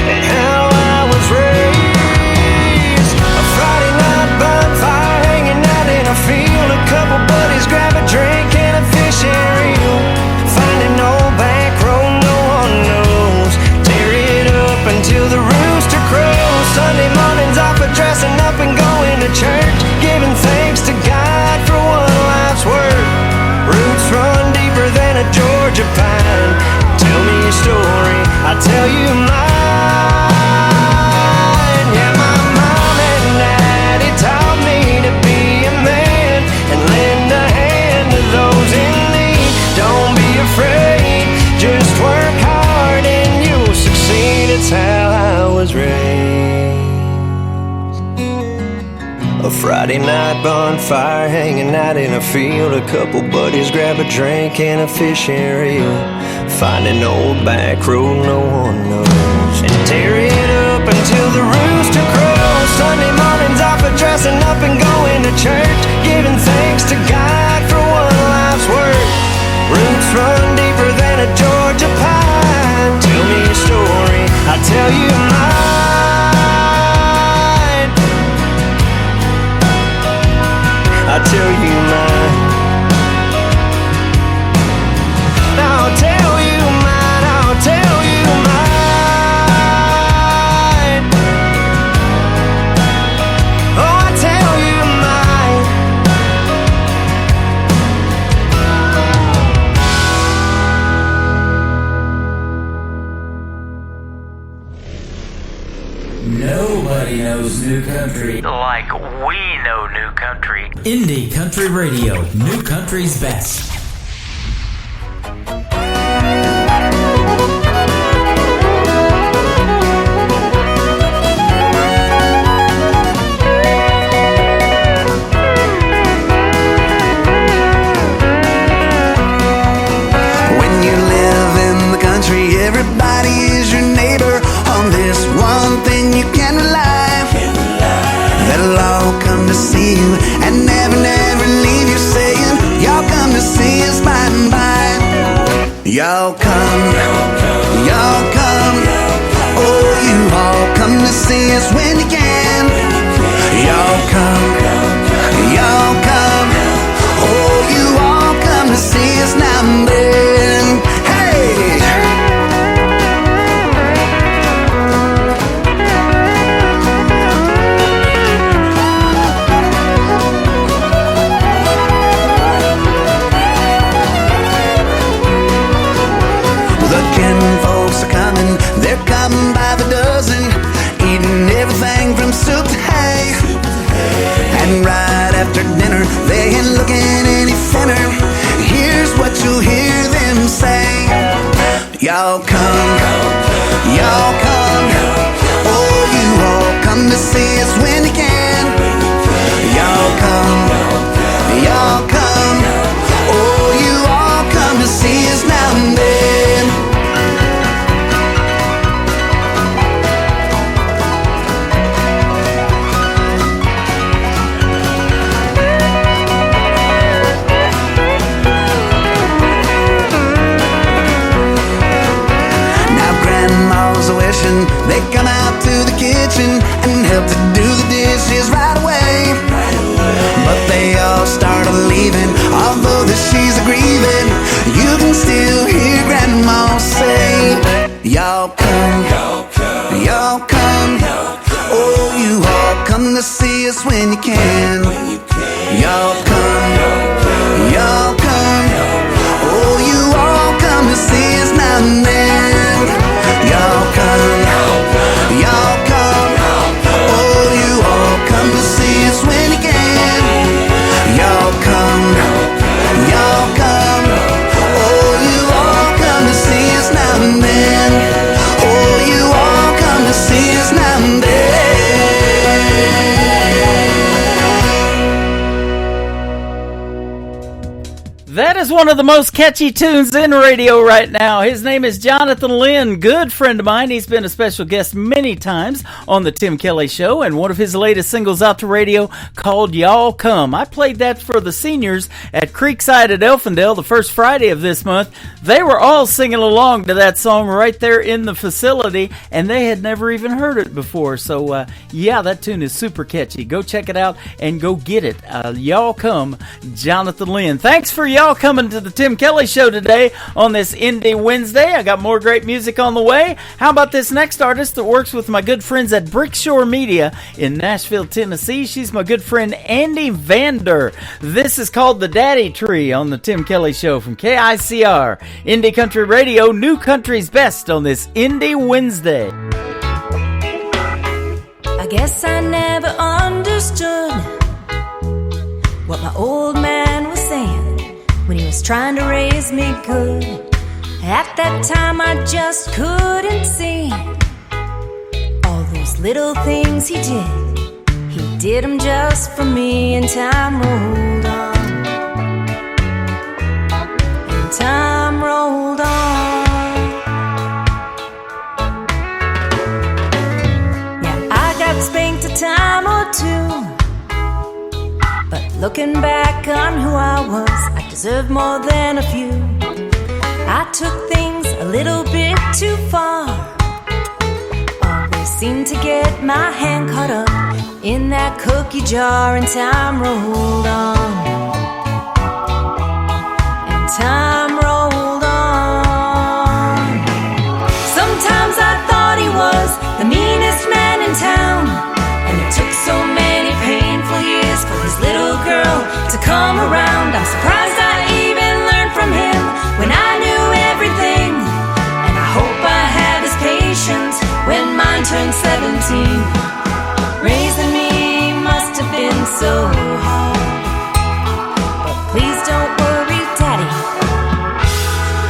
at how I was raised. A Friday night bonfire hanging out in a field, a couple buddies grab a drink and a fish and reel. Finding old back road no one knows, tear it up until the rooster crows. Sunday mornings off of dressing up and going to church, giving thanks to God for one life's work. Roots run deeper than a Georgia pine. Tell me your story, I'll tell you mine. Yeah, my mom and daddy taught me to be a man and lend a hand to those in need. Don't be afraid, just work hard and you'll succeed. It's how I was raised. A Friday night bonfire hanging out in a field, a couple buddies grab a drink and a fish and reel. Find an old back road no one knows, and tear it up until the rooster crows. Sunday mornings off of dressing up and going to church, giving thanks to God for one life's work. Roots run deeper than a Georgia pine. Tell me your story, I'll tell you mine. I'll tell you mine. I'll tell you mine, I'll tell you mine. Oh, I'll tell you mine. Nobody knows New Country like we know New Country. Indie Country Radio, New Country's Best. When you live in the country, everybody is your neighbor. On this one thing you can rely, they'll all come to see you and never Y'all come, y'all come. Oh, you all come to see us when you can. Y'all come, y'all come. Oh, you all come to see us now and then. Hey! The Ken folks are coming, they're coming by the dozen, eating everything from soup to hay. And right after dinner, they ain't looking any thinner. Here's what you'll hear them say. Y'all come, y'all come. Oh, you all come to see us when you can. Y'all come, y'all come. Oh, you all come to see us now and then. They come out to the kitchen and help to do the dishes right away. But they all start leaving, although that she's grieving. You can still hear Grandma say, y'all come, y'all come. Oh, you all come to see us when you can. Y'all come, y'all come. Oh, you all come to see us now and then. Y'all come, y'all come. Oh, you all come to see us when you can. Y'all come, y'all come. Oh, you all come to see us now and then. Oh, you all come to see us now and then. That is one of the most catchy tunes in radio right now. His name is Jonathan Lynn, good friend of mine. He's been a special guest many times on the Tim Kelly Show, and one of his latest singles out to radio called Y'all Come. I played that for the seniors at Creekside at Elfindale the first Friday of this month. They were all singing along to that song right there in the facility, and they had never even heard it before. So, yeah, that tune is super catchy. Go check it out and go get it. Y'all Come, Jonathan Lynn. Thanks for y'all coming to the Tim Kelly Show today on this Indie Wednesday. I got more great music on the way. How about this next artist that works with my good friends at Brickshore Media in Nashville, Tennessee? She's my good friend Andy Vander. This is called The Daddy Tree on the Tim Kelly Show from KICR. Indie Country Radio, New Country's Best on this Indie Wednesday. I guess I never understood what my old man was saying when he was trying to raise me good. At that time I just couldn't see all those little things he did. He did them just for me, and time rolled on. And time rolled on. Yeah, I got spanked a time or two, but looking back on who I was, I deserve more than a few. I took things a little bit too far. Always seemed to get my hand caught up in that cookie jar, and time rolled on. And time rolled on. Sometimes I thought he was the meanest man in town, and it took so many painful years for his little girl to come around. I'm surprised I even learned from him when I knew everything, and I hope I have his patience when mine turns 17. Raising me must have been so hard, but please don't worry, Daddy,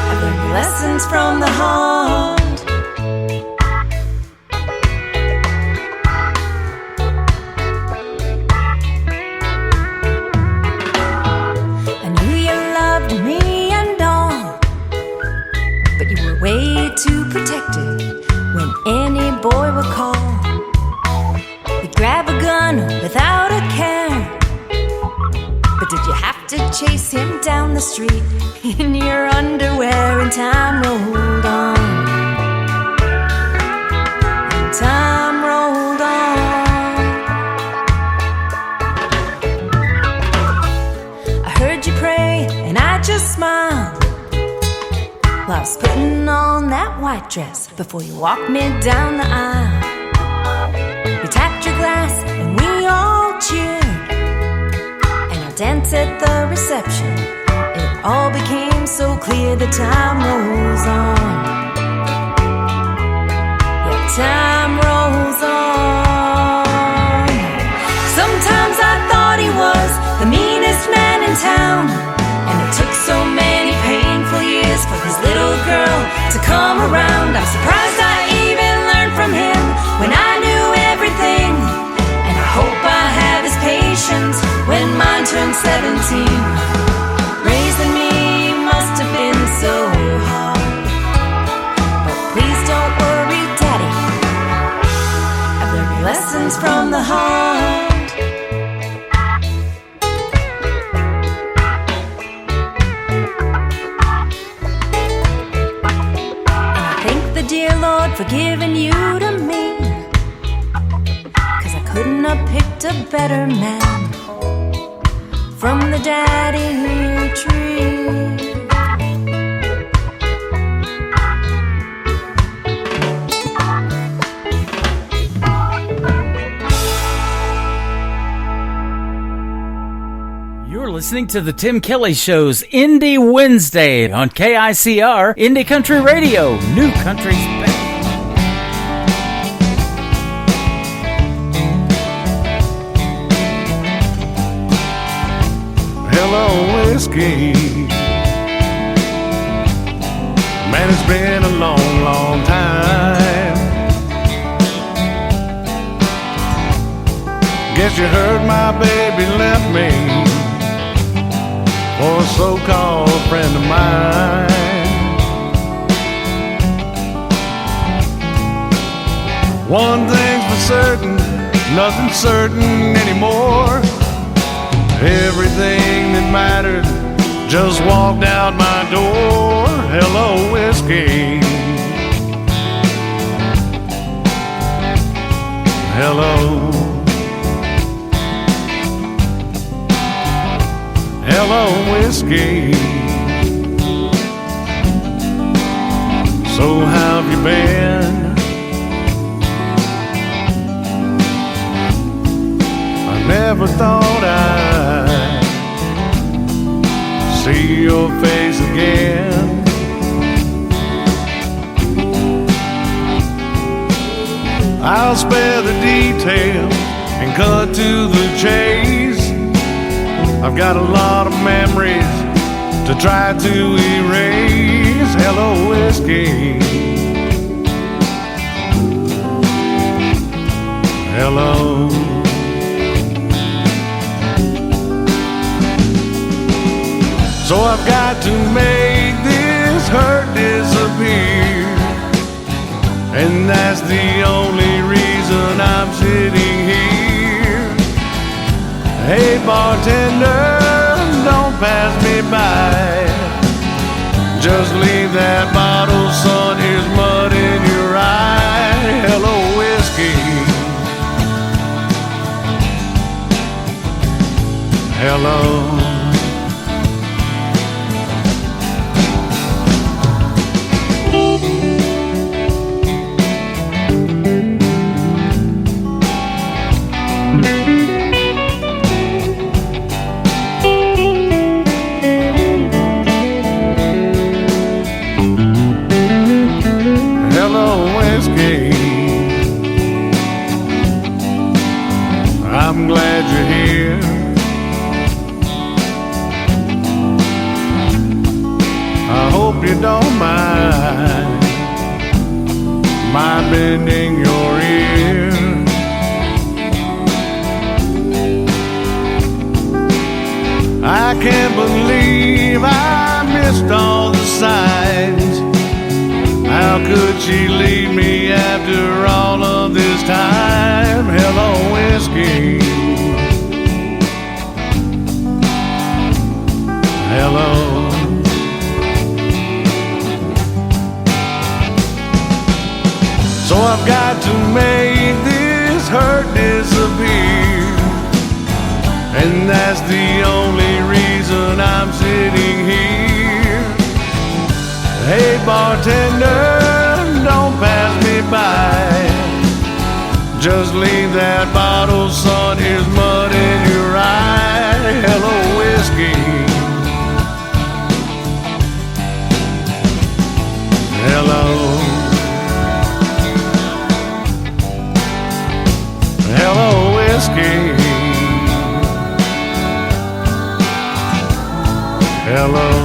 I learned lessons from the heart. Way too protected when any boy would call. You'd grab a gun without a care, but did you have to chase him down the street in your underwear, and time rolled on. And time rolled on. I heard you pray and I just smiled while I was putting on that white dress before you walked me down the aisle. You tapped your glass and we all cheered, and I danced at the reception. It all became so clear the time rolls on. Yeah, time rolls on. Sometimes I thought he was the meanest man in town, and it took so many painful years for his little girl to come around. I'm surprised I even learned from him when I knew everything, and I hope I have his patience when mine turns 17. Raising me must have been so hard, but please don't worry, Daddy, I've learned lessons from the heart. Dear Lord, for giving you to me, 'cause I couldn't have picked a better man from the daddy tree. You're listening to the Tim Kelly Show's Indie Wednesday on KICR Indie Country Radio, New Country's best. Hello, whiskey. Man, it's been a long, long time. Guess you heard my baby left me for a so-called friend of mine. One thing's for certain, nothing's certain anymore. Everything that mattered just walked out my door. Hello, whiskey. Hello. Hello, whiskey. So how have you been? I never thought I'd see your face again. I'll spare the details and cut to the chase. I've got a lot of memories to try to erase. Hello, whiskey. Hello. So I've got to make this hurt disappear, and that's the only reason I'm sitting here. Hey, bartender, don't pass me by. Just leave that bottle, son, here's mud in your eye. Hello, whiskey. Hello. I'm glad you're here. I hope you don't mind my bending your ear. I can't believe I missed all the signs. How could she leave me after all of this time? Hello, whiskey. Hello. Hey bartender, don't pass me by. Just leave that bottle, son, here's mud in your eye. Hello, whiskey. Hello. Hello, whiskey. Hello.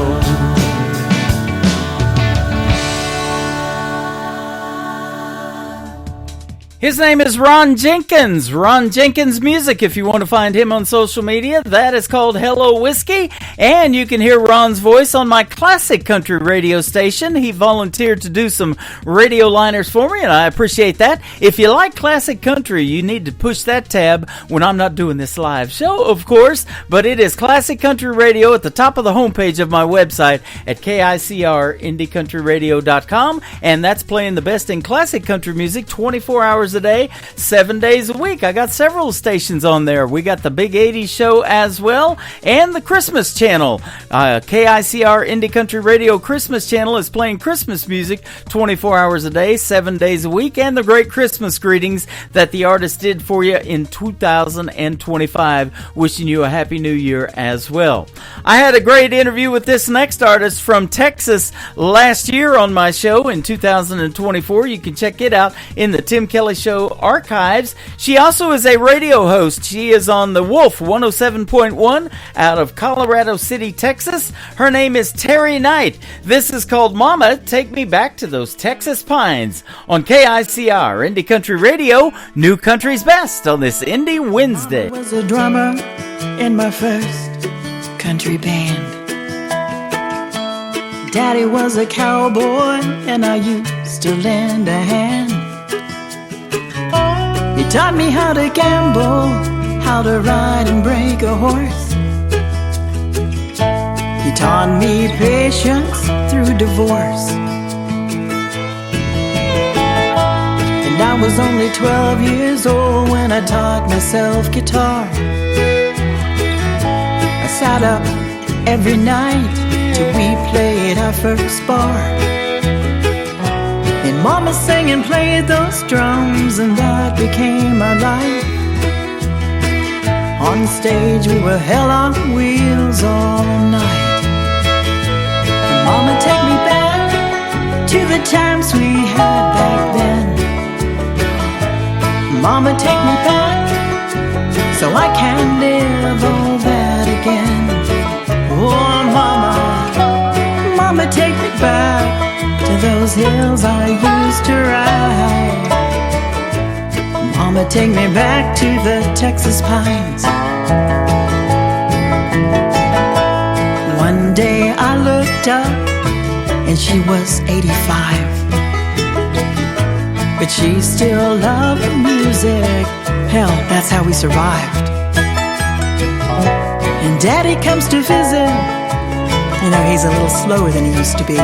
His name is Ron Jenkins. Ron Jenkins Music, if you want to find him on social media. That is called Hello Whiskey. And you can hear Ron's voice on my classic country radio station. He volunteered to do some radio liners for me, and I appreciate that. If you like classic country, you need to push that tab when I'm not doing this live show, of course. But it is Classic Country Radio at the top of the homepage of my website at KICRIndieCountryRadio.com. And that's playing the best in classic country music 24 hours a day, 7 days a week. I got several stations on there. We got the Big 80s show as well, and the Christmas channel. KICR Indie Country Radio Christmas channel is playing Christmas music 24 hours a day, 7 days a week, and the great Christmas greetings that the artist did for you in 2025. Wishing you a Happy New Year as well. I had a great interview with this next artist from Texas last year on my show in 2024. You can check it out in the Tim Kelly Show archives. She also is a radio host. She is on the Wolf 107.1 out of Colorado City, Texas. Her name is Terry Knight. This is called Mama, Take Me Back to Those Texas Pines on KICR Indie Country Radio, New Country's Best on this Indie Wednesday. I was a drummer in my first country band. Daddy was a cowboy and I used to lend a hand. He taught me how to gamble, how to ride and break a horse. He taught me patience through divorce. And I was only 12 years old when I taught myself guitar. I sat up every night till we played our first bar. And Mama sang and played those drums, and that became our life. On stage we were hell on wheels all night. And Mama, take me back to the times we had back then. Mama, take me back so I can live all that again. Oh Mama, Mama, take me back to those hills I used to ride. Mama, take me back to the Texas pines. One day I looked up and she was 85, but she still loved the music. Hell, that's how we survived. And Daddy comes to visit. You know, he's a little slower than he used to be.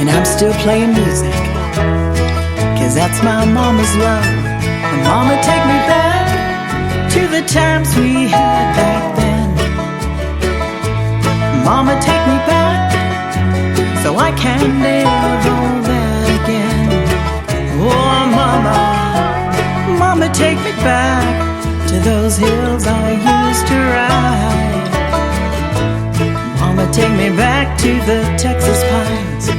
And I'm still playing music, 'cause that's my mama's love. And Mama, take me back to the times we had back then. Mama, take me back so I can live all that again. Oh Mama, Mama, take me back to those hills I used to ride. Mama, take me back to the Texas pines.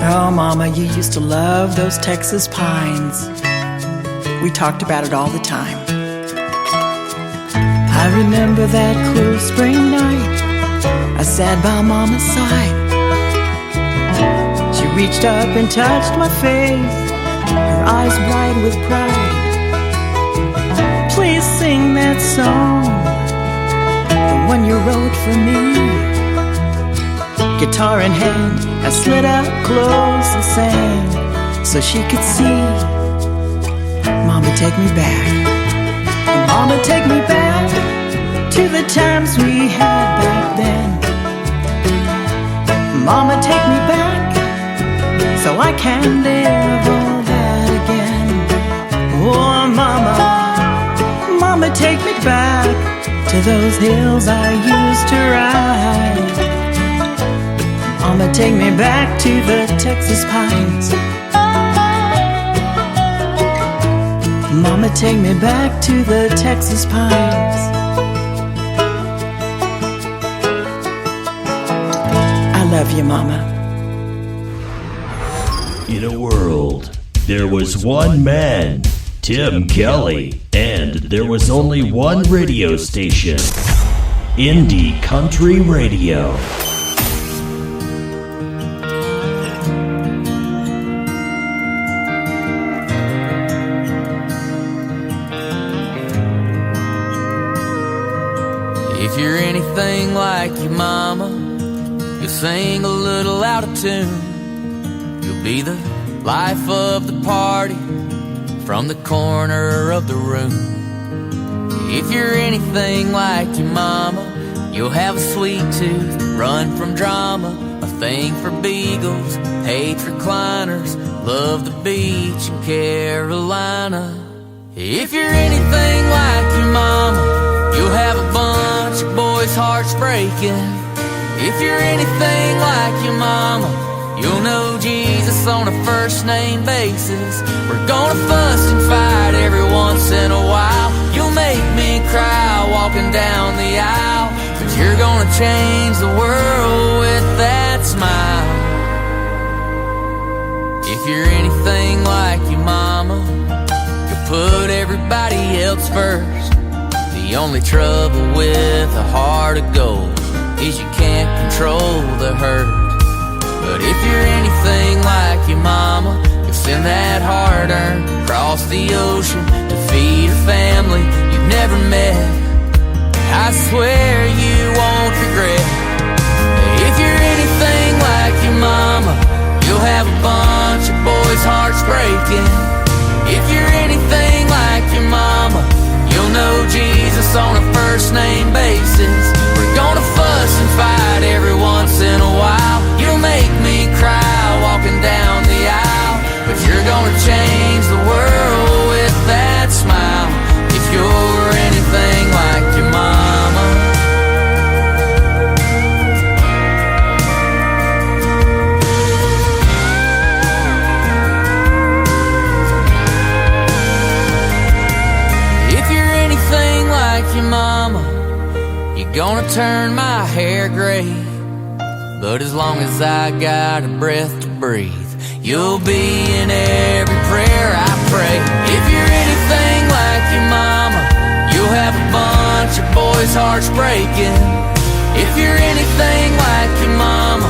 Oh, Mama, you used to love those Texas pines. We talked about it all the time. I remember that cool spring night. I sat by Mama's side. She reached up and touched my face, her eyes bright with pride. Please sing that song, the one you wrote for me. Guitar in hand, I slid up close and sang so she could see. Mama, take me back. And Mama, take me back to the times we had back then. Mama, take me back so I can live all that again. Oh Mama, Mama, take me back to those hills I used to ride. Mama, take me back to the Texas pines. Mama, take me back to the Texas pines. I love you, Mama. In a world, there was one man, Tim Kelly, and there was only one radio station, Indie Country Radio. If you're anything like your mama, you'll sing a little out of tune. You'll be the life of the party from the corner of the room. If you're anything like your mama, you'll have a sweet tooth, run from drama, a thing for beagles, hate recliners, love the beach in Carolina. If you're anything like your mama, you'll have a bunch of boys' hearts breaking. If you're anything like your mama, you'll know Jesus on a first name basis. We're gonna fuss and fight every once in a while. You'll make me cry walking down the aisle, but you're gonna change the world with that smile. If you're anything like your mama, you'll put everybody else first. The only trouble with a heart of gold is you can't control the hurt. But if you're anything like your mama, you'll send that hard-earned across the ocean to feed a family you've never met. I swear you won't regret. If you're anything like your mama, you'll have a bunch of boys' hearts breaking. If you're anything like your mama, you'll know Jesus on a first name basis. We're gonna fuss and fight every once in a while. You'll make me cry walking down the aisle, but you're gonna change the world with that smile. If you're anything like your mama. If you're anything like your mama, you're gonna turn my hair gray. But as long as I got a breath to breathe, you'll be in every prayer I pray. If you're anything like your mama, you'll have a bunch of boys' hearts breaking. If you're anything like your mama,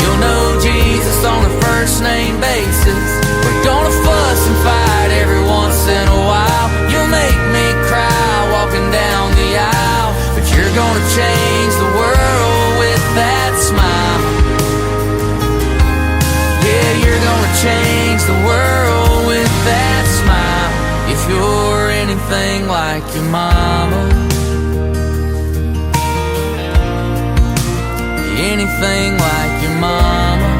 you'll know Jesus on a first name basis. We're gonna fuss and fight every once in a while. You'll make me cry walking down the aisle, but you're gonna change the world with that smile. Yeah, you're gonna change the world with that smile. If you're anything like your mama, anything like your mama.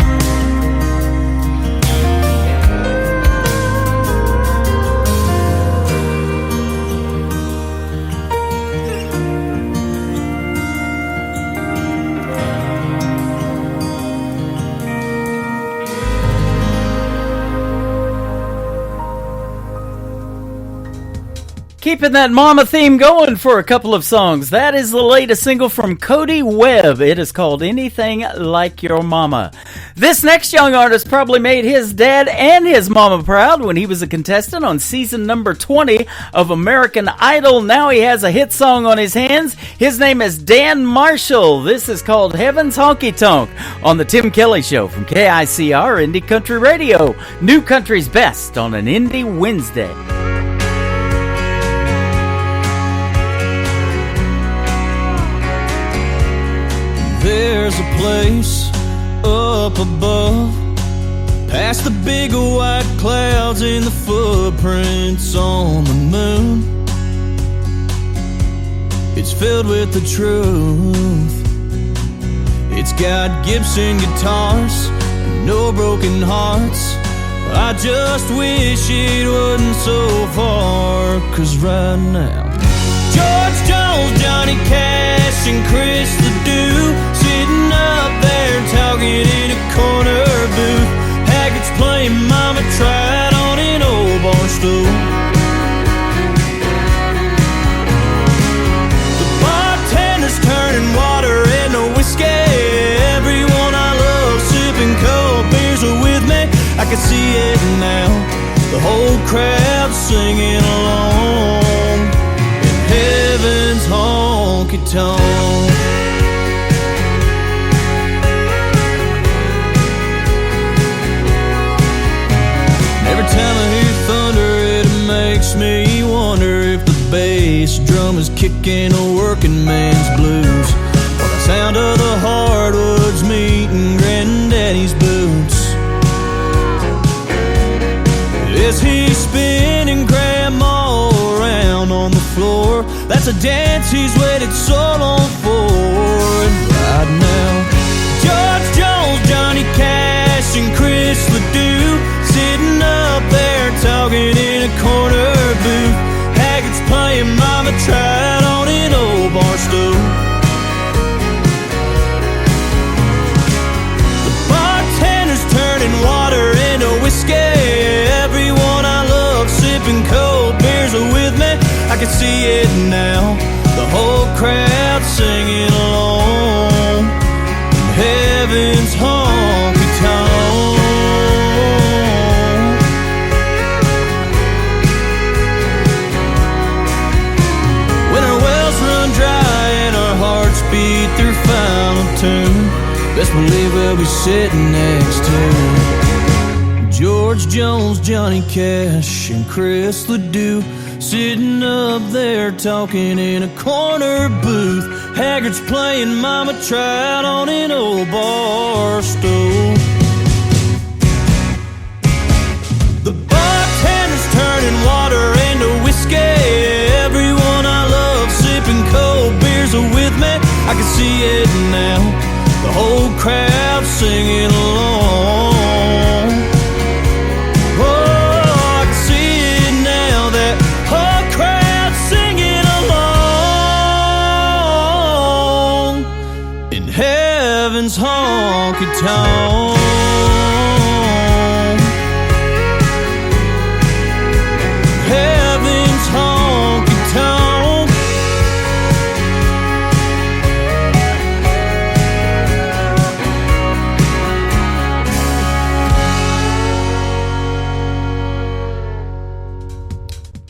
Keeping that mama theme going for a couple of songs. That is the latest single from Cody Webb. It is called Anything Like Your Mama. This next young artist probably made his dad and his mama proud when he was a contestant on season number 20 of American Idol. Now he has a hit song on his hands. His name is Dan Marshall. This is called Heaven's Honky Tonk on the Tim Kelly Show from KICR Indie Country Radio. New Country's best on an Indie Wednesday. There's a place up above, past the big white clouds and the footprints on the moon. It's filled with the truth. It's got Gibson guitars and no broken hearts. I just wish it wasn't so far, 'cause right now George Jones, Johnny Cash, and Chris Ledoux sitting up there talking in a can see it now. The whole crowd singing along in heaven's honky-tonk. Every time I hear thunder, it makes me wonder if the bass drum is kicking a working man's blues, or the sound of the hardwoods meeting Granddaddy's boots. Is he spinning Grandma around on the floor? That's a dance he's waited so long for. And right now, George Jones, Johnny Cash, and Chris Ledoux sitting up there talking in a corner booth. Haggart's playing Mama Tried on an old bar stool. The bartender's turning water into whiskey. Everyone I love sipping cold beers are with me. I can see it now, the whole crowd singing along in heaven's honky-tonk. When our wells run dry and our hearts beat their final tune, best believe we'll be sitting next to George Jones, Johnny Cash, and Chris Ledoux, sitting up there talking in a corner booth. Haggart's playing Mama Tried on an old bar stool. The bartender's turning water into whiskey. Everyone I love sipping cold beers are with me. I can see it now, the whole crowd singing along. Oh, I can see it now, that whole crowd singing along in heaven's honky-tonk. Heaven's honky-tonk.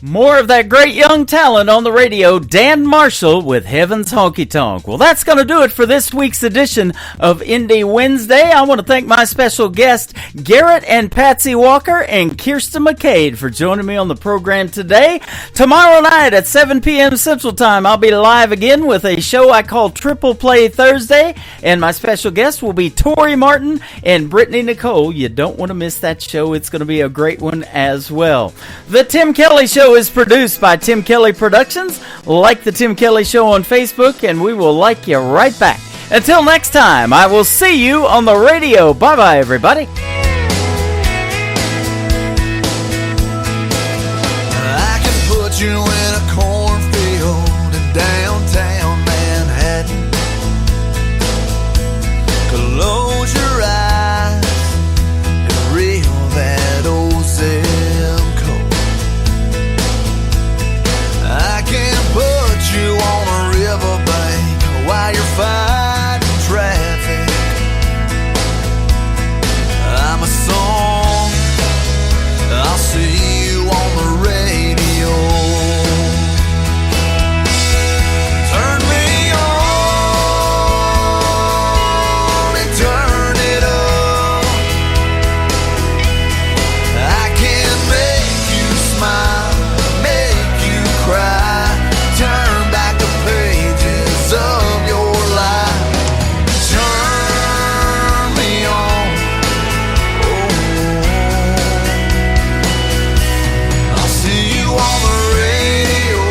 More of that great young talent on the radio, Dan Marshall with Heaven's Honky Tonk. Well, that's going to do it for this week's edition of Indie Wednesday. I want to thank my special guests, Garrett and Patsy Walker and Kirsten McCade, for joining me on the program today. Tomorrow night at 7 p.m. Central Time, I'll be live again with a show I call Triple Play Thursday, and my special guest will be Tori Martin and Brittany Nicole. You don't want to miss that show. It's going to be a great one as well. The Tim Kelly Show is produced by Tim Kelly Productions. Like the Tim Kelly Show on Facebook, and we will like you right back. Until next time, I will see you on the radio. Bye-bye, everybody. I can put you in a cornfield in downtown Manhattan. Close your eyes and reel that old zip code. I can put you on a riverbank while you're fighting traffic. I'm a song, I'll see you on the radio. Turn me on and turn it up. I can make you smile, make you cry, turn back the pages of your life. Turn me on, oh, I'll see you on the radio.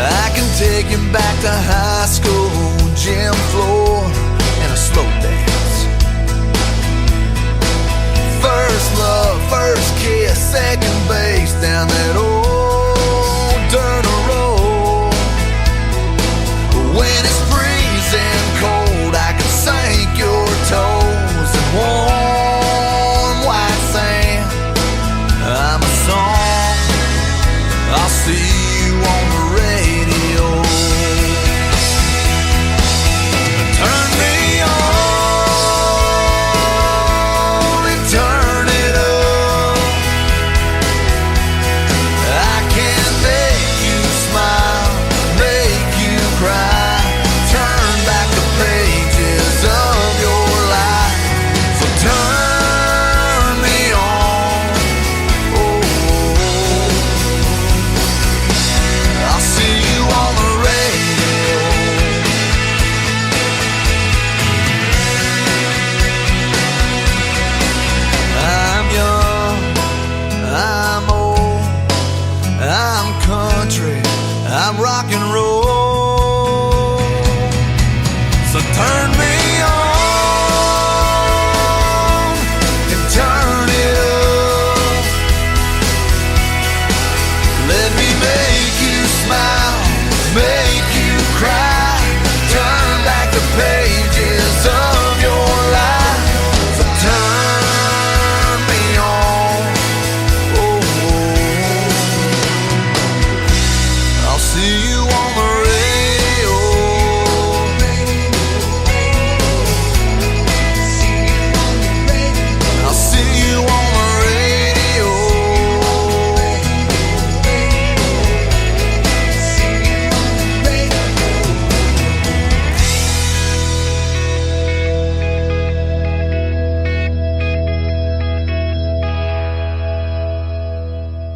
I can take you back to high school, gym floor, and a slow dance. First love, first kiss, second base down that old dirt road. When it's freezing cold, I can sink your toes in warm white sand. I'm a song, I'll see you on the radio. I'm country, I'm rock and roll. So turn me